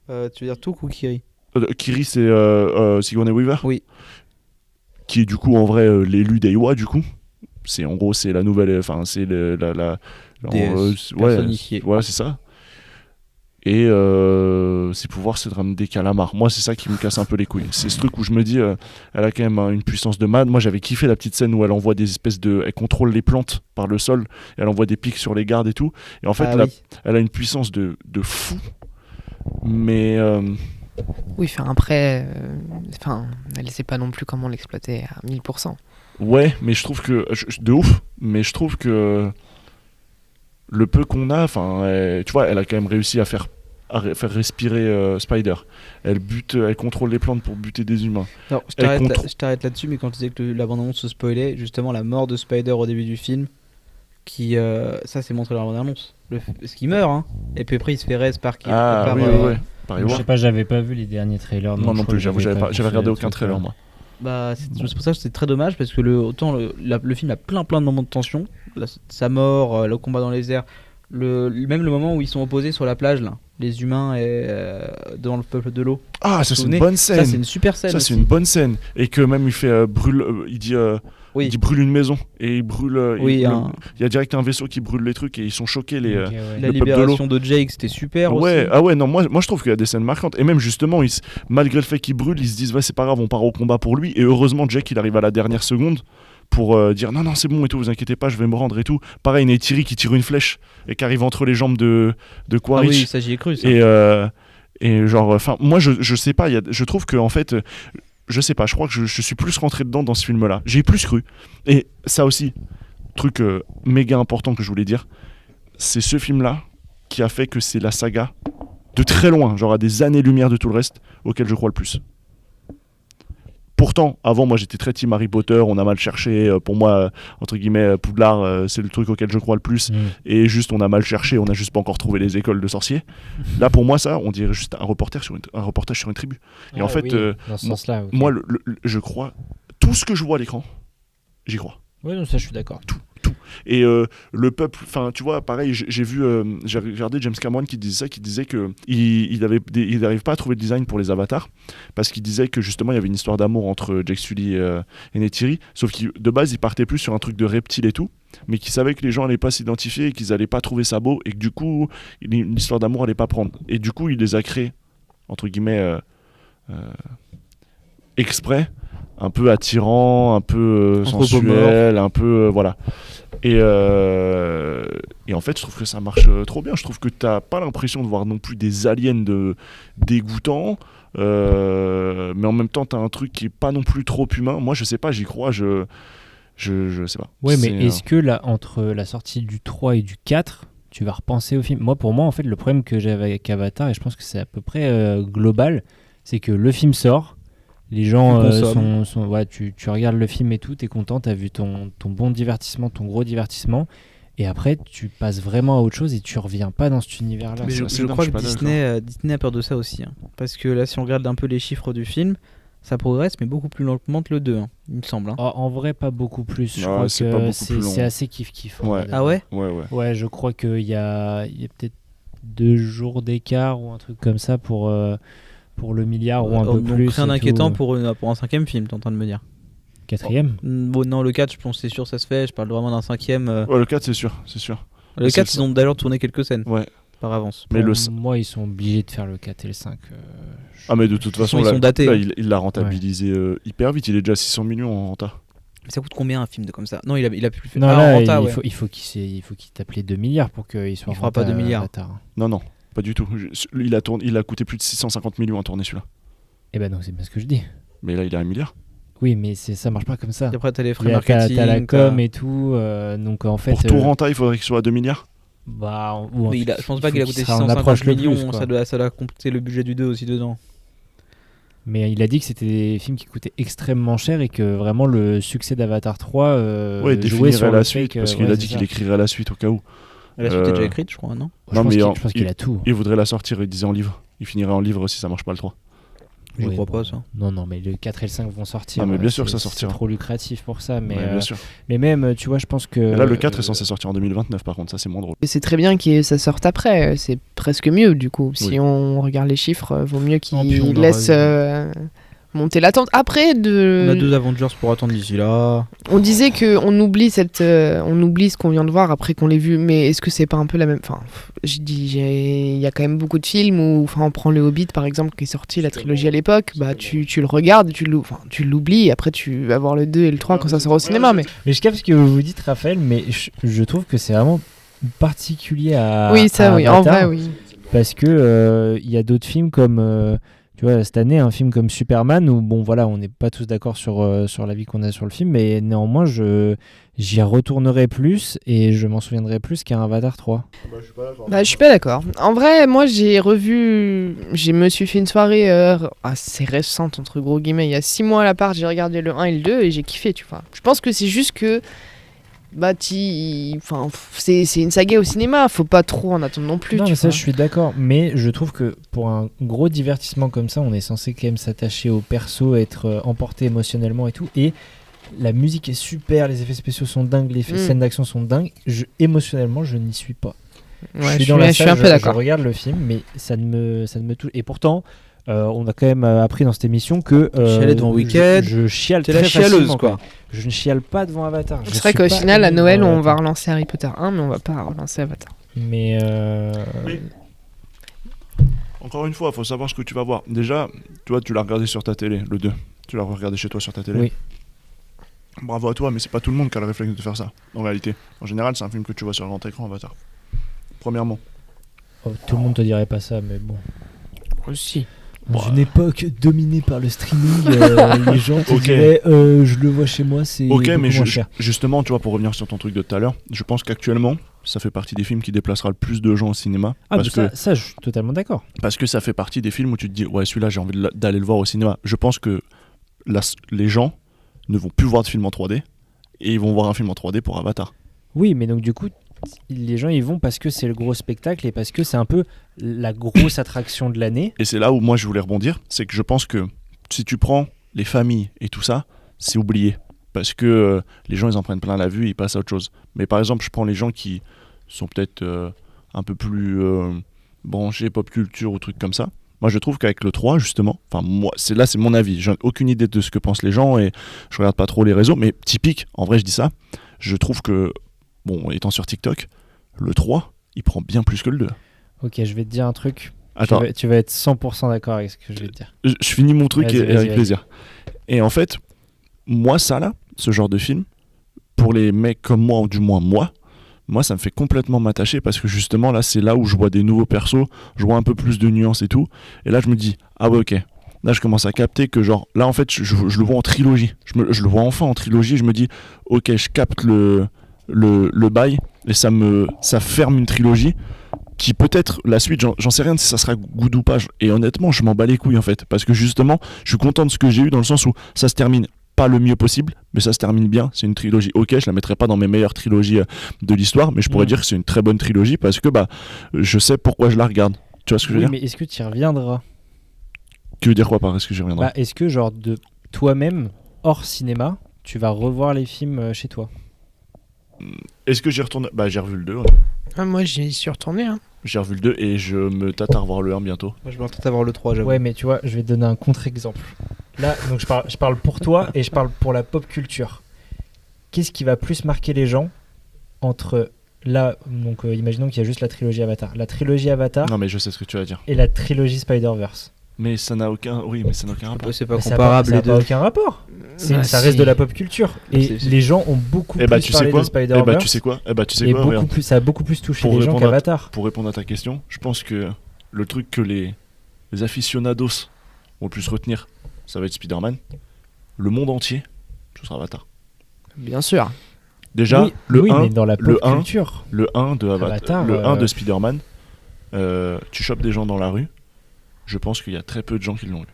B: Tu veux dire tout ou Kiri?
D: Kiri, c'est Sigourney Weaver.
B: Oui.
D: Qui est du coup en vrai l'élu d'Eiwa, du coup. C'est en gros, c'est la nouvelle. Enfin, c'est la
B: Déesse
D: ouais,
B: personnifiée.
D: voilà, c'est ça. Et ses pouvoirs, c'est de ramener des calamars. Moi, c'est ça qui me casse un peu les couilles. C'est ce truc où je me dis, elle a quand même une puissance de malade. Moi, j'avais kiffé la petite scène où elle envoie des espèces de. Elle contrôle les plantes par le sol. Et elle envoie des pics sur les gardes et tout. Et en fait,
B: Ah
D: là,
B: oui.
D: elle a une puissance de fou. Mais.
C: Oui, enfin après, elle sait pas non plus comment l'exploiter à 1000%.
D: Ouais, mais je trouve que. De ouf. Mais je trouve que. Le peu qu'on a, tu vois, elle a quand même réussi à faire respirer Spider. Elle contrôle les plantes pour buter des humains.
B: Non, je t'arrête là-dessus, mais quand tu disais que la bande-annonce se spoilait, justement la mort de Spider au début du film, ça c'est montré dans la bande-annonce. Parce qu'il meurt, hein. Et puis après il se fait res par qui
D: Ah
B: par,
D: oui, ouais. Par
E: Je
D: Ewa.
E: sais pas, j'avais pas vu les derniers trailers.
D: Moi non
E: je crois
D: plus,
E: que
D: j'avoue, j'avais regardé aucun trailer, moi.
B: Bah, c'est pour ça que c'est très dommage parce que le film a plein de moments de tension. Sa mort, le combat dans les airs, même le moment où ils sont opposés sur la plage, là, les humains et devant le peuple de l'eau.
D: Ah, ça c'est une
B: souvenez
D: bonne
B: Ça
D: scène.
B: c'est une super scène.
D: Ça c'est
B: aussi.
D: une bonne scène. Et que même il fait brûle, il dit brûle une maison et il brûle.
B: Oui,
D: il y a direct un vaisseau qui brûle les trucs et ils sont choqués les.
E: Ok, ouais.
B: la
D: le peuple de
B: libération de Jake, c'était super
D: Ouais,
B: aussi.
D: ah ouais, non, moi je trouve qu'il y a des scènes marquantes. Et même justement, malgré le fait qu'il brûle, ils se disent, ouais, c'est pas grave, on part au combat pour lui. Et heureusement, Jack, il arrive à la dernière seconde pour dire, non, c'est bon et tout, vous inquiétez pas, je vais me rendre et tout. Pareil, Neytiri qui tire une flèche et qui arrive entre les jambes de
B: Ah
D: Quaritch.
B: oui, ça j'y ai cru. Ça.
D: Et genre, enfin, moi je sais pas, je trouve que en fait. Je sais pas, je crois que je suis plus rentré dedans dans ce film-là. J'ai plus cru. Et ça aussi, truc méga important que je voulais dire, c'est ce film-là qui a fait que c'est la saga de très loin, genre à des années-lumière de tout le reste, auquel je crois le plus. Pourtant, avant, moi j'étais très team Harry Potter, on a mal cherché. Pour moi, entre guillemets, Poudlard, c'est le truc auquel je crois le plus. Et juste, on a mal cherché, on a juste pas encore trouvé les écoles de sorciers. Là, pour moi, ça, on dirait juste un reportage sur une tribu. Et en fait,
E: dans ce sens-là. ok.
D: moi, je crois tout ce que je vois à l'écran, j'y crois.
E: Ouais, non, ça je suis d'accord.
D: Et le peuple, enfin tu vois, pareil, j'ai regardé James Cameron qui disait que il n'arrive pas à trouver le design pour les avatars parce qu'il disait que justement il y avait une histoire d'amour entre Jake Sully et Neytiri, sauf que de base il partait plus sur un truc de reptile et tout, mais qu'il savait que les gens allaient pas s'identifier et qu'ils allaient pas trouver ça beau et que du coup une histoire d'amour allait pas prendre, et du coup il les a créés entre guillemets exprès, un peu attirant, un peu sensuel, un peu voilà. Et en fait, je trouve que ça marche trop bien. Je trouve que t'as pas l'impression de voir non plus des aliens dégoûtants, mais en même temps, t'as un truc qui est pas non plus trop humain. Moi, je sais pas, j'y crois, je sais pas.
E: Ouais, mais est-ce que là, entre la sortie du 3 et du 4, tu vas repenser au film? Pour moi, en fait, le problème que j'avais avec Avatar, et je pense que c'est à peu près global, c'est que le film sort. Les gens ouais, tu regardes le film et tout, t'es content, t'as vu ton bon divertissement, ton gros divertissement, et après tu passes vraiment à autre chose et tu reviens pas dans cet univers-là.
B: Mais je crois que Disney a peur de ça aussi. Hein. Parce que là, si on regarde un peu les chiffres du film, ça progresse, mais beaucoup plus lentement que le 2, hein, il me semble. Hein.
E: En vrai, pas beaucoup plus. Je crois que c'est assez kiff-kiff.
D: Ouais.
B: Ah ouais ?
E: Ouais, je crois qu'il y a peut-être 2 jours d'écart ou un truc comme ça pour le milliard ou un peu
B: donc
E: plus.
B: Rien d'inquiétant pour un 5e film, t'es en train de me dire.
E: 4e ?
B: Bon, non, le 4, je pense que c'est sûr, ça se fait. Je parle vraiment d'un 5e.
D: Ouais, le 4, c'est sûr.
B: Le 4, ils ont d'ailleurs tourné quelques scènes.
D: Ouais.
B: Par avance.
D: Mais
E: moi, ils sont obligés de faire le 4 et le 5.
D: Ah, mais de toute façon,
B: ils sont datés.
D: Là, il l'a rentabilisé hyper vite. Il est déjà à 600 millions en renta.
B: Mais ça coûte combien un film comme ça? Non, il a plus fait.
E: Non, là, en renta, il faut qu'il tape les 2 milliards pour qu'il soit.
B: Il fera pas 2 milliards.
D: Non. Pas du tout. Il a coûté plus de 650 millions à tourner celui-là.
E: Eh ben non, c'est bien ce que je dis.
D: Mais là, il a 1 milliard.
E: Oui, mais ça marche pas comme ça.
B: Et après, t'as les frais marketing.
E: T'as la com et tout. Donc en fait.
D: Pour tout renta, il faudrait qu'il soit à 2 milliards.
E: Bah,
B: je pense pas qu'il a coûté 650 millions. Ça doit compter le budget du 2 aussi dedans.
E: Mais il a dit que c'était des films qui coûtaient extrêmement cher et que vraiment le succès d'Avatar 3 jouait sur
D: la suite. Parce qu'il a dit qu'il écrirait la suite au cas où.
B: La suite est déjà écrite, je crois, non?
E: Je pense qu'il a tout.
D: Il voudrait la sortir, il disait en livre. Il finirait en livre si ça marche pas le 3.
B: Je crois pas ça.
E: Non, mais le 4 et le 5 vont sortir.
D: Ah, mais bien sûr que ça sortira.
E: C'est trop lucratif pour ça. Mais,
D: bien sûr.
E: Mais même, tu vois, je pense que.
D: Là, le 4 est censé sortir en 2029, par contre, ça c'est moins drôle.
C: Et c'est très bien que ça sorte après, c'est presque mieux du coup. Si on regarde les chiffres, vaut mieux qu'ils laissent monter l'attente. Après,
B: on a 2 Avengers pour attendre d'ici là.
C: On disait qu'on oublie on oublie ce qu'on vient de voir après qu'on l'ait vu, mais est-ce que c'est pas un peu la même. Enfin, il y a quand même beaucoup de films où, enfin, on prend le Hobbit par exemple qui est sorti la trilogie à l'époque, bah tu le regardes, tu l'oublies, et après tu vas voir le 2 et le 3 quand ça sort au cinéma. Mais
E: je capte ce que vous dites, Raphaël, mais je trouve que c'est vraiment particulier à.
C: Oui, ça, oui, en vrai, oui.
E: Parce que il y a d'autres films comme. Tu vois, cette année, un film comme Superman, où bon voilà, on n'est pas tous d'accord sur l'avis qu'on a sur le film, mais néanmoins, j'y retournerai plus et je m'en souviendrai plus qu'un Avatar 3.
C: Je suis pas d'accord. En vrai, moi, je me suis fait une soirée assez récente, entre gros guillemets, il y a 6 mois à la part, j'ai regardé le 1 et le 2 et j'ai kiffé, tu vois. Je pense que c'est juste que c'est une saga au cinéma, faut pas trop en attendre non plus.
E: Non, mais ça, je suis d'accord, mais je trouve que pour un gros divertissement comme ça, on est censé quand même s'attacher au perso, être emporté émotionnellement et tout, et la musique est super, les effets spéciaux sont dingues, les scènes d'action sont dingues. Émotionnellement, je n'y suis pas.
C: Ouais,
E: je suis un peu d'accord.
C: Je
E: regarde le film, mais ça ne me touche. Et pourtant, on a quand même appris dans cette émission que
B: chialer devant Wicked,
E: je chiale
B: t'es
E: très
B: la chialeuse
E: facilement,
B: quoi.
E: Je ne chiale pas devant Avatar.
C: C'est vrai qu'au final, à Noël, on va relancer Harry Potter 1, mais on va pas relancer Avatar.
E: Mais
D: encore une fois, il faut savoir ce que tu vas voir. Déjà, toi, tu l'as regardé sur ta télé, le 2. Tu l'as regardé chez toi sur ta télé.
E: Oui.
D: Bravo à toi, mais c'est pas tout le monde qui a le réflexe de faire ça. En réalité, en général, c'est un film que tu vois sur grand écran, Avatar. Premièrement.
E: Tout le monde te dirait pas ça, mais bon.
C: Aussi.
E: Dans une époque dominée par le streaming, les gens te diraient je le vois chez moi, c'est beaucoup moins cher.
D: Justement, tu vois, pour revenir sur ton truc de tout à l'heure, je pense qu'actuellement, ça fait partie des films qui déplacera le plus de gens au cinéma.
E: Ça, je suis totalement d'accord.
D: Parce que ça fait partie des films où tu te dis, ouais, celui-là, j'ai envie d'aller le voir au cinéma. Je pense que les gens ne vont plus voir de film en 3D et ils vont voir un film en 3D pour Avatar.
E: Oui, mais donc du coup, les gens y vont parce que c'est le gros spectacle et parce que c'est un peu la grosse attraction de l'année.
D: Et c'est là où moi je voulais rebondir, c'est que je pense que si tu prends les familles et tout ça, c'est oublié. Parce que les gens, ils en prennent plein la vue et ils passent à autre chose. Mais par exemple, je prends les gens qui sont peut-être un peu plus branchés pop culture ou trucs comme ça. Moi, je trouve qu'avec le 3, justement, enfin, moi, c'est mon avis. J'ai aucune idée de ce que pensent les gens et je regarde pas trop les réseaux. Mais typique, en vrai, je dis ça. Je trouve que, bon, étant sur TikTok, le 3, il prend bien plus que le 2.
E: Ok, je vais te dire un truc.
D: Attends,
E: Tu vas être 100% d'accord avec ce que je vais te dire.
D: je finis mon truc
E: Vas-y,
D: avec plaisir. Et en fait, moi, ça là, ce genre de film, pour les mecs comme moi, ou du moins moi, ça me fait complètement m'attacher parce que justement, là, c'est là où je vois des nouveaux persos, je vois un peu plus de nuances et tout. Et là, je me dis, ah ouais, ok. Là, je commence à capter que, genre, là, en fait, je le vois en trilogie. Je le vois enfin en trilogie. Je me dis, ok, je capte le bail et ça ferme une trilogie qui peut-être la suite, j'en sais rien si ça sera good ou pas. Et honnêtement, je m'en bats les couilles en fait. Parce que justement, je suis content de ce que j'ai eu dans le sens où ça se termine pas le mieux possible, mais ça se termine bien. C'est une trilogie. Ok, je la mettrai pas dans mes meilleures trilogies de l'histoire, mais je pourrais dire que c'est une très bonne trilogie parce que bah, je sais pourquoi je la regarde. Tu vois ce que je veux
E: Oui,
D: dire?
E: mais est-ce que tu y reviendras?
D: Tu veux dire quoi par est-ce que j'y reviendrai?
E: Bah, est-ce que, genre, de toi-même, hors cinéma, tu vas revoir les films chez toi?
D: Est-ce que j'y retourne? Bah, j'ai revu le 2. Ouais.
C: Ah, moi, j'y suis retourné. Hein.
D: J'ai revu le 2 et je me tâte à revoir le 1 bientôt.
B: Moi, je m'entends avoir le 3, j'avoue.
E: Ouais, mais tu vois, je vais te donner un contre-exemple. Là, donc je parle pour toi et je parle pour la pop culture. Qu'est-ce qui va plus marquer les gens entre là, donc imaginons qu'il y a juste la trilogie Avatar,
D: Non, mais je sais ce que tu vas dire.
E: et la trilogie Spider-Verse.
D: Mais ça n'a aucun. Oui, mais ça n'a aucun rapport.
B: C'est pas
E: Mais
B: comparable
E: ça
B: les
E: a
B: deux.
E: pas aucun rapport.
C: Ah,
E: Ça reste
C: si.
E: de la pop culture. Et
B: C'est-
E: les gens ont beaucoup
D: Eh bah,
E: plus
D: tu sais
E: parlé
D: quoi?
E: de Spider-Verse.
D: Eh bah, tu sais quoi?
E: Et
D: Regarde.
E: beaucoup plus, ça a beaucoup plus touché
D: Pour
E: les gens
D: répondre à-
E: qu'Avatar.
D: Pour répondre à ta question, je pense que le truc que les aficionados vont le plus retenir, ça va être Spider-Man. Le monde entier, ce sera Avatar.
C: Bien sûr.
D: Déjà,
E: oui,
D: le
E: oui,
D: 1,
E: mais dans la
D: le
E: pop
D: 1,
E: culture.
D: le 1 de
E: Avatar,
D: le 1 de Spider-Man, tu chopes des gens dans la rue, je pense qu'il y a très peu de gens qui l'ont eu.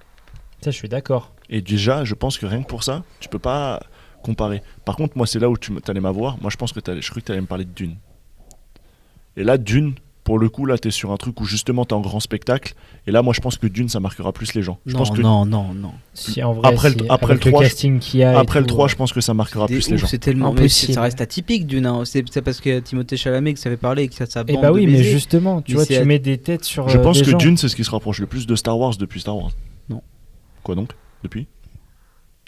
E: Ça, je suis d'accord.
D: Et déjà, je pense que rien que pour ça, tu peux pas comparer. Par contre, moi, c'est là où tu allais m'avoir. Moi, je pense que je crois que tu allais me parler de Dune. Et là, Dune, pour le coup, là, t'es sur un truc où justement t'es en grand spectacle. Et là, moi, je pense que Dune, ça marquera plus les gens. Je
B: Non,
D: pense que
B: non.
E: Si, en vrai,
D: Après le-
E: si,
D: après
E: avec
D: le 3,
E: casting qu'il y a. et
D: après le
E: tout,
D: 3, je pense que ça marquera plus les gens.
B: C'est tellement mais
E: Impossible.
B: ça reste atypique d'une. Hein. C'est parce que Timothée Chalamet que ça fait parler et que ça
E: Et
B: bande
E: bah
B: de
E: oui, mais
B: baisers.
E: justement, tu
B: Mais
E: vois,
B: c'est
E: tu mets des têtes sur.
D: Je pense
E: des
D: que
E: gens.
D: Dune, c'est ce qui se rapproche le plus de Star Wars depuis Star Wars.
B: Non.
D: Quoi donc? Depuis?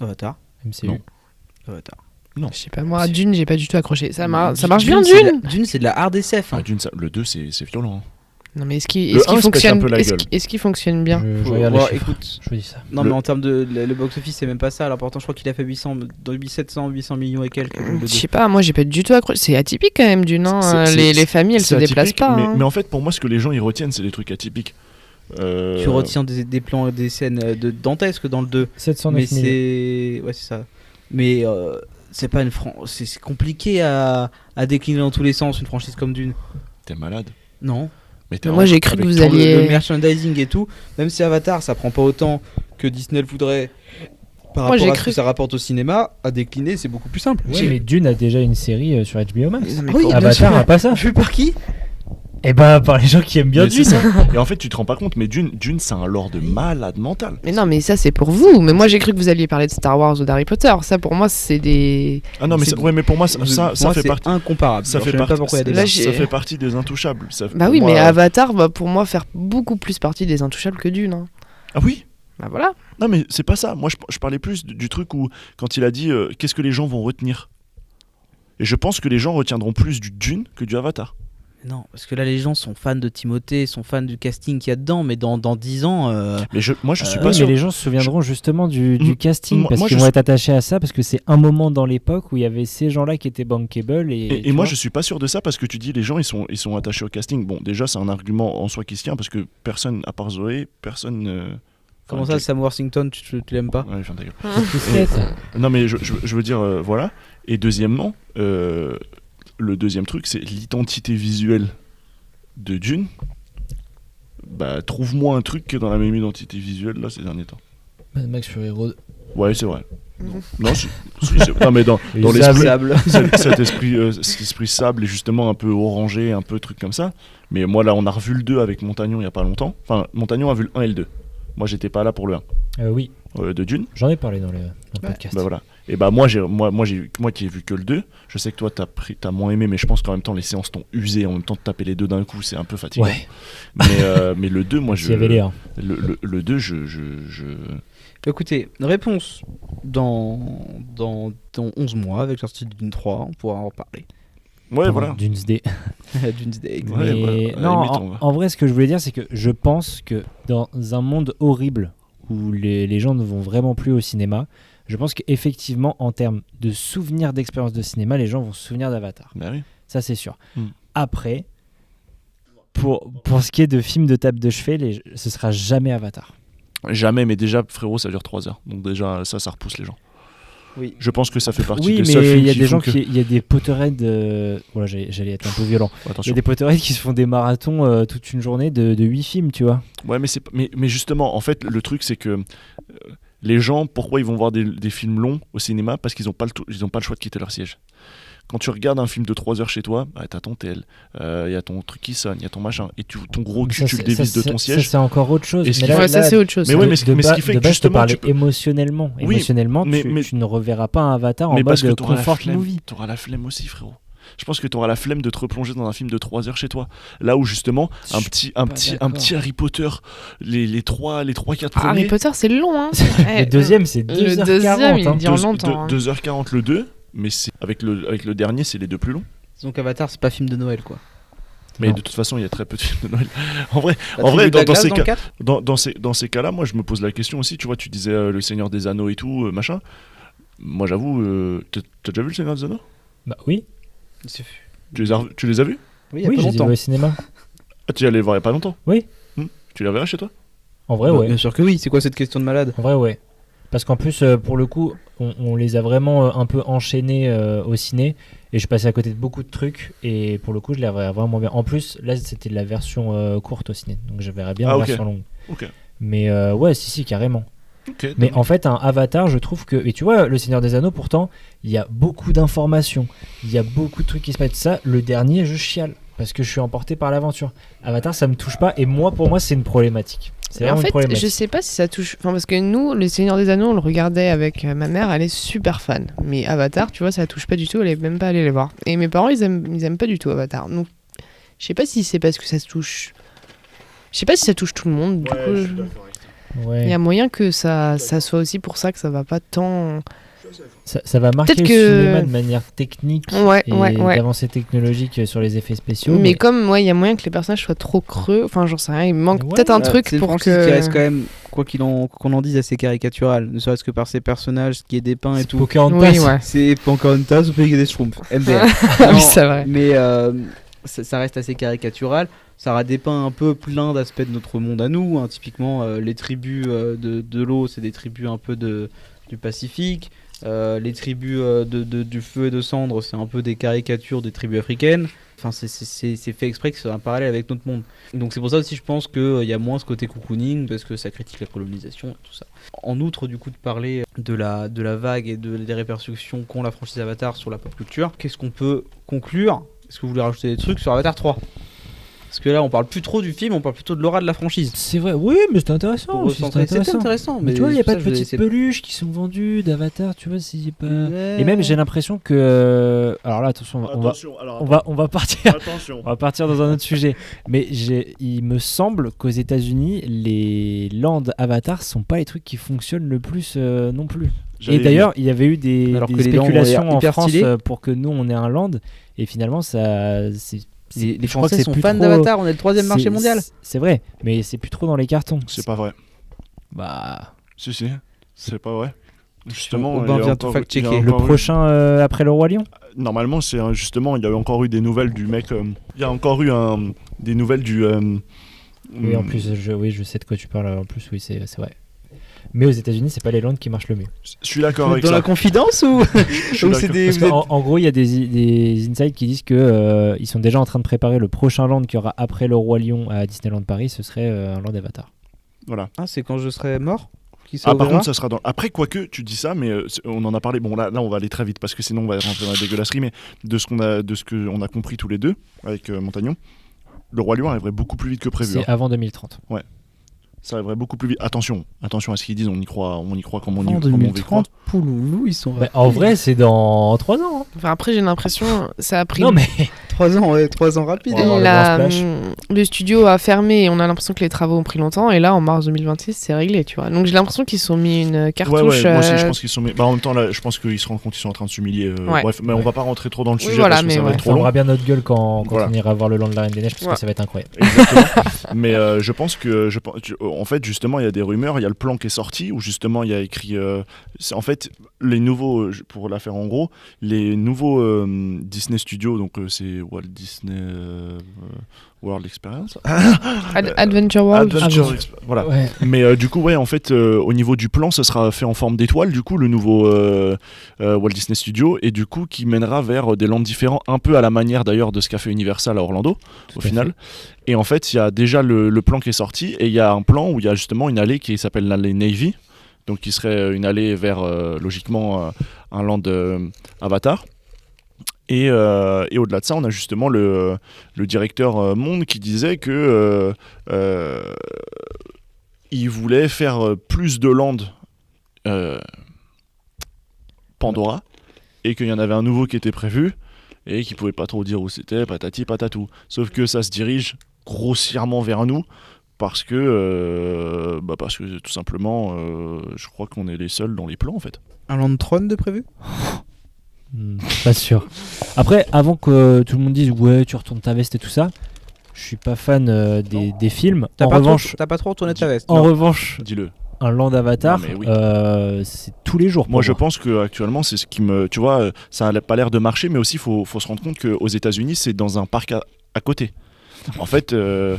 B: Avatar.
E: MCU.
D: Non.
B: Avatar.
C: Je sais pas, moi, Dune, j'ai pas du tout accroché. Ça marche
B: Dune,
C: bien,
B: c'est
C: Dune.
B: Dune, c'est de la hard SF. Hein.
D: Ah, Dune, le 2, c'est violent. Hein.
C: Non, mais
D: Le
C: est-ce qu'il
D: 1 se pète un
C: fonctionne
D: peu la
C: est-ce
D: gueule.
C: qu'il- est-ce qu'il fonctionne bien
E: Je
B: Faut
E: regarde les
B: voir,
E: chiffres.
B: écoute,
E: Je vous dis ça.
B: non
D: Le-
B: mais en termes de le box-office c'est même pas ça. L'important je crois qu'il a fait 800, dans 800 millions et quelques. le
C: Je
B: deux.
C: sais pas, moi j'ai pas du tout accroché. C'est atypique quand même, Dune. Hein.
D: C'est-
C: Les familles elles se
D: C'est
C: déplacent
D: atypique,
C: pas.
D: mais,
C: hein.
D: mais en fait, pour moi, ce que les gens ils retiennent, c'est des trucs atypiques.
B: Tu retiens des plans, des scènes de dantesques dans le 2.
E: 709
B: Mais
E: millions.
B: c'est ouais c'est ça. Mais c'est pas une c'est compliqué à décliner dans tous les sens une franchise comme Dune.
D: T'es malade.
B: Non.
D: Mais t'es
C: Moi, j'ai cru que
D: avec
C: vous
D: ton-
C: alliez-
B: Le merchandising et tout, même si Avatar ça prend pas autant que Disney le voudrait par
C: Moi,
B: rapport
C: j'ai
B: à ce
C: cru-
B: que ça rapporte au cinéma, à décliner c'est beaucoup plus simple.
E: Ouais, mais Dune a déjà une série sur HBO Max.
C: Non, mais
B: Oui, bien
E: Avatar
B: sûr.
E: a pas ça.
B: Vu par qui?
E: Et bah, par les gens qui aiment bien
D: Mais c'est
E: Dune.
D: ça. Et en fait, tu te rends pas compte, mais Dune c'est un lore de malade mental.
C: Mais non, mais ça c'est pour vous. Mais moi j'ai cru que vous alliez parler de Star Wars ou d'Harry Potter. Ça pour moi c'est des.
D: Ah non, mais
B: C'est-
D: ouais, mais pour moi, ça
B: Moi,
D: fait
B: c'est
D: partie.
B: incomparable.
D: Ça
B: Alors,
D: fait
B: je sais même pas
D: partie.
B: pourquoi il y a des
C: Là,
B: gens.
C: j'ai-
D: Ça fait partie des intouchables.
C: Bah
D: pour
C: oui,
D: moi,
C: mais Avatar va pour moi faire beaucoup plus partie des intouchables que Dune. Hein.
D: Ah oui.
C: Bah voilà.
D: Non, mais c'est pas ça. Moi, je parlais plus du truc où, quand il a dit qu'est-ce que les gens vont retenir. Et je pense que les gens retiendront plus du Dune que du Avatar.
B: Non, parce que là les gens sont fans de Timothée, sont fans du casting qu'il y a dedans, mais dans 10 ans.
D: Mais moi, je suis
E: Ouais,
D: pas
E: mais
D: sûr.
E: les gens se souviendront justement du casting
D: moi,
E: parce
D: moi,
E: qu'ils
D: je
E: vont
D: suis-
E: être attachés à ça parce que c'est un moment dans l'époque où il y avait ces gens-là qui étaient bankable
D: Et
E: tu
D: moi,
E: vois.
D: je suis pas sûr de ça parce que tu dis les gens ils sont attachés au casting. Bon, déjà, c'est un argument en soi qui se tient parce que personne, à part Zoé, personne.
B: Comment
D: enfin,
B: ça, Sam Worthington, tu l'aimes pas?
D: Ouais, ferme ta gueule.
E: Peut-être.
D: Non, mais je veux dire, voilà. Et deuxièmement, le deuxième truc, c'est l'identité visuelle de Dune. Bah, trouve-moi un truc qui est dans la même identité visuelle là ces derniers temps.
E: Mad Max Fury Road.
D: Ouais, c'est vrai.
C: Mhm.
D: Non, non, mais dans
E: Les
D: l'esprit,
B: Sable.
D: cet esprit sable est justement un peu orangé, un peu truc comme ça. Mais moi là, on a revu le 2 avec Montagnon il y a pas longtemps. Enfin, Montagnon a vu le 1 et le 2. Moi, j'étais pas là pour le 1
E: Oui,
D: de Dune.
E: j'en ai parlé dans le podcast.
D: Bah voilà. Et bah moi qui ai vu que le 2, je sais que toi t'as moins aimé, mais je pense qu'en même temps les séances t'ont usé, en même temps de taper les deux d'un coup c'est un peu fatigant.
E: Ouais.
D: Mais le 2, moi
E: S'il y avait les 1.
D: le 2
B: Écoutez, réponse dans 11 mois avec sortie de Dune 3, on pourra en reparler.
D: Ouais, voilà.
E: Doomsday.
B: Doomsday.
D: Ouais,
E: Mais
D: voilà.
E: non,
D: À la limite,
E: en vrai, ce que je voulais dire, c'est que je pense que dans un monde horrible où les gens ne vont vraiment plus au cinéma, je pense qu'effectivement, en termes de souvenirs d'expérience de cinéma, les gens vont se souvenir d'Avatar.
D: Bah oui.
E: Ça, c'est sûr.
D: Mm.
E: Après, pour ce qui est de films de table de chevet, ce sera jamais Avatar.
D: Jamais, mais déjà, frérot, ça dure 3 heures. Donc déjà, ça repousse les gens.
B: Oui.
D: Je pense que ça fait partie
E: Oui,
D: des seuls
E: mais
D: films
E: il y a
D: qui
E: des
D: font
E: gens
D: que...
E: il y a des Potterheads. Voilà, j'allais être un peu violent. Il y
D: Attention.
E: a des Potterheads qui se font des marathons toute une journée de 8 films, tu vois.
D: Ouais, mais justement, en fait, le truc, c'est que les gens, pourquoi ils vont voir des films longs au cinéma? Parce qu'ils n'ont pas le choix de quitter leur siège. Quand tu regardes un film de 3 heures chez toi, t'as ton tel, y a ton truc qui sonne, il y a ton machin, et ton gros cul, tu le dévises de ton siège.
E: Ça, c'est encore autre chose.
D: Et ce
E: Mais
D: qui
E: là,
C: Ouais, ça c'est autre chose.
D: Mais ouais, mais ce qui fait
E: de
D: que
E: base, je te
D: justement,
E: parlais
D: tu peux...
E: émotionnellement.
D: Oui,
E: Émotionnellement,
D: mais-
E: tu ne reverras pas un Avatar en
D: mais parce
E: mode
D: que t'auras la
E: comfort
D: flemme.
E: movie.
D: T'auras la flemme aussi, frérot. Je pense que t'auras la flemme de te replonger dans un film de 3 heures chez toi. Là où justement, un petit Harry Potter, les 3-4 premiers.
C: Harry Potter, c'est long, hein.
E: Le deuxième, c'est
C: Le
E: 2h40.
C: deuxième, il
E: hein.
C: dure longtemps.
D: 2h40 le 2, mais avec le dernier, c'est les deux plus longs.
B: Donc Avatar, c'est pas film de Noël, quoi.
D: Mais
E: Non.
D: de toute façon, il y a très peu de films de Noël. En vrai,
B: La
D: dans
B: tribu de la glace,
D: ces
B: dans
D: cas,
B: le 4
D: dans ces cas-là, moi, je me pose la question aussi. Tu vois, tu disais Le Seigneur des Anneaux et tout, machin. Moi, j'avoue, t'as déjà vu Le Seigneur des Anneaux?
E: Bah oui,
D: Tu les as vus?
B: Oui, il y a
E: oui,
B: pas
E: j'ai vu
B: longtemps.
E: au cinéma.
D: Ah, tu y allais voir il y a pas longtemps?
E: Oui.
D: Tu les verras chez toi?
E: En vrai,
B: Bah,
E: ouais.
B: Bien sûr que oui, c'est quoi cette question de malade?
E: En vrai, ouais. Parce qu'en plus, pour le coup, on les a vraiment un peu enchaînés au ciné. Et je passais à côté de beaucoup de trucs. Et pour le coup, je les verrais vraiment bien. En plus, là, c'était de la version courte au ciné. Donc je verrais bien
D: Ah,
E: la
D: ok.
E: version longue.
D: Ok.
E: Mais ouais, si, carrément.
D: Ok.
E: Mais en fait, un Avatar, je trouve que... Et tu vois, Le Seigneur des Anneaux, pourtant, il y a beaucoup d'informations. Il y a beaucoup de trucs qui se mettent. Ça, le dernier, je chiale. Parce que je suis emporté par l'aventure. Avatar, ça me touche pas. Et pour moi, c'est une problématique. C'est
C: En
E: vraiment une
C: fait,
E: problématique.
C: je sais pas si ça touche. Enfin, parce que nous, Le Seigneur des Anneaux, on le regardait avec ma mère, elle est super fan. Mais Avatar, tu vois, ça touche pas du tout, elle est même pas allée les voir. Et mes parents, ils aiment pas du tout Avatar. Donc, je sais pas si c'est parce que ça se touche. Je sais pas si ça touche tout le monde. Du coup,
E: Ouais.
C: il y a moyen que ça soit aussi pour ça que ça va pas tant.
E: Ça va marquer le
C: Peut-être que-
E: cinéma de manière technique
C: Ouais,
E: et
C: ouais.
E: d'avancées technologiques sur les effets spéciaux.
C: Mais comme, ouais, il y a moyen que les personnages soient trop creux. Enfin, j'en sais rien, il manque
E: Ouais,
C: peut-être un truc
B: C'est une
C: pour
B: franchise
C: que.
B: qui reste quand même, qu'on en dise, assez caricatural. Ne serait-ce que par ses personnages, ce qui est dépeint et
E: c'est
B: tout.
E: Pocahontas.
C: Oui, ouais.
B: C'est Pocahontas ou Pays des Schtroumpfs. MDR.
C: Ah
B: Non,
C: oui, c'est vrai.
B: Mais ça reste assez caricatural. Ça dépeint un peu plein d'aspects de notre monde à nous. Hein. Typiquement, les tribus de l'eau, c'est des tribus un peu du Pacifique. Les tribus du feu et de cendre, c'est un peu des caricatures des tribus africaines. Enfin, c'est fait exprès que c'est un parallèle avec notre monde. Donc c'est pour ça aussi, je pense qu'il y a moins ce côté cocooning, parce que ça critique la colonisation et tout ça. En outre, du coup, de parler de la vague et des répercussions qu'ont la franchise Avatar sur la pop culture, qu'est-ce qu'on peut conclure? Est-ce que vous voulez rajouter des trucs sur Avatar 3? Parce que là, on parle plus trop du film, on parle plutôt de l'aura de la franchise.
E: C'est vrai, oui, mais c'est intéressant.
B: Pour
E: aussi,
B: recentrer, c'est intéressant.
E: Mais tu vois, il n'y a pas de
B: pour ça que
E: petites peluches qui sont vendues d'Avatar, tu vois, c'est pas...
B: Ouais.
E: Et même, j'ai l'impression que... Alors là, attention, on va partir...
D: Attention.
E: On va partir dans un autre sujet. Mais il me semble qu'aux États-Unis, les lands Avatar sont pas les trucs qui fonctionnent le plus non plus. Et d'ailleurs, il y avait eu des
B: Alors que les lands ont
E: spéculations
B: l'air
E: en
B: hyper
E: France
B: stylés.
E: pour que nous, on ait un land. Et finalement, ça...
B: Les
E: je crois que
B: Français
E: c'est
B: sont
E: plus
B: fans
E: trop-
B: d'Avatar, on est le 3e marché
E: c'est-
B: mondial.
E: C'est vrai, mais c'est plus trop dans les cartons.
D: C'est pas vrai.
E: Bah,
D: Si, c'est pas vrai. Justement,
B: Aubin
D: il y a
B: vient te
D: encore-
B: fact-checker.
D: il y a
E: le
D: encore eu-
E: prochain après le Roi Lion.
D: Normalement, c'est justement, il y a encore eu des nouvelles du mec. Il y a encore eu des nouvelles du.
E: Oui, en plus, je sais de quoi tu parles. En plus, oui, c'est vrai. Mais aux États-Unis, c'est pas les lands qui marchent le mieux.
D: Je suis d'accord avec
B: Dans
D: ça.
B: la confidence ou
D: Je suis
B: ou c'est
D: d'accord.
B: des.
E: Parce
B: vous êtes-
E: qu'en gros, il y a des insights qui disent que ils sont déjà en train de préparer le prochain land qu'il y aura après le Roi Lion à Disneyland Paris. Ce serait un land Avatar.
D: Voilà.
B: Ah, c'est quand je serai mort qui
D: Ah, par
B: s'ouvrira
D: contre, ça sera dans. Après, quoique, tu dis ça, mais on en a parlé. Bon, là, on va aller très vite parce que sinon, on va rentrer dans la dégueulasserie. Mais de ce qu'on a compris tous les deux avec Montagnon, le Roi Lion arriverait beaucoup plus vite que prévu.
E: C'est avant 2030.
D: Ça arriverait beaucoup plus vite. Attention à ce qu'ils disent. On y croit comme on
B: En
D: veut croire.
B: 2030, Pouloulou, ils sont.
E: Bah, en vrai, c'est dans 3 ans.
C: Enfin, après, j'ai l'impression ça a pris.
E: Non, mais
B: 3 ans, ouais, 3 ans rapides.
E: On va avoir le grand splash.
C: Le studio a fermé et on a l'impression que les travaux ont pris longtemps. Et là, en mars 2026, c'est réglé, tu vois. Donc j'ai l'impression qu'ils se sont mis une cartouche.
D: Ouais, moi aussi, je pense qu'ils sont. En même temps, là, je pense qu'ils se rendent compte qu'ils sont en train de s'humilier.
C: Ouais.
D: Bref, mais on va pas rentrer trop dans le sujet
C: voilà,
D: parce que
C: mais
D: ça va
C: ouais.
D: être
E: on
D: trop long.
E: aura bien notre gueule quand
D: Voilà.
E: on ira voir le Land de la Reine des Neiges parce
C: Ouais.
E: que ça va être incroyable.
D: Exactement. Mais je pense que, en fait, justement, il y a des rumeurs. Il y a le plan qui est sorti où justement il y a écrit. En fait, les nouveaux, pour la faire en gros, les nouveaux Disney Studios, donc c'est Walt Disney World Experience.
C: Adventure World.
D: Voilà.
E: Ouais.
D: Mais du coup, ouais, en fait, au niveau du plan, ça sera fait en forme d'étoile, du coup, le nouveau Walt Disney Studio, et du coup, qui mènera vers des lands différents, un peu à la manière d'ailleurs de ce qu'a fait Universal à Orlando, au
E: à
D: final. Et en fait, il y a déjà le plan qui est sorti, et il y a un plan où il y a justement une allée qui s'appelle l'allée Navy, donc qui serait une allée vers, logiquement, un land Avatar. Et au-delà de ça, on a justement le directeur Monde qui disait que il voulait faire plus de land Pandora et qu'il y en avait un nouveau qui était prévu et qu'il pouvait pas trop dire où c'était, patati patatou. Sauf que ça se dirige grossièrement vers nous parce que tout simplement, je crois qu'on est les seuls dans les plans en fait.
B: Un Landtron de prévu?
E: Pas sûr. Après, avant que tout le monde dise ouais, tu retournes ta veste et tout ça, je suis pas fan des films.
B: T'as
E: En
B: pas
E: revanche,
B: t'as pas trop retourné ta veste?
E: en
B: non.
E: revanche,
D: Dis-le.
E: un Land Avatar,
D: Non, mais oui.
E: c'est tous les jours.
D: Moi,
E: pour
D: je pense que actuellement, c'est ce qui me, tu vois, ça n'a pas l'air de marcher, mais aussi faut se rendre compte qu'aux États-Unis, c'est dans un parc à côté. En fait, il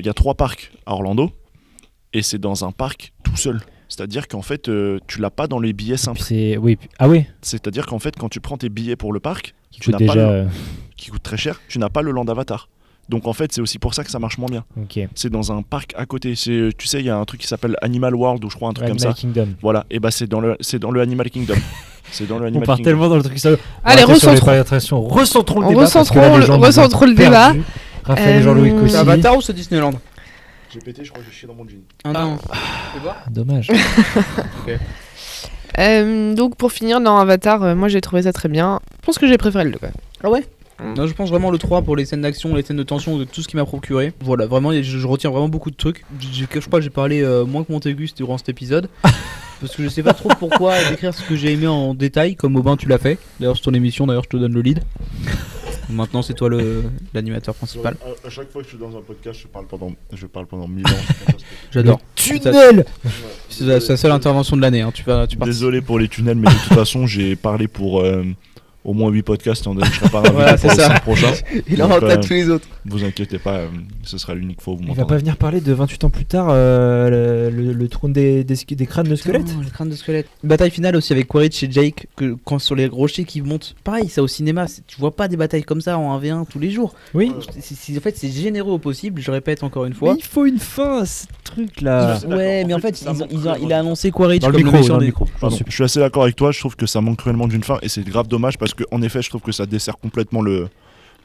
D: y a 3 parcs à Orlando, et c'est dans un parc tout seul. C'est-à-dire qu'en fait, tu l'as pas dans les billets simples.
E: Ah oui,
D: C'est-à-dire qu'en fait, quand tu prends tes billets pour le parc,
E: qui
D: tu
E: coûte
D: n'as pas
E: déjà.
D: qui coûte très cher, tu n'as pas le Land Avatar. Donc en fait, c'est aussi pour ça que ça marche moins bien.
E: Ok.
D: C'est dans un parc à côté. Tu sais, il y a un truc qui s'appelle Animal World, ou je crois un truc comme
E: Animal
D: ça.
E: Kingdom.
D: Voilà, et bah c'est dans le Animal Kingdom. C'est dans le
E: On
D: Animal
E: part
D: Kingdom.
E: tellement dans le truc ça.
C: Allez,
E: recentrons
C: recentrons
E: le débat. Parce que là, les gens nous ont
C: recentrons le débat.
E: perdus. Raphaël et Jean-Louis
C: C'est
B: C'est
E: Cossini.
B: Avatar ou c'est Disneyland?
D: J'ai pété, je crois que j'ai chié dans mon jean.
B: Ah non.
E: Dommage.
C: Donc pour finir dans Avatar, moi j'ai trouvé ça très bien. Je pense que j'ai préféré le 2 quand même.
B: Ah ouais? Non, je pense vraiment le 3 pour les scènes d'action, les scènes de tension, de tout ce qui m'a procuré. Voilà, vraiment, je retiens vraiment beaucoup de trucs. Je crois que j'ai parlé moins que Montaigu durant cet épisode. Parce que je sais pas trop pourquoi décrire ce que j'ai aimé en détail, comme Aubin tu l'as fait. D'ailleurs, c'est ton émission, d'ailleurs, je te donne le lead. Maintenant, c'est toi l'animateur principal.
D: À chaque fois que je suis dans un podcast, je parle pendant 1000 ans.
B: J'adore.
E: Tunnel.
B: C'est la seule intervention de l'année. Hein. Tu participes.
D: Désolé pour les tunnels, mais de toute façon, j'ai parlé pour au moins 8 podcasts, et je serai pas invité
B: Voilà,
D: pour
B: c'est
D: les
B: ça.
D: 5 prochains.
B: Il en
D: Donc,
B: tête tous les autres.
D: Vous inquiétez pas, ce sera l'unique fois où vous
E: Il va
D: m'entendrez.
E: pas venir parler de 28 ans plus tard le trône des crânes de squelettes.
B: Putain, le crâne de squelette. Bataille finale aussi avec Quaritch et Jake, quand sur les rochers qui montent. Pareil, ça au cinéma, tu vois pas des batailles comme ça en 1v1 tous les jours.
E: Oui.
B: En fait, c'est généreux au possible, je répète encore une fois.
E: Mais il faut une fin à ce truc là.
B: Ouais, mais en fait, il a annoncé Quaritch
E: Dans le
B: comme le
E: micro,
B: méchant
E: dans le
B: des...
E: micro.
D: Pardon, je suis assez d'accord avec toi, je trouve que ça manque cruellement d'une fin et c'est grave dommage parce qu'en effet je trouve que ça dessert complètement les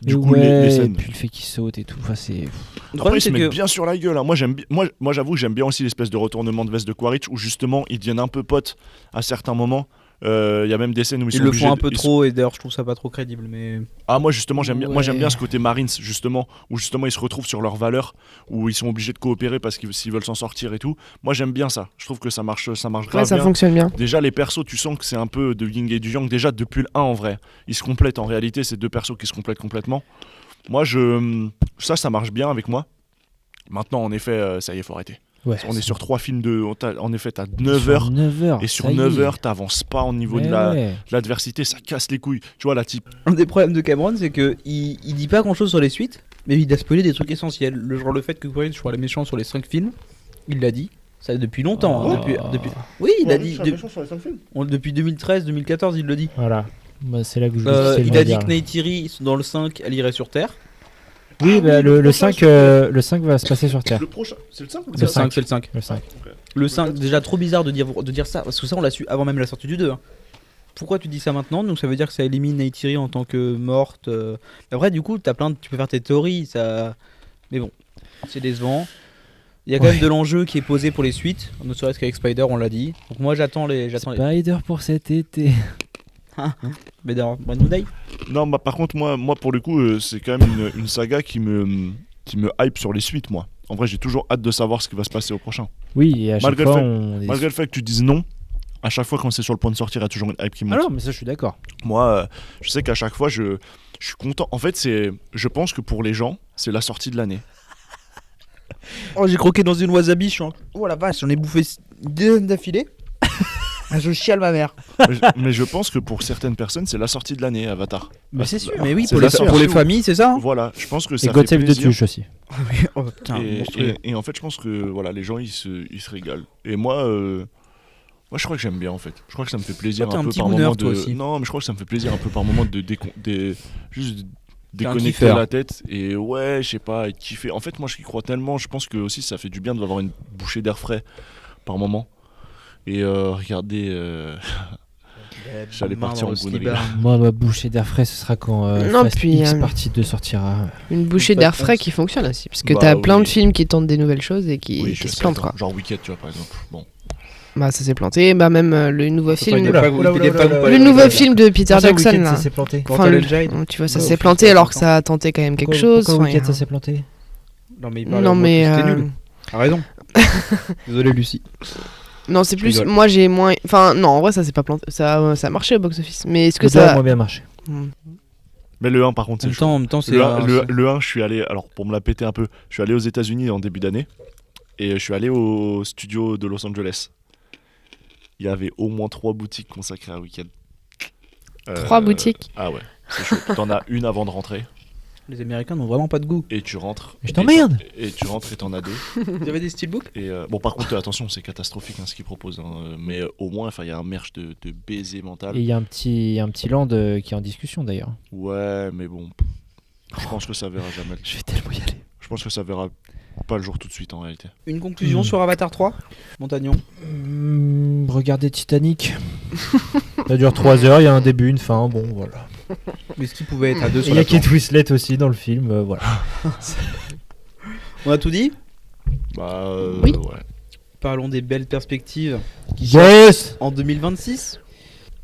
E: Et
D: scènes.
E: puis le fait qu'il saute et tout, enfin, c'est.
B: Le
D: Après
B: problème,
D: il se
B: c'est
D: met
B: que...
D: bien sur la gueule, hein. Moi j'avoue que j'aime bien aussi l'espèce de retournement de veste de Quaritch où justement ils deviennent un peu potes à certains moments. Il y a même des scènes où ils
B: Ils
D: sont
B: le
D: obligés
B: font un peu
D: ils sont-
B: trop et d'ailleurs je trouve ça pas trop crédible mais...
D: Ah moi justement j'aime bien, moi j'aime
B: Ouais.
D: bien ce côté Marines justement où justement ils se retrouvent sur leurs valeurs où ils sont obligés de coopérer parce qu'ils s'ils veulent s'en sortir et tout. Moi j'aime bien ça. Je trouve que ça marche
C: Ouais,
D: grave
C: ça
D: bien.
C: fonctionne bien.
D: Déjà les persos tu sens que c'est un peu de yin et du yang déjà depuis le 1 en vrai. Ils se complètent en réalité, c'est 2 persos qui se complètent complètement. Moi ça marche bien avec moi. Maintenant en effet ça y est faut arrêter.
E: Ouais.
D: On est sur 3 films en effet t'as 9 heures.
E: 9 heures.
D: Et sur 9 heures, t'avances pas au niveau de l'adversité, ça casse les couilles. Tu vois, la type.
B: Un des problèmes de Cameron, c'est que il dit pas grand chose sur les suites, mais il a spoilé des trucs essentiels. Le fait que Quaritch soit les méchants sur les 5 films, il l'a dit. Ça depuis longtemps.
E: Oh.
B: Depuis... Oui, il a dit. Depuis 2013-2014, il le dit.
E: Voilà. Bah, c'est là que je sais
B: Il
E: le
B: a dit
E: dire.
B: que Neytiri, dans le 5, elle irait sur Terre.
E: Oui, bah,
D: oui,
E: le
D: prochain,
E: 5 le 5 va se passer sur Terre.
D: Le prochain, c'est le 5 ou
B: C'est le 5, c'est le 5.
E: Le 5.
B: Le 5, déjà trop bizarre de dire ça, parce que ça on l'a su avant même la sortie du 2. Hein. Pourquoi tu dis ça maintenant? Donc ça veut dire que ça élimine Neytiri en tant que morte. Après du coup tu peux faire tes théories, ça... Mais bon, c'est décevant. Il y a quand même de l'enjeu qui est posé pour les suites, ne serait-ce qu'avec Spider, on l'a dit. Donc moi j'attends les.
E: Spider pour cet été.
B: Spider, Brand New Day.
D: Non, bah, par contre, moi pour le coup, c'est quand même une saga qui me hype sur les suites, moi. En vrai, j'ai toujours hâte de savoir ce qui va se passer au prochain.
E: Oui, et à chaque
D: Malgré
E: fois,
D: le fait-
E: on est...
D: Malgré le fait que tu dises non, à chaque fois quand c'est sur le point de sortir, il y a toujours une hype qui monte.
E: Ah non, mais ça, je suis d'accord.
D: Moi, je sais qu'à chaque fois, je suis content. En fait, je pense que pour les gens, c'est la sortie de l'année.
B: Oh, j'ai croqué dans une wasabi, oh la vache, j'en ai bouffé 2 d'affilée. Je chiale ma mère.
D: Mais je pense que pour certaines personnes, c'est la sortie de l'année, Avatar.
B: Mais c'est sûr, mais oui,
D: C'est
B: pour
D: la
B: les,
D: sortie
B: pour les
D: où-
B: familles, c'est ça.
D: Voilà, je pense que
E: Et
D: ça fait
E: Gotham de
D: plaisir.
E: Tuche aussi.
B: Oh putain, monstrueux.
D: Et en fait, je pense que voilà, les gens, ils se régalent. Et moi, je crois que j'aime bien, en fait. Je crois que ça me fait plaisir
B: Toi, t'es
D: un
B: un
D: peu
B: petit
D: par
B: boomer,
D: moment
B: toi
D: de...
B: aussi.
D: Non, mais je crois que ça me fait plaisir un peu par moment de juste
B: T'es un
D: déconnecter
B: kiffeur.
D: la tête et ouais, je sais pas, et kiffer. En fait, moi, je y crois tellement. Je pense que aussi, ça fait du bien d'avoir une bouchée d'air frais par moment. Et regardez, j'allais partir en connerie.
E: Moi, ma bouchée d'air frais, ce sera quand
C: Non,
E: Fast
C: puis,
E: X partie 2 sortira.
C: Une bouchée
B: Pas
C: d'air
B: de
C: frais
B: chance.
C: qui fonctionne aussi. Parce que
D: Bah
C: t'as plein
D: oui.
C: de films qui tentent des nouvelles choses et qui,
D: Oui,
C: qui
D: je
C: se
D: sais,
C: plantent, quoi.
D: genre Wicked, tu vois, par exemple. Bon.
C: Bah, ça s'est planté. Bah, même le nouveau
B: Faut pas
C: film.
B: dire pas- il est pas-
C: Le nouveau film de Peter
E: Comment ça,
C: Jackson,
E: Wicked,
C: là.
E: ça s'est planté.
C: Enfin,
B: Portal
C: le-
B: Engine.
C: tu vois, ça
B: Ouais,
C: s'est
B: au
C: planté
B: film,
C: alors que
B: ça
C: ça a tenté quand même quelque
E: Pourquoi-
C: chose.
E: Pourquoi
C: Enfin,
E: Wicked,
C: il y a-
E: ça s'est planté?
B: Non mais il parle
C: Non,
B: en mode
C: mais.
B: que c'était nul. T'as raison. Désolé Lucie.
C: Non, c'est plus.
B: rigole.
C: Moi, j'ai moins. Enfin, non, en vrai, ça s'est pas planté. Ça a marché au box-office. Mais est-ce que
E: Le deux a
C: ça.
E: moins bien marché.
C: Hmm.
D: Mais le 1, par contre,
B: En
D: c'est
B: même
D: chaud.
B: temps, c'est
D: Le 1, je suis allé, alors pour me la péter un peu, je suis allé aux États-Unis en début d'année et je suis allé au studio de Los Angeles. Il y avait au moins 3 boutiques consacrées à Weekend.
C: 3 boutiques.
D: Ah ouais, c'est chaud. T'en as une avant de rentrer
B: les Américains n'ont vraiment pas de goût.
D: et tu rentres.
E: Je t'emmerde.
D: Et tu rentres et t'en as 2.
B: Il y avait des steelbooks.
D: Et bon, par contre, attention, c'est catastrophique ce qu'ils proposent. Mais au moins, il y a un merch de baiser mental.
E: Et il y a un petit land qui est en discussion d'ailleurs.
D: Ouais, mais bon, je pense que ça verra jamais.
E: Je vais tellement y aller.
D: Je pense que ça verra pas le jour tout de suite en réalité.
B: Une conclusion sur Avatar 3, Montagnon.
E: Regardez Titanic. Ça dure 3 heures, il y a un début, une fin, bon voilà.
B: Mais ce qui pouvait être à 2
E: Et
B: sur
E: il y a
B: la planche.
E: Kate Winslet aussi dans le film, voilà.
B: On a tout dit.
D: Bah,
C: Oui.
D: ouais.
B: Parlons des belles perspectives
E: Yes.
B: en 2026.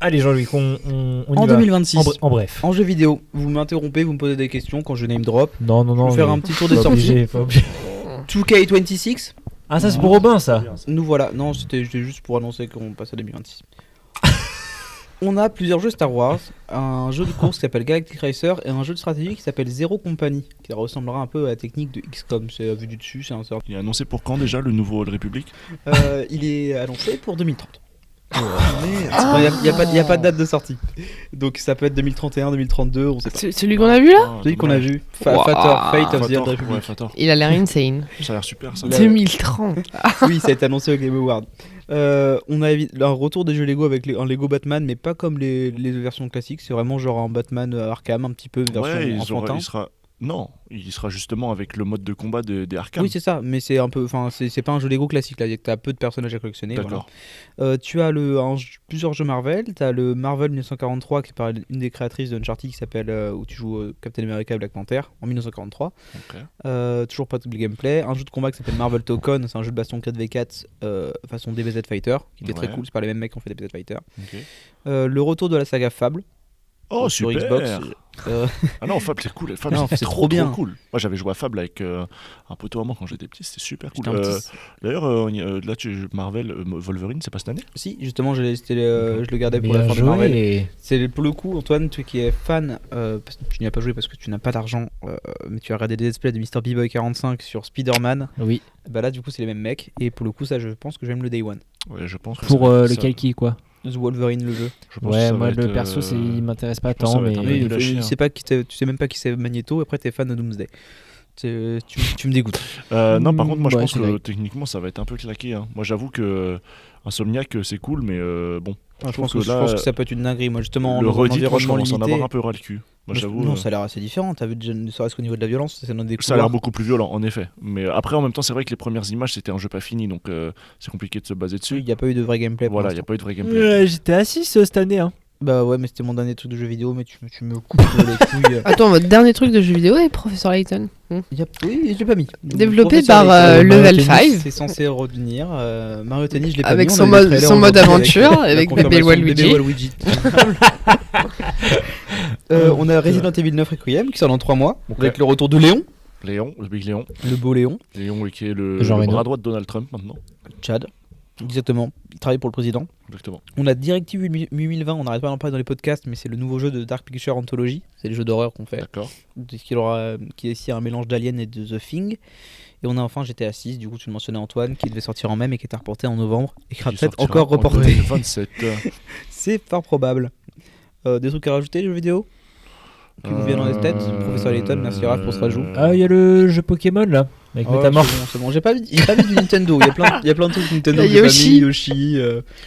E: Allez Jean-Luc, on y
B: En
E: va.
B: 2026.
E: En bref.
B: En jeu vidéo, vous m'interrompez, vous me posez des questions quand je name drop.
E: Non, non, non.
B: Je vais faire
E: mais
B: un petit tour des
E: pas
B: sorties.
E: obligé, pas obligé.
B: 2K26.
E: Ah ça c'est pour Robin ça.
B: Nous voilà. Non, c'était juste pour annoncer qu'on passe à 2026. On a plusieurs jeux Star Wars, un jeu de course qui s'appelle Galactic Racer et un jeu de stratégie qui s'appelle Zero Company, qui ressemblera un peu à la technique de XCOM. C'est vu du dessus, c'est un sort.
D: Il est annoncé pour quand déjà le nouveau Old Republic?
B: Il est annoncé pour 2030. Il n'y a pas de date de sortie. Donc ça peut être 2031, 2032, on sait pas.
C: Celui qu'on a vu là
D: Ah,
B: Celui qu'on a
D: dommage.
B: vu.
C: Wow.
B: Fate of the
D: Fator,
B: Old Republic.
D: ouais, Fator.
C: Il a l'air insane.
D: Ça a l'air super ça.
B: Là-
C: 2030.
B: Oui, ça a été annoncé au Game Award. On a un retour des jeux Lego avec un Lego Batman, mais pas comme les versions classiques. C'est vraiment genre un Batman Arkham, un petit peu version
D: Ouais,
B: enfantin.
D: il sera. Non, il sera justement avec le mode de combat des Arkham.
B: Oui, c'est ça, mais c'est un peu, enfin, c'est pas un jeu Lego classique là. T'as peu de personnages à collectionner.
D: D'accord.
B: Voilà. Tu as plusieurs jeux Marvel. T'as le Marvel 1943 qui est par une des créatrices de Uncharted qui s'appelle où tu joues Captain America Black Panther en 1943.
D: Ok.
B: Toujours pas de gameplay. Un jeu de combat qui s'appelle Marvel Token, c'est un jeu de baston 4v4 façon DBZ Fighter, qui était très
D: Ouais.
B: cool. C'est pas les mêmes mecs qui ont fait DBZ Fighter.
D: Ok.
B: Le retour de la saga Fable.
D: Oh
B: sur
D: super.
B: Xbox.
D: Ah non, Fable c'est cool. Fable
B: Non,
D: c'est
B: c'est
D: trop
B: trop bien.
D: cool. Moi j'avais joué à Fable avec un poteau à moi quand j'étais petit, c'était super cool.
B: J'étais un petit-
D: D'ailleurs, là Marvel, Wolverine, c'est pas cette année?
B: Si, justement, je le gardais pour
E: Bien
B: la fin de Marvel.
E: joué.
B: C'est pour le coup, Antoine, toi qui es fan, parce que tu n'y as pas joué parce que tu n'as pas d'argent, mais tu as regardé des let's play de Mr. B-Boy 45 sur Spider-Man.
E: Oui.
B: Bah là, du coup, c'est les mêmes mecs. Et pour le coup, ça, je pense que j'aime le Day One.
D: Ouais, je pense. que
E: Pour
D: ça va être
E: lequel
D: ça.
E: qui quoi.
B: The Wolverine, le jeu.
D: Je pense que
E: Ouais,
D: ça
E: moi
D: va
E: le
D: être,
E: perso il m'intéresse pas
D: je pense que
E: tant
D: ça va être
E: mais
D: un peu
B: Oui,
D: nul à chier, hein.
B: tu sais même pas qui c'est Magneto, et après t'es fan de Doomsday. Tu me dégoûtes.
D: Non, par contre, moi je
E: Ouais,
D: pense
E: c'est
D: que
E: vrai.
D: techniquement ça va être un peu claqué. Hein. Moi j'avoue que Insomniac c'est cool, mais bon.
B: Je pense
D: que
B: que,
D: là,
B: ça peut être une dinguerie. Moi, justement,
D: le
B: dans un
D: redit, moi, je
B: environnement
D: commence à en
B: limité.
D: avoir un peu ras le cul. Moi j'avoue.
B: Non, ça a l'air assez différent. T'as vu, ne serait-ce qu'au niveau de la violence, ça donne des
D: Ça a l'air
B: couloirs.
D: beaucoup plus violent, en effet. Mais après, en même temps, c'est vrai que les premières images, c'était un jeu pas fini, donc c'est compliqué de se baser dessus.
B: Il n'y a pas eu de vrai gameplay. pour
D: Voilà, il n'y a
B: l'instant.
D: pas eu de vrai gameplay.
E: J'étais assis cette année hein.
B: Bah ouais, mais c'était mon dernier truc de jeu vidéo, mais tu me coupes les couilles.
C: Attends, votre dernier truc de jeu vidéo est Professeur Layton.
B: Oui, je l'ai pas mis.
C: Développé
B: Professeur
C: par
B: Layton,
C: Level
B: Mario Tennis,
C: 5.
B: C'est censé revenir. Mario Tennis, je l'ai pas
C: Avec
B: mis.
C: son
B: on a eu
C: mode-
B: des trailers
C: son mode
B: aujourd'hui
C: aventure,
B: la
C: avec
B: confirmation
C: Bébé
B: de
C: Waluigi.
B: Bébé Waluigi. On a Resident Evil 9 Requiem qui sort dans 3 mois,
D: Ok.
B: avec le retour de Léon,
D: Léon, le Big Léon.
B: le beau Léon,
D: Léon qui est
E: Jean
D: le
E: Reno.
D: bras droit de Donald Trump maintenant.
B: Chad. Exactement, il travaille pour le président.
D: Exactement.
B: On a Directive 8020, on n'arrête pas d'en parler dans les podcasts, mais c'est le nouveau jeu de Dark Pictures Anthology, c'est les jeux d'horreur qu'on fait.
D: D'accord.
B: Qui est ici un mélange d'Alien et de The Thing. Et on a enfin GTA 6, du coup tu le mentionnais Antoine, qui devait sortir en mai mais qui était reporté en novembre et qui sera
D: Qui
B: peut-être
D: sortira
B: encore
D: en
B: reporté.
D: 2027.
B: C'est fort probable. Des trucs à rajouter, les jeux vidéo qui vous viennent en tête? Professeur Layton, merci Raph pour ce rajout.
E: Ah, il y a le jeu Pokémon là, avec
B: Oh,
E: Métamorph.
B: c'est bon. J'ai pas mis du Nintendo. Il y a plein de trucs Nintendo
C: Il
B: que
C: y a
B: j'ai pas mis.
C: Yoshi.
B: Yoshi.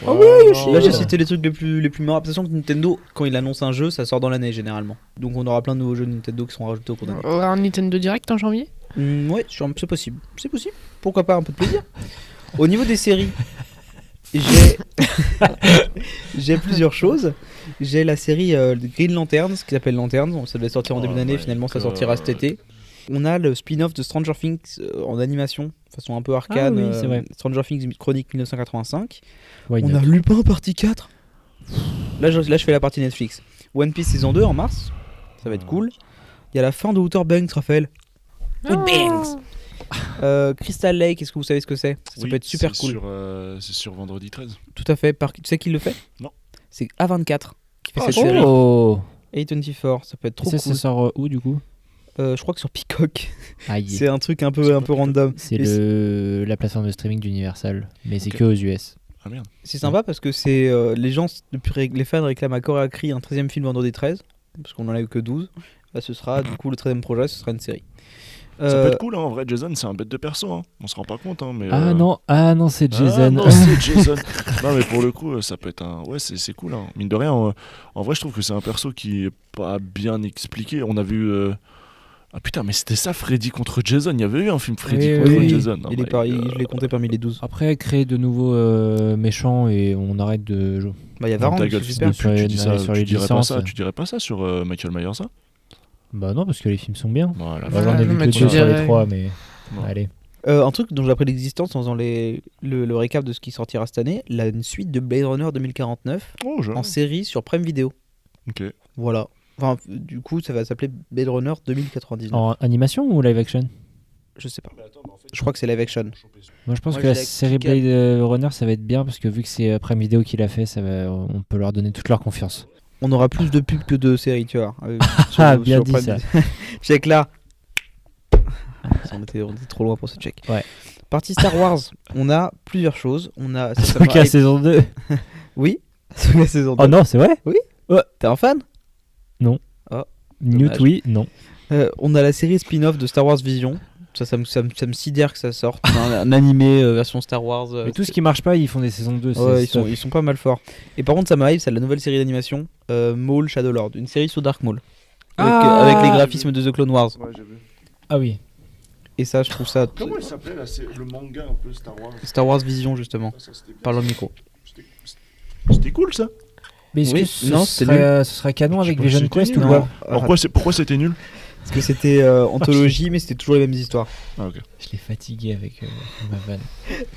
D: Ah
B: oui,
D: Yoshi.
B: Là j'ai cité les trucs les plus marrants. Sachant que Nintendo, quand il annonce un jeu, ça sort dans l'année généralement. Donc on aura plein de nouveaux jeux de Nintendo qui seront rajoutés au cours d'année.
C: Un Nintendo Direct en janvier.
B: Ouais, c'est possible. C'est possible. Pourquoi pas un peu de plaisir. Au niveau des séries, j'ai plusieurs choses. J'ai la série Green Lanterns qui s'appelle Lanterns. Ça devait sortir en début d'année. Finalement, ça sortira cet été. On a le spin-off de Stranger Things en animation, façon un peu arcane.
E: Ah oui, c'est vrai.
B: Stranger Things Chronique 1985.
E: Why
B: On
E: not.
B: a Lupin partie 4. Là, je fais la partie Netflix. One Piece saison 2 en mars. Ça va être cool. Il y a la fin de Outer Banks, Raphaël. Crystal Lake, est-ce que vous savez ce que c'est? Ça
D: Oui,
B: peut être super
D: c'est
B: cool.
D: C'est sur vendredi 13.
B: Tout à fait. Tu sais qui le fait?
D: Non.
B: C'est A24 qui fait
D: Ah,
B: cette
D: super.
B: série.
E: Oh.
B: A24, ça peut être trop
E: Ça
B: cool.
E: sort où du coup?
B: Je crois que sur Peacock.
E: Aïe.
B: C'est un truc un peu random.
E: C'est
B: Et
E: la plateforme de streaming d'Universal, mais c'est
D: Ok.
E: que aux US.
D: Ah merde.
B: c'est sympa parce que c'est les fans réclament à corps et à cri un 13e film vendredi 13 parce qu'on en a eu que 12. Bah, ce sera du coup le 13e projet, ce sera une série.
D: Ça peut être cool, hein. En vrai, Jason, c'est un bête de perso. Hein. On se rend pas compte, hein, mais.
E: Ah non, c'est
D: Ah
E: Jason.
D: non, c'est Jason. Non, mais pour le coup, ça peut être un. Ouais, c'est cool. Hein. Mine de rien, en vrai, je trouve que c'est un perso qui est pas bien expliqué. On a vu. Ah putain, mais c'était ça, Freddy contre Jason. Il y avait eu un film Freddy
E: Oui,
D: contre
E: oui.
D: Jason. Oh
B: il est
D: my
B: pareil,
D: God.
B: je l'ai compté parmi les 12.
E: Après, créer de nouveaux méchants et on arrête de jouer.
B: Bah, il y a
D: Non,
B: Varane,
D: ta
B: c'est
D: gueule,
B: super.
E: Sur
D: tu
E: les-
D: dis ça,
E: sur
D: tu
E: les
D: dirais pas
E: licences.
D: ça, tu dirais pas ça sur Michael Myers, ça.
E: Bah non, parce que les films sont bien.
D: Voilà.
E: Bah, j'en ai vu
C: mais
E: que
C: tu
E: 2 sur les
C: dirais-
E: 3, mais
D: Non.
E: allez.
B: Un truc dont j'ai appris l'existence en faisant le récap de ce qui sortira cette année, une suite de Blade Runner 2049
D: Oh, je.
B: en série sur Prime Video.
D: Ok.
B: Voilà. Enfin, du coup, ça va s'appeler Blade Runner 2099.
E: En animation ou live action?
B: Je sais pas. Je crois que c'est live action.
E: Moi je pense
B: Moi,
E: que la
B: j'ai
E: série
B: Kika.
E: Blade Runner ça va être bien parce que vu que c'est Prime Video qui l'a fait, on peut leur donner toute leur confiance.
B: On aura plus de pubs que de séries, tu vois.
E: Ah, bien dit,
B: Prime
E: ça.
B: Video. Check là. On était trop loin pour ce check.
E: Ouais.
B: Partie Star Wars, on a plusieurs choses. On a
E: Ok, la saison 2.
B: Oui, la saison 2.
E: Oh non, c'est vrai?
B: T'es un fan?
E: Newt,
B: Dommage.
E: oui, non.
B: On a la série spin-off de Star Wars Vision. Ça me sidère que ça sorte. Un animé version Star Wars.
E: Mais tout ce qui marche pas, ils font des saisons 2.
B: Ouais, ils sont pas mal forts. Et par contre, ça m'arrive, c'est la nouvelle série d'animation Maul Shadowlord, une série sous Dark Maul. Avec les graphismes de The Clone Wars.
D: Ouais, j'ai vu.
E: Ah oui.
B: Et ça, je trouve ça.
D: Comment il s'appelait le manga un peu Star Wars?
B: Star Wars Vision, justement.
D: Ça, c'était bien.
B: Par le micro.
D: C'était cool ça.
E: Mais est-ce
B: Oui,
E: que ce
B: non, c'est
E: serait, ce serait canon
D: Je sais
E: avec
D: pas
E: Vision
D: si c'était
E: Quest
D: nul,
E: ou
B: Non,
E: quoi?
D: Pourquoi c'était nul?
B: parce que c'était anthologie, mais c'était toujours les mêmes histoires.
D: Ah ok.
E: Je l'ai fatigué avec ma vanne.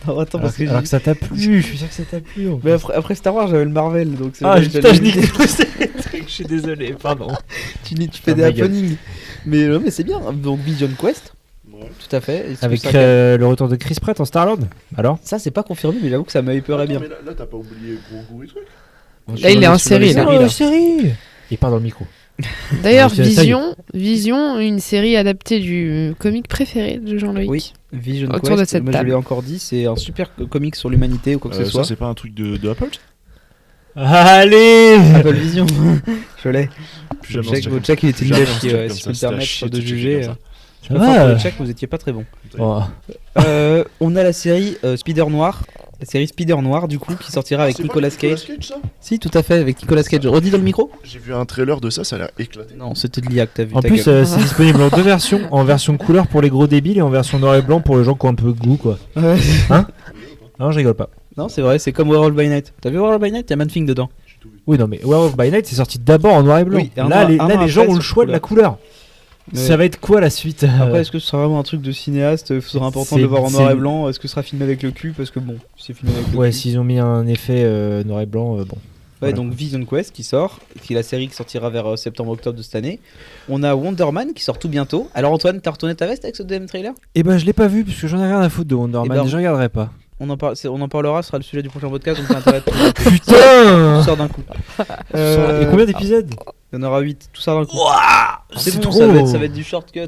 B: Non, attends,
E: Alors,
B: parce que
E: alors que ça t'a plu, je suis sûr que ça t'a plu. en
B: Mais
E: plus.
B: après Star Wars, j'avais le Marvel, donc c'est
E: Ah,
B: vrai que
E: putain, je
B: j'allais-
E: nique tous les trucs, je suis désolé, pardon.
B: tu fais
E: Oh
B: des
E: my God.
B: happenings. Mais c'est bien. Donc Vision Quest, tout à fait. Et c'est
E: Avec
B: pour ça que-
E: le retour de Chris Pratt en Star-Lord. Alors
B: Ça, c'est pas confirmé, mais j'avoue que ça m'hyperait bien.
D: Mais là t'as pas oublié Grogu et truc.
C: Là, il est en série, là.
B: là.
E: série. Il part dans le micro.
C: D'ailleurs,
E: Ah, ça y est.
C: Vision, une série adaptée du comic préféré de Jean-Loïc.
B: Oui, Vision
C: Autour de
B: Quest,
C: cette
B: moi je
C: table.
B: l'ai encore dit, c'est un super comic sur l'humanité ou quoi que ce
D: Ça
B: soit.
D: c'est pas un truc de Apple?
E: Allez.
B: Apple Vision, je l'ai.
D: Plus jamais on se
B: Check,
D: check
B: votre check, il était
D: Jamais
B: nul,
D: on se
B: si
D: check
B: je
D: comme
B: peux
D: ça,
B: me
D: c'était à
B: permettre
D: chier
B: de
D: de checker
B: juger.
D: comme ça.
E: Ça
B: Enfin, pour
E: va.
B: le check, vous étiez pas très bon.
E: Oh.
B: On a la série Spider Noir, la série Spider Noir du coup qui sortira avec
D: C'est pas
B: Nicolas
D: Nicolas
B: Cage.
D: Cage ça?
B: Si, tout à fait, avec Nicolas Cage. Redis dans le micro.
D: J'ai vu un trailer de ça, ça a l'air éclaté.
B: Non, c'était de l'IA que t'as vu.
E: En
B: ta
E: plus,
B: gueule.
E: c'est disponible en deux versions, en version couleur pour les gros débiles et en version noir et blanc pour les gens qui ont un peu de goût, quoi.
B: Ouais.
E: Non, je rigole pas.
B: Non, c'est vrai, c'est comme Werewolf by Night. T'as vu Werewolf by Night? Y'a Man Thing dedans.
E: Oui, non, mais Werewolf by Night, c'est sorti d'abord en noir et blanc.
B: Oui, et
E: là,
B: un an
E: les gens
B: après,
E: ont le
B: sur
E: choix de la couleur.
B: Ouais.
E: Ça va être quoi la suite
B: Après, est-ce que ce sera vraiment un truc de cinéaste? Ce sera important de le voir en noir et blanc. Est-ce que ce sera filmé avec le cul? Parce que bon, c'est filmé avec le
E: Ouais,
B: cul.
E: s'ils ont mis un effet noir et blanc, bon.
B: Ouais,
E: Voilà.
B: donc Vision Quest qui sort, qui est la série qui sortira vers septembre-octobre de cette année. On a Wonder Man qui sort tout bientôt. Alors Antoine, t'as retourné ta veste avec ce deuxième trailer?
E: Et ben, je l'ai pas vu parce que j'en ai rien à foutre de Wonder
B: Eh
E: Man
B: ben,
E: et je regarderai pas.
B: On en parlera, ce sera le sujet du prochain podcast, donc t'as intérêt de tout
E: Putain
B: sort d'un coup.
E: Et combien d'épisodes?
B: Il y en aura 8, tout ça d'un coup. C'est bon,
E: trop.
B: ça va être du shortcut.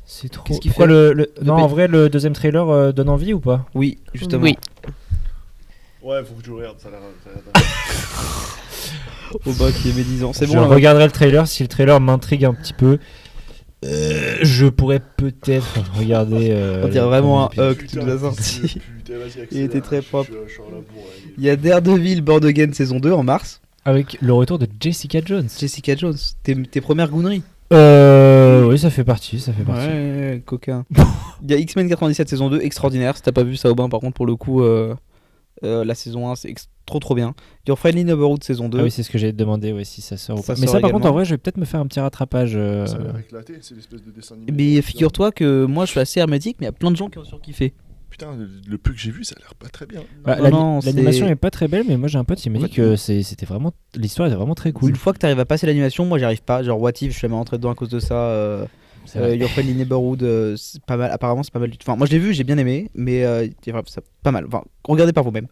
E: C'est trop.
B: Qu'est-ce qu'il
E: Pourquoi
B: fait
E: Non, en vrai, le deuxième trailer donne envie ou pas?
B: Oui, justement.
C: Oui.
D: Ouais, faut que tu regardes, ça a l'air.
B: Au bas qui est médisant. C'est
E: Je
B: bon, là,
E: regarderai le trailer. Si le trailer m'intrigue un petit peu, je pourrais peut-être regarder.
B: on dirait vraiment un
E: premier
B: hug que tu nous as sorti.
D: Putain, vas-y,
B: Il était très propre.
D: Je suis en la bourre, là.
B: Il y a Daredevil Born Again saison 2 en mars.
E: avec le retour de Jessica Jones.
B: Jessica Jones, tes premières gooneries.
E: Oui, ça fait partie.
B: Ouais, coquin. Il y a X-Men 97 saison 2, extraordinaire. Si t'as pas vu ça au bain, par contre, pour le coup, la saison 1, c'est trop bien. Il y a Friendly Neighborhood saison 2.
E: Ah oui, c'est ce que j'allais te demander, ouais, si ça sort ou
B: Ça
E: pas. Mais
B: sort
E: ça, par contre,
B: également.
E: en vrai, je vais peut-être me faire un petit rattrapage.
D: Ça a l'air éclaté, c'est l'espèce de dessin animé.
B: Mais figure-toi que moi, je suis assez hermétique, mais il y a plein de gens qui ont surkiffé.
D: Putain, le peu que j'ai vu, ça a l'air pas très bien.
E: Bah,
B: Non,
E: l'animation
B: c'est-
E: est pas très belle, mais moi j'ai un pote qui m'a dit que c'était vraiment l'histoire était vraiment très cool.
B: Une fois que t'arrives à passer l'animation, moi, j'y arrive pas. Genre, What If, je suis jamais rentré dedans à cause de ça.
E: C'est vrai.
B: Your Friendly Neighborhood, c'est pas mal. Apparemment, c'est pas mal du tout. Enfin, moi, je l'ai vu, j'ai bien aimé, mais c'est pas mal. Enfin, regardez par vous-même.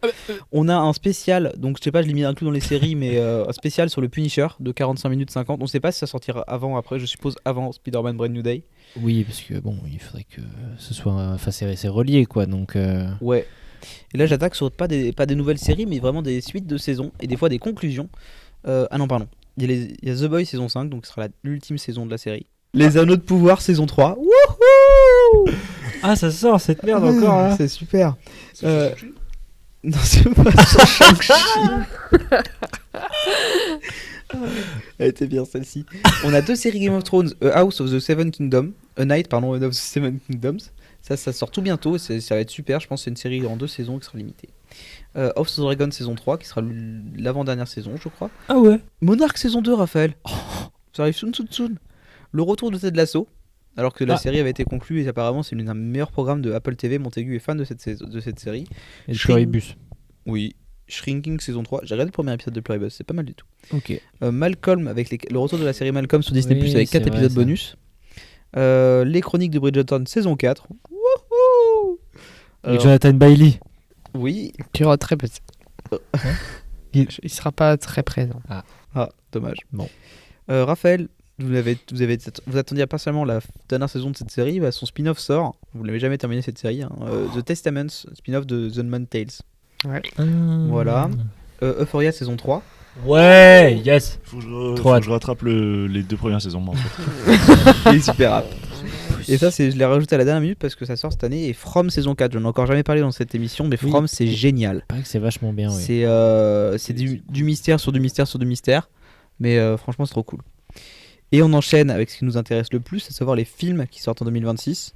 B: On a un spécial, donc je sais pas, je l'ai mis inclus dans les séries, mais un spécial sur le Punisher de 45 minutes 50. On sait pas si ça sortira avant ou après. Je suppose avant Spider-Man Brand New Day.
E: Oui, parce que bon, il faudrait que ce soit, enfin c'est relié quoi, donc.
B: Ouais. Et là, j'attaque sur pas des nouvelles séries, mais vraiment des suites de saisons et des fois des conclusions. Ah non, pardon. Il y a The Boys saison 5, donc ce sera l'ultime saison de la série. Les Anneaux de Pouvoir saison 3. Wouhou!
E: Ah, ça sort cette merde encore là.
B: C'est super.
D: C'est Shang-Chi
B: Non, c'est pas sur Shang-Chi. Elle était bien celle-ci. On a deux séries Game of Thrones, A House of the Seven Kingdoms, A Night, pardon, of the Seven Kingdoms. Ça sort tout bientôt, ça va être super. Je pense que c'est une série en 2 saisons qui sera limitée. House of the Dragon saison 3, qui sera l'avant-dernière saison, je crois.
E: Ah ouais.
B: Monarch saison 2, Raphaël. Ça arrive soon. Le retour de Ted Lasso. Alors que la série avait été conclue et apparemment c'est l'un des meilleurs programmes de Apple TV. Montaigu est fan de cette série.
E: Et le
B: Shrink-
E: Pluribus.
B: Oui. Shrinking saison 3. J'ai regardé le premier épisode de Pluribus, c'est pas mal du tout.
E: Ok.
B: Malcolm avec le retour de la série Malcolm sur Disney+,
E: Oui,
B: avec
E: c'est
B: 4
E: vrai,
B: épisodes
E: ça.
B: bonus. Les Chroniques de Bridgerton saison 4. Wouhou.
E: Avec Jonathan Bailey.
B: Oui.
C: Tu auras très peu.
E: Il-
C: Il sera pas très présent.
B: Ah, dommage.
E: Bon.
B: Raphaël, vous attendiez impatiemment la dernière saison de cette série. Bah, son spin-off sort. Vous l'avez jamais terminé cette série. Hein. The Testaments, spin-off de The Unbound Tales. Voilà. Euphoria saison 3.
E: Ouais, yes.
D: Faut que je,
E: Trop
D: faut
E: hâte.
D: que je rattrape les 2 premières saisons, moi, en fait.
B: Il est super rap. Et ça, je l'ai rajouté à la dernière minute parce que ça sort cette année. Et From saison 4, je n'en ai encore jamais parlé dans cette émission, mais
E: Oui.
B: From, c'est génial.
E: Il paraît que c'est vachement bien, oui.
B: C'est du mystère sur du mystère sur du mystère. Mais franchement, c'est trop cool. Et on enchaîne avec ce qui nous intéresse le plus, à savoir les films qui sortent en 2026.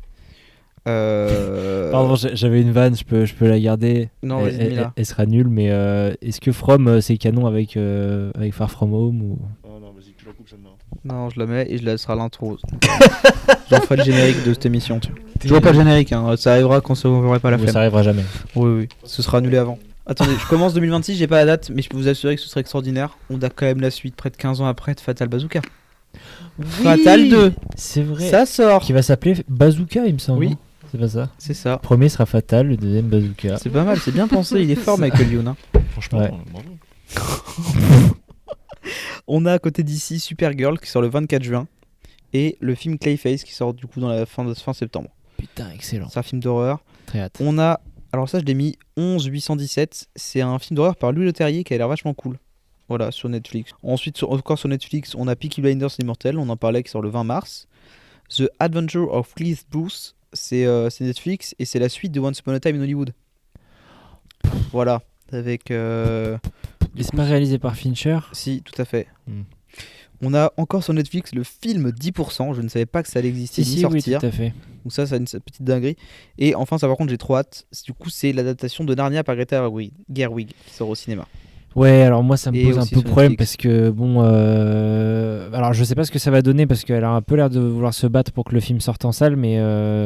E: Pardon, j'avais une vanne, je peux la garder.
B: Non, vas-y, dis-la.
E: Elle sera nulle, mais est-ce que From c'est canon avec Far From Home ou...
D: Oh non, vas-y, tu la coupes celle-là.
B: Non, je la mets et je laisserai l'intro. J'en ferai le générique de cette émission. Je vois pas le générique, hein. Ça arrivera quand ça n'aura pas la
E: Ou
B: flemme.
E: ça arrivera jamais.
B: Oui, ce sera annulé avant. Attendez, je commence 2026, j'ai pas la date, mais je peux vous assurer que ce serait extraordinaire. On a quand même la suite près de 15 ans après de Fatal Bazooka. Fatal 2,
E: C'est vrai.
B: ça sort.
E: Qui va s'appeler Bazooka, il me semble.
B: Oui.
E: non C'est pas ça.
B: C'est ça.
E: Le premier sera Fatal, le deuxième Bazooka.
B: C'est pas mal, c'est bien pensé, il est fort Michael Youn. Hein.
D: Franchement,
E: Ouais.
D: bravo.
B: On a à côté d'ici Supergirl qui sort le 24 juin et le film Clayface qui sort du coup dans la fin septembre.
E: Putain, excellent.
B: C'est un film d'horreur.
E: Très hâte.
B: On a, alors ça je l'ai mis 11817, c'est un film d'horreur par Louis Leterrier qui a l'air vachement cool. Voilà, sur Netflix. Ensuite, encore sur Netflix, on a Peaky Blinders Immortel, on en parlait, qui sort le 20 mars. The Adventure of Cliff Booth, c'est Netflix et c'est la suite de Once Upon a Time in Hollywood. Voilà, avec...
E: Et c'est pas réalisé par Fincher.
B: Si, tout à fait.
E: Hmm.
B: On a encore sur Netflix le film 10%, je ne savais pas que ça allait exister ni
E: oui,
B: sortir.
E: tout à fait.
B: Donc ça, c'est une petite dinguerie. Et enfin, ça par contre, j'ai trop hâte. Du coup, c'est l'adaptation de Narnia par Greta Gerwig qui sort au cinéma.
E: Ouais, alors moi ça me
B: Et
E: pose un
B: aussi
E: peu
B: sur
E: problème
B: Netflix.
E: parce que bon, alors je sais pas ce que ça va donner parce qu'elle a un peu l'air de vouloir se battre pour que le film sorte en salle, mais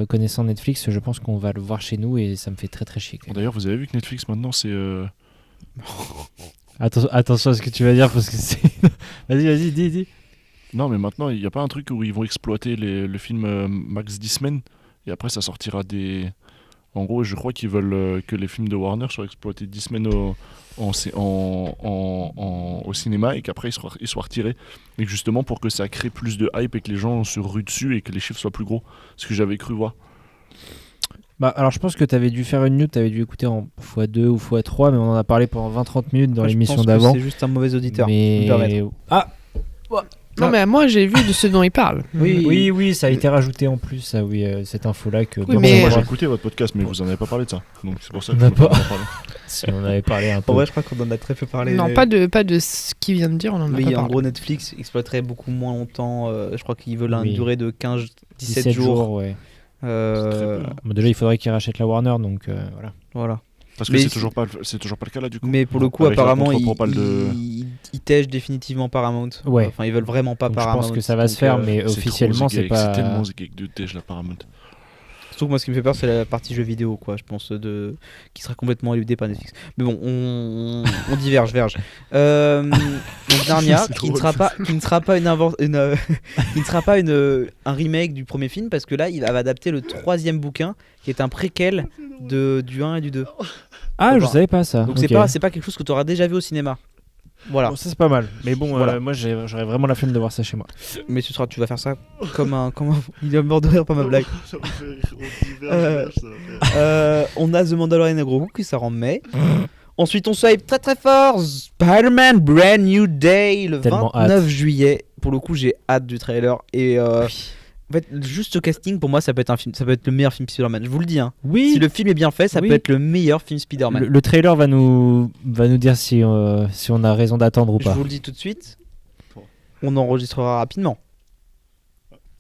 E: connaissant Netflix, je pense qu'on va le voir chez nous et ça me fait très très chier. Quand même.
D: D'ailleurs, vous avez vu que Netflix maintenant c'est.
E: Attention à ce que tu vas dire parce que c'est. Vas-y, dis.
D: Non, mais maintenant il n'y a pas un truc où ils vont exploiter le film max 10 semaines et après ça sortira des. En gros, je crois qu'ils veulent que les films de Warner soient exploités 10 semaines au cinéma et qu'après ils soient retirés. Et que justement pour que ça crée plus de hype et que les gens se ruent dessus et que les chiffres soient plus gros. Ce que j'avais cru voir.
E: Bah, alors je pense que tu avais dû faire une news, tu avais dû écouter en x2 ou x3, mais on en a parlé pendant 20-30 minutes dans
B: Moi, je
E: l'émission
B: pense que
E: d'avant.
B: C'est juste un mauvais auditeur.
E: Mais...
B: Je me permets.
E: Ah
C: Non, mais moi j'ai vu de ce dont il parle.
E: oui, ça a été rajouté en plus, ça, oui, cette info-là. Que
C: Oui,
D: Non,
C: mais-
D: moi j'ai écouté votre podcast, mais vous en avez pas parlé de ça. Donc c'est pour ça que
E: On
D: je
E: n'a
D: peux pas
E: pas-
D: en parler.
E: Si on avait parlé un peu.
B: En vrai, je crois qu'on en a très peu parlé.
C: Non, pas de ce qu'il vient de dire, on en a
B: Oui,
C: pas
B: en
C: parlé.
B: gros, Netflix exploiterait beaucoup moins longtemps. Je crois qu'ils veulent une
E: Oui.
B: durée de 15-17
E: 17
B: jours.
E: ouais.
B: Euh,
E: Bon, déjà, il faudrait qu'ils rachètent la Warner, donc voilà.
B: voilà.
D: Parce que
B: Mais
D: c'est
B: c'est-
D: toujours pas le cas là du coup.
B: Mais pour le coup,
D: Avec la
B: apparemment,
D: contre-propale
B: ils tègent définitivement Paramount.
E: Ouais.
B: Enfin, ils veulent vraiment pas
E: Donc, je
B: Paramount.
E: pense que ça va se
B: donc,
E: faire, mais
D: C'est
E: officiellement,
D: trop
E: c'est
D: geek,
E: pas.
D: C'est tellement geek de Tej la Paramount.
B: Surtout que moi, ce qui me fait peur, c'est la partie jeux vidéo, quoi. Je pense qui sera complètement éludée par Netflix. Mais bon, on diverge. Donc Narnia,
D: C'est
B: qui ne
D: drôle.
B: sera pas un remake du premier film, parce que là, il va adapter le 3e bouquin, qui est un préquel du 1 et du 2.
E: Ah, je
B: Voilà.
E: savais pas ça.
B: Donc
E: Ok.
B: c'est pas quelque chose que tu auras déjà vu au cinéma. Voilà.
E: Bon, ça c'est pas mal. Mais bon,
B: Voilà.
E: moi j'aurais vraiment la flemme de voir ça chez moi.
B: Mais tu vas faire ça comme un il est mort de rire par ma blague.
D: Ça me fait rire, on diverge,
B: On a The Mandalorian et Grogu qui sort en mai. Ensuite, on swipe très très fort Spider-Man Brand New Day le
E: Tellement
B: 29
E: hâte.
B: juillet. Pour le coup, j'ai hâte du trailer. Et en fait, juste ce casting, pour moi, ça peut être un film, ça peut être le meilleur film Spider-Man. Je vous le dis. Hein.
E: Oui.
B: Si le film est bien fait, ça
E: Oui.
B: peut être le meilleur film Spider-Man.
E: Le trailer va nous dire si on a raison d'attendre ou
B: Je
E: pas.
B: vous le dis tout de suite. On enregistrera rapidement.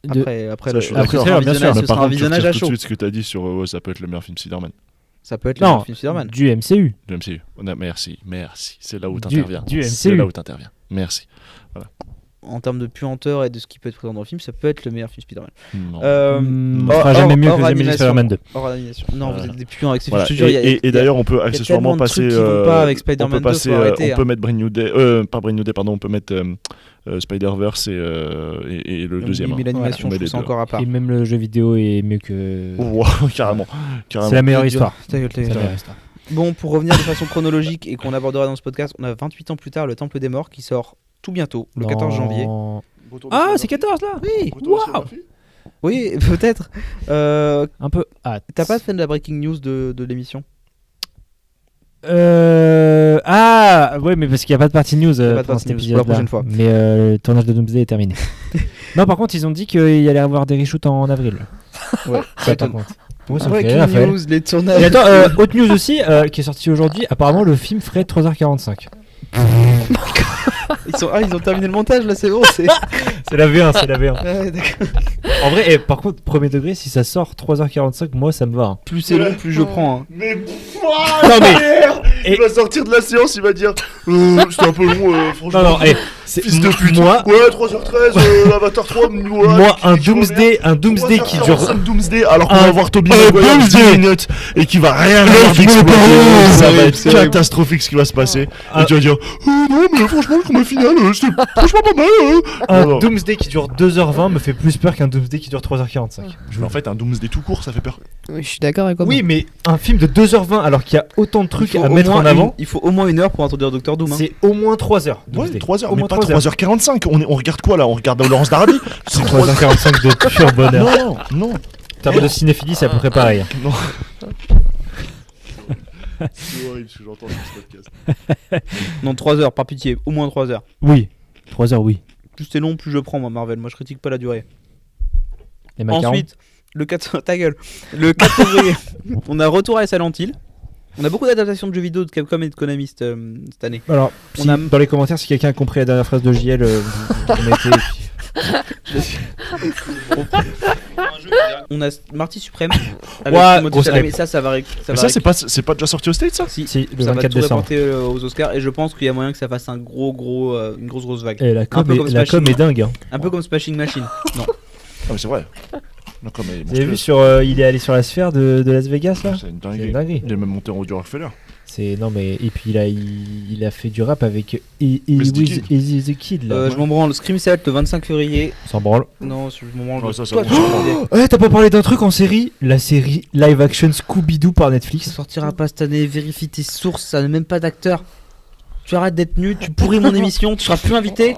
E: De-
B: Après
D: Ça,
B: le,
D: je suis
B: après,
E: d'accord.
B: ce sera un
E: Bien sûr,
B: visionnage,
D: Mais
B: ce
D: par
B: sera un
D: contre, tu
B: visionnage
D: retires
B: à
D: tout
B: chaud.
D: de suite ce que t'as dit sur ça peut être le meilleur film Spider-Man
B: Ça peut être le
E: Non,
B: meilleur film Spider-Man.
E: du MCU.
D: de MCU. Merci. C'est là où
E: Du
D: t'interviens.
E: MCU.
D: C'est là où t'interviens. Merci.
B: En termes de puanteur et de ce qui peut être présent dans le film, ça peut être le meilleur film Spider-Man.
D: Non.
E: On
B: hors-
E: fera jamais mieux
B: hors
E: que The Amazing
B: animation.
E: Spider-Man 2.
B: Hors animation. Non,
D: Voilà.
B: vous êtes des puants avec ces
D: Voilà.
B: films. Je te jure,
D: Et d'ailleurs, on peut accessoirement
B: tellement de trucs
D: passer.
B: qui vont pas avec
D: on
B: Spider-Man
D: peut
B: 2,
D: passer.
B: faut arrêter,
D: On peut
B: hein.
D: mettre Brand New Day. Pas Brand New Day, pardon. On peut mettre Spider-Verse et le deuxième.
B: Mais l'animation,
D: Voilà,
B: je trouve ça
D: on met les
B: encore à part.
E: Et même le jeu vidéo est mieux que.
D: Wow, carrément.
E: C'est la meilleure histoire.
B: Ta gueule, ta
E: C'est
B: gueule.
E: la meilleure histoire.
B: Bon, pour revenir de façon chronologique et qu'on abordera dans ce podcast, on a 28 ans plus tard le Temple des Morts qui sort tout bientôt, le 14 janvier.
E: Ah, c'est 14 là.
B: Oui,
E: Waouh.
B: oui, peut-être.
E: Un peu hâte.
B: T'as pas fait de la breaking news de l'émission?
E: Ah ouais, mais parce qu'il n'y a pas de partie news
B: a pas de
E: pour
B: partie
E: cet
B: news, pour la
E: épisode
B: prochaine fois.
E: Mais le tournage de Doomsday est terminé. Non, par contre, ils ont dit qu'il y allait avoir des reshoots en avril.
B: Ouais.
E: Ça, par contre. Pourquoi ça me fait
B: Breaking
E: rire, Raphaël.
B: news, les
E: Et
B: tournages.
E: attends, autre news aussi qui est sortie aujourd'hui. Apparemment, le film ferait 3h45.
B: Ils ont terminé le montage là, c'est bon. C'est
E: C'est la V1, c'est la V1.
B: Ouais, d'accord.
E: En vrai, par contre, premier degré, si ça sort 3h45, moi ça me va. Hein.
B: Plus c'est long, plus je prends. Hein.
D: Mais
E: Non, mais-
D: il va sortir de la séance, il va dire c'était un peu long, franchement.
E: Non,
D: Fils de pute.
E: moi,
D: Ouais, 3h13, Avatar 3,
E: moi un Doomsday qui dure.
D: 3h45 Doomsday, alors qu'on
E: Un-
D: va voir Tobey
E: un
D: Maguire
E: Doomsday.
D: 10 minutes et qui va rien avoir d'exploité. Ça va être catastrophique ce qui va se passer. Et tu vas dire non, mais franchement, le combat final, c'était franchement pas mal.
E: Un
D: Non.
E: Doomsday qui dure 2h20 me fait plus peur qu'un Doomsday qui dure 3h45.
D: En fait, un Doomsday tout court, ça fait peur.
C: Oui, je suis d'accord avec toi.
E: Oui, mais un film de 2h20 alors qu'il y a autant de trucs à mettre en avant,
B: Il faut au moins 1 heure pour introduire Dr Doom. Hein.
E: c'est au moins 3h.
D: Ouais,
E: Doomsday.
D: 3h,
E: Au
D: mais
E: moins
D: pas
E: 3 heures.
D: 3h45. On regarde quoi là? On regarde Laurence d'Arabie. C'est
E: 3h45 de pur bonheur.
D: Non, non.
E: En termes de cinéphilie, c'est à peu près pareil.
D: C'est horrible ce que j'entends dans ce podcast.
B: Non, 3 heures, par pitié, au moins 3 heures.
E: Oui, 3h, oui.
B: Plus c'est long, plus je prends, moi, Marvel. Moi, je critique pas la durée.
E: Les macarons.
B: Ensuite, le 4... ta gueule. Le 4 février, on a Retour à Silent Hill. On a beaucoup d'adaptations de jeux vidéo de Capcom et de Konami cette année.
E: Alors,
B: On a-
E: dans les commentaires, si quelqu'un a compris la dernière phrase de JL, vous mettez.
B: On a Marty Suprême avec
E: Ouah,
B: Timothée
E: grosse
B: Chalamet.
E: hype.
B: Ça va.
D: Mais ça, c'est pas déjà sorti au States, ça?
B: Si,
E: Si, le
B: ça va
E: 24
B: tout
E: décembre.
B: rapporter aux Oscars et je pense qu'il y a moyen que ça fasse une grosse vague.
E: Et la com,
B: peu comme
E: la com
B: Smashing.
E: est dingue. Hein.
B: Un peu comme Smashing Machine. Non.
D: Ah, mais c'est vrai. D'accord, mais
E: Vous avez vu sur, il est allé sur la sphère de Las Vegas là.
D: C'est une
E: C'est une
D: dinguerie.
E: dinguerie.
D: Il est même monté en haut du Rockefeller.
E: C'est non mais et puis là il a fait du rap avec
D: With the Kid.
E: Easy the Kid là.
B: Je m'en branle. Scream Set le 25 février.
E: S'en branle.
B: Non, je m'en branle.
D: Ouais, ça,
B: Toi,
D: on
B: tu
D: s'en
B: m'en
D: branle.
B: branle.
E: Ouais, t'as pas parlé d'un truc en série? La série live action Scooby-Doo par
B: Ça
E: Netflix.
B: sortira pas cette année. Vérifie tes sources. Ça n'a même pas d'acteur. Tu arrêtes d'être nul. Tu pourris mon émission. Tu seras plus invité.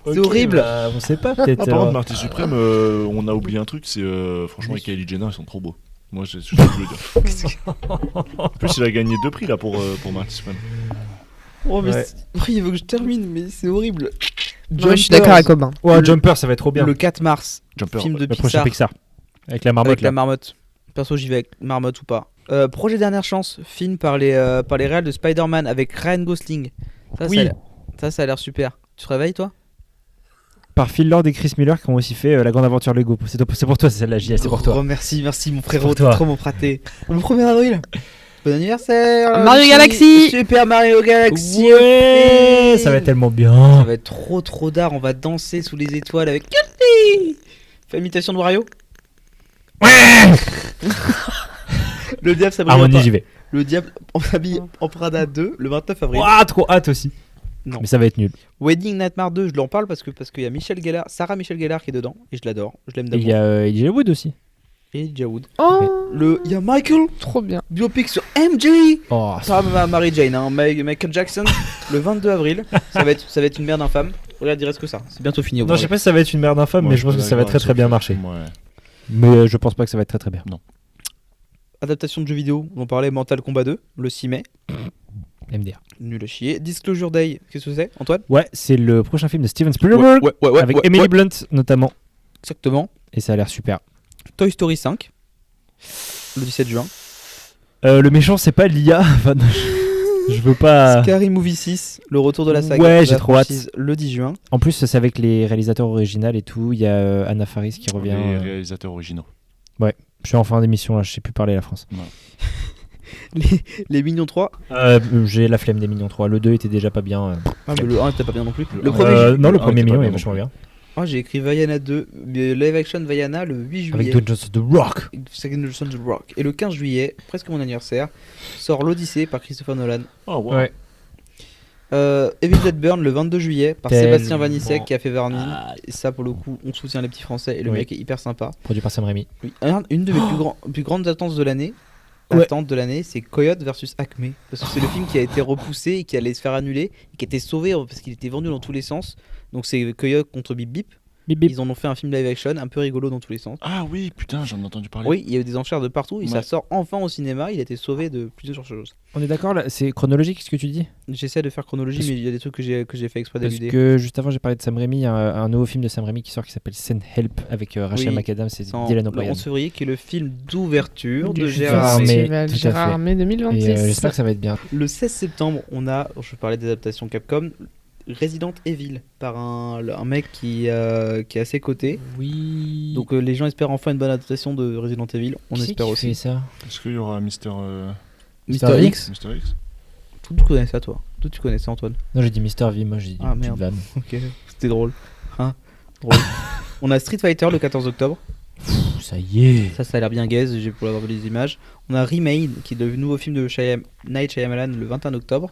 B: C'est horrible.
E: Bah, on sait pas peut-être.
D: Ah, par contre, Marty Suprême, on a oublié un truc, c'est franchement, avec Kylie Jenner, ils sont trop beaux. Moi, je sais pas ce que je veux dire. En plus, il a gagné 2 prix là pour Marty Supreme.
B: Oh, mais
E: Ouais.
B: après, il veut que je termine, mais c'est horrible.
C: Ouais, je suis d'accord avec Aubin.
E: Ouais,
B: Le-
E: Jumper, ça va être trop bien.
B: Le 4 mars,
D: Jumper.
B: film de
E: Le prochain
B: Pixar.
E: Pixar. Avec la marmotte
B: Avec
E: là.
B: la marmotte. Perso, j'y vais avec marmotte ou pas. Projet Dernière Chance, film par les réals de Spider-Man avec Ryan Gosling. Ça,
E: Oui.
B: ça a l'air super. Tu te réveilles, toi?
E: Par Phil Lord et Chris Miller qui ont aussi fait La Grande Aventure Lego. C'est pour toi, c'est celle-là, JS, c'est pour toi.
B: Oh, merci mon frérot,
E: pour
B: t'es
E: toi.
B: trop mon fraté. Le 1er avril. Bon anniversaire.
C: Mario
B: Lucie.
C: Galaxy.
B: Super Mario Galaxy.
E: Ouais, ça va être tellement bien.
B: Ça va être trop d'art. On va danser sous les étoiles avec Kirby. Fais imitation de Wario. Le diable s'habille
E: Harmonie, j'y vais.
B: Le diable on s'habille en Prada 2 le 29 avril.
E: Ouah, trop hâte aussi.
B: Non.
E: Mais ça va être nul.
B: Wedding Nightmare 2, je l'en parle parce qu'il y a Sarah Michelle Gellar qui est dedans et je l'adore, je l'aime
E: Et il
B: d'amour.
E: y a Elijah Wood aussi.
B: Et Elijah Wood.
C: Oh,
B: Il y a Michael,
C: trop bien.
B: biopic sur MJ.
E: Oh,
B: Ça Mary Jane, hein, Michael Jackson, le 22 avril. Ça va être une merde infâme. Regarde, il reste que ça. C'est bientôt fini. au
E: non, je sais
B: moins.
E: pas si ça va être une merde infâme, mais je pense que ça va très très bien marcher.
D: Ouais.
E: Mais je pense pas que ça va être très très bien.
B: Adaptation de jeux vidéo, on parlait Mortal Kombat 2, le 6 mai.
E: MDR.
B: Nul à chier. Disclosure Day, qu'est-ce que c'est, Antoine?
E: Ouais, c'est le prochain film de Steven Spielberg avec Emily Blunt notamment.
B: Exactement.
E: Et ça a l'air super.
B: Toy Story 5, le 17 juin.
E: Le méchant, c'est pas l'IA. Enfin, non, je veux pas.
B: Scary Movie 6, le retour de la saga.
E: Ouais,
B: de
E: j'ai
B: la
E: trop hâte.
B: franchise, le 10 juin.
E: En plus, c'est avec les réalisateurs originaux et tout. Il y a Anna Faris qui revient.
D: Les réalisateurs originaux.
E: Je suis en fin d'émission là, je sais plus parler la France.
B: Les Mignons 3.
E: J'ai la flemme des Mignons 3. Le 2 était déjà pas bien.
B: Ah, mais le 1 c'était pas bien non plus. Le
D: Le
B: premier.
E: Non, le
D: le un
E: premier
D: était pas
E: Mignon
D: bien
E: est
D: non
E: vachement
D: plus.
E: bien.
B: Ah, j'ai écrit Vaiana 2, live action Vaiana le 8 juillet.
E: Avec Dwayne Johnson The Rock.
B: Second Johnson The Rock. Et le 15 juillet, presque mon anniversaire, sort l'Odyssée par Christopher Nolan.
D: Oh, wow.
E: Ouais.
B: Evil Dead Burn le 22 juillet par
E: Tellement.
B: Sébastien Vanissek qui a fait Vermine.
E: Ah.
B: Et ça, pour le coup, on soutient les petits français et le
E: Oui.
B: mec est hyper sympa.
E: Produit par Sam Raimi.
B: Oui. Une de mes plus grandes attentes de l'année.
E: Ouais.
B: Attente de l'année, c'est Coyote versus Acme. Parce que c'est le film qui a été repoussé et qui allait se faire annuler et qui a été sauvé parce qu'il était vendu dans tous les sens. Donc c'est Coyote contre Bip Bip.
E: Bip bip.
B: Ils en ont fait un film live action un peu rigolo dans tous les sens.
D: Ah oui, putain, j'en ai entendu parler.
B: Oui, il y a eu des enchères de partout et ça
D: Ouais.
B: sort enfin au cinéma. Il a été sauvé de plusieurs choses.
E: On est d'accord là, c'est chronologique ce que tu dis?
B: J'essaie de faire chronologie,
E: Parce-
B: mais il y a des trucs que j'ai fait exprès
E: Parce
B: d'éluder.
E: que juste avant j'ai parlé de Sam Raimi, il y a un nouveau film de Sam Raimi qui sort qui s'appelle Send Help avec Rachel
B: Oui.
E: McAdams et
B: C'est en-
E: Dylan
B: le
E: O'Brien.
B: 11 février, qui est le film d'ouverture de
E: Du
B: Gérard
E: Armé.
B: Armé.
C: Festival
E: tout à
C: Gérard
E: fait.
C: Armé
E: Et
C: 2026.
E: j'espère que ça va être bien.
B: Le 16 septembre, on a, je parlais des adaptations Capcom, Resident Evil par un mec qui est à ses côtés.
E: Oui.
B: Donc les gens espèrent enfin une bonne adaptation de Resident Evil. On espère
E: Fait
B: aussi.
E: ça.
D: Est-ce qu'il y aura Mister
B: Mister X.
D: Mister X
B: Tout tu connais ça, toi. Tout tu connais ça, Antoine.
E: Non, j'ai dit Mister V, moi j'ai dit
B: Ah,
E: une petite
B: merde.
E: vanne.
B: Ok, c'était drôle. Hein, drôle. On a Street Fighter le 14 octobre.
E: Pff, ça y est.
B: Ça a l'air bien gaze, j'ai pour avoir vu les images. On a Remain, qui est le nouveau film de Night Shyamalan le 21 octobre.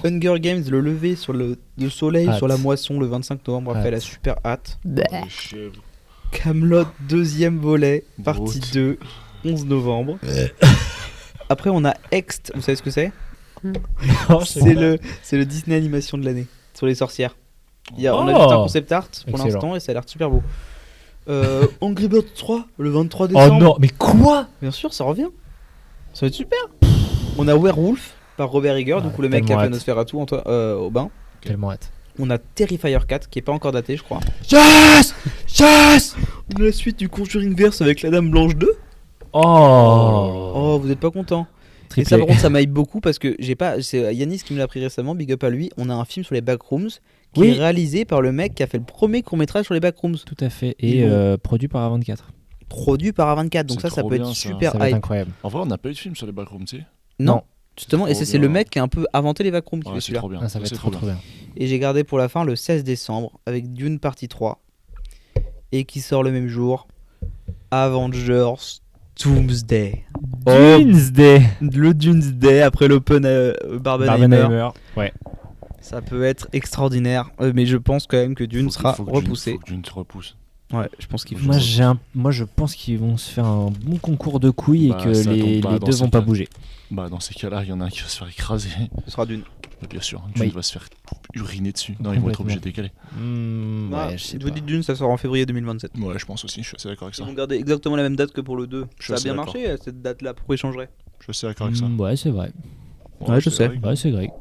B: Hunger Games, le lever sur le soleil
E: Hâte.
B: sur la moisson le 25 novembre. Après,
E: Hâte.
B: la super hâte.
C: Bah.
D: Les chèvres.
B: Camelot deuxième volet, partie
D: Brut.
B: 2, 11 novembre. Après, on a Ext, vous savez ce que c'est? C'est le Disney animation de l'année sur les sorcières. On a
E: Oh.
B: juste un concept art pour
E: Excellent.
B: l'instant et ça a l'air super beau. Angry Birds 3 le 23
E: Oh
B: décembre.
E: non, mais quoi?
B: Bien sûr, ça revient. Ça va être super. On a Werewolf par Robert Eggers, du coup le mec qui a
E: tellement
B: fait
E: hâte.
B: Nosferatu Aubin.
E: Tellement hâte.
B: On a Terrifier 4 qui est pas encore daté, je crois.
E: Yes! Yes!
B: On a la suite du Conjuring Verse avec la Dame Blanche 2.
E: Oh.
B: Oh, vous êtes pas content. Et ça,
E: triplé.
B: par contre, ça m'aide beaucoup parce que j'ai pas. C'est Yanis qui me l'a pris récemment, big up à lui. On a un film sur les backrooms qui
E: Oui.
B: est réalisé par le mec qui a fait le premier court-métrage sur les backrooms,
E: Tout à fait.
B: Ils
E: Et
B: vont-
E: produit par A24.
B: produit par A24. Donc
D: C'est
B: ça
D: trop
B: peut
D: bien,
B: être
D: ça.
B: super
E: Ça va être
B: hype.
E: incroyable.
D: En vrai, on n'a pas eu de film sur les backrooms, tu sais.
B: Non,
E: Non.
B: justement, et
D: Trop
B: c'est le
D: bien.
B: mec qui a un peu inventé les backrooms qui
D: Ouais,
B: fait
D: c'est
B: celui-là.
D: trop bien.
E: Ah, ça va
D: C'est
E: être trop bien.
B: Et j'ai gardé pour la fin le 16 décembre avec Dune partie 3 et qui sort le même jour, Avengers Doomsday. Oh,
E: Doomsday.
B: le Doomsday après l'Open Barbenheimer.
E: Barbenheimer. Ouais.
B: Ça peut être extraordinaire, mais je pense quand même que Dune sera
D: Faut que Dune-
B: repoussé.
D: faut que Dune se repousse.
B: Ouais, je pense qu'il faut.
E: Moi, je pense qu'ils vont se faire un bon concours de couilles
D: Bah,
E: et que
D: ça
E: les
D: tombe pas dans
E: deux
D: ces
E: vont pas
D: cas.
E: bouger.
D: Bah, dans ces cas-là, il y en a un qui va se faire écraser.
B: Ce sera Dune.
D: Mais bien sûr, Dune
E: Oui.
D: va se faire uriner dessus. Non, ils vont être obligés de décaler.
B: Ah,
E: Ouais, je sais
B: je vous
E: pas.
B: dis Dune, ça sort en février 2027.
D: Ouais, je pense aussi, je suis assez d'accord avec
B: Ils
D: ça.
B: vont garder exactement la même date que pour le 2.
D: Je
B: Ça a
D: suis
B: bien
D: d'accord.
B: marché cette date-là, pourquoi ils changeraient?
D: Je suis assez d'accord avec ça.
E: Ouais, c'est vrai.
B: Ouais, je sais.
D: vrai.
E: Ouais, c'est vrai.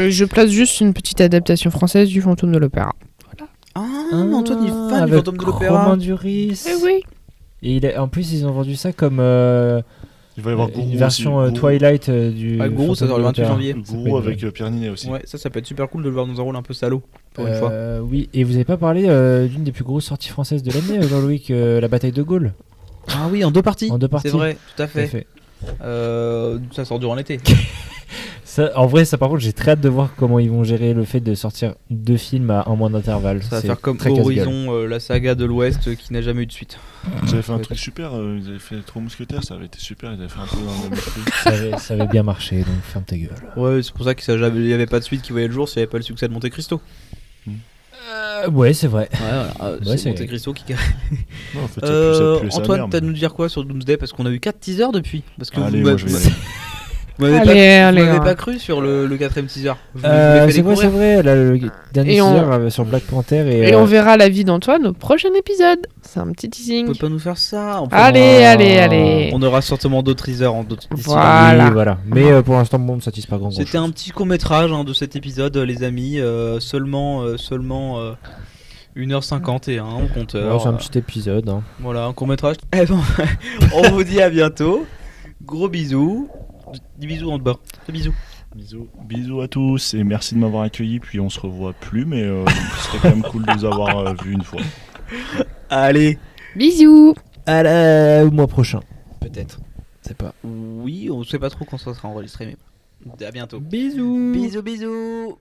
C: Je place juste une petite adaptation française du Fantôme de l'Opéra.
B: Ah, mais Antoine il est fan du
E: avec
B: Fantôme de l'Opéra.
E: Romain Duris.
C: Eh oui.
E: Et en plus, ils ont vendu ça comme
D: Il va y avoir Gourou
E: une version
D: aussi. Gourou.
E: Twilight du.
B: Ah, Gourou, ça
E: Fantôme
B: sort le
E: de
B: 28
E: l'Opéra.
B: janvier.
D: Gourou avec Pierre Ninet aussi.
B: Ouais, ça peut être super cool de le voir dans un rôle un peu salaud, pour une fois.
E: Oui, et vous avez pas parlé d'une des plus grosses sorties françaises de l'année, Jean-Louis, la bataille de Gaulle.
B: Ah oui, en deux parties.
E: En deux parties.
B: C'est vrai, tout à
E: Tout à
B: fait.
E: fait.
B: Ça sort durant l'été.
E: Ça, en vrai, ça par contre, j'ai très hâte de voir comment ils vont gérer le fait de sortir 2 films à un mois d'intervalle.
B: Ça va
E: C'est
B: faire comme
E: très casse-gueule.
B: Horizon, la saga de l'Ouest qui n'a jamais eu de suite.
D: Ils avaient fait un
B: Ouais.
D: truc super, ils avaient fait les 3 mousquetaires, ça avait été super, ils avaient fait un peu dans le même esprit.
E: Ça avait bien marché, donc ferme ta gueule.
B: Ouais, c'est pour ça qu'il n'y avait pas de suite qui voyait le jour s'il n'y avait pas le succès de Monte Cristo.
E: Ouais, c'est vrai.
B: Ouais, voilà,
E: Ouais, c'est
B: c'est Monte
E: vrai.
B: Cristo qui.
D: Non, en fait, ça pue sa
B: Antoine,
D: merde.
B: t'as à nous dire quoi sur Doomsday? Parce qu'on a eu 4 teasers depuis. Parce que
D: Allez,
B: vous
D: moi je vais y aller.
B: m'avez
C: Allez,
B: pas,
C: hein.
B: pas cru sur le 4ème teaser. Vous m'avez fait
E: C'est vrai,
B: découvrir.
E: c'est vrai. Là, le dernier
C: Et on-
E: teaser sur Black Panther
C: Et on verra la vie d'Antoine au prochain épisode. C'est un petit
B: Vous
C: teasing.
B: pouvez pas nous faire ça.
C: Allez.
B: On aura certainement d'autres teasers en d'autres d'ici là.
C: Voilà.
E: Oui, voilà. Mais pour l'instant, bon, on ne satisfait pas grand chose.
B: C'était un petit court-métrage de cet épisode, les amis. Seulement 1h51 au compteur.
E: C'est un petit épisode. Hein.
B: Voilà, un court-métrage. Eh ben, on vous dit à bientôt. Gros bisous. Des bisous en bas. Des bisous.
D: Bisous à tous et merci de m'avoir accueilli. Puis on se revoit plus, mais c'était quand même cool de vous avoir vu une fois.
B: Allez.
C: Bisous.
E: Au mois prochain.
B: Peut-être.
E: C'est pas.
B: Oui, on sait pas trop quand ça sera enregistré, mais à bientôt.
E: Bisous.
B: Bisous, bisous.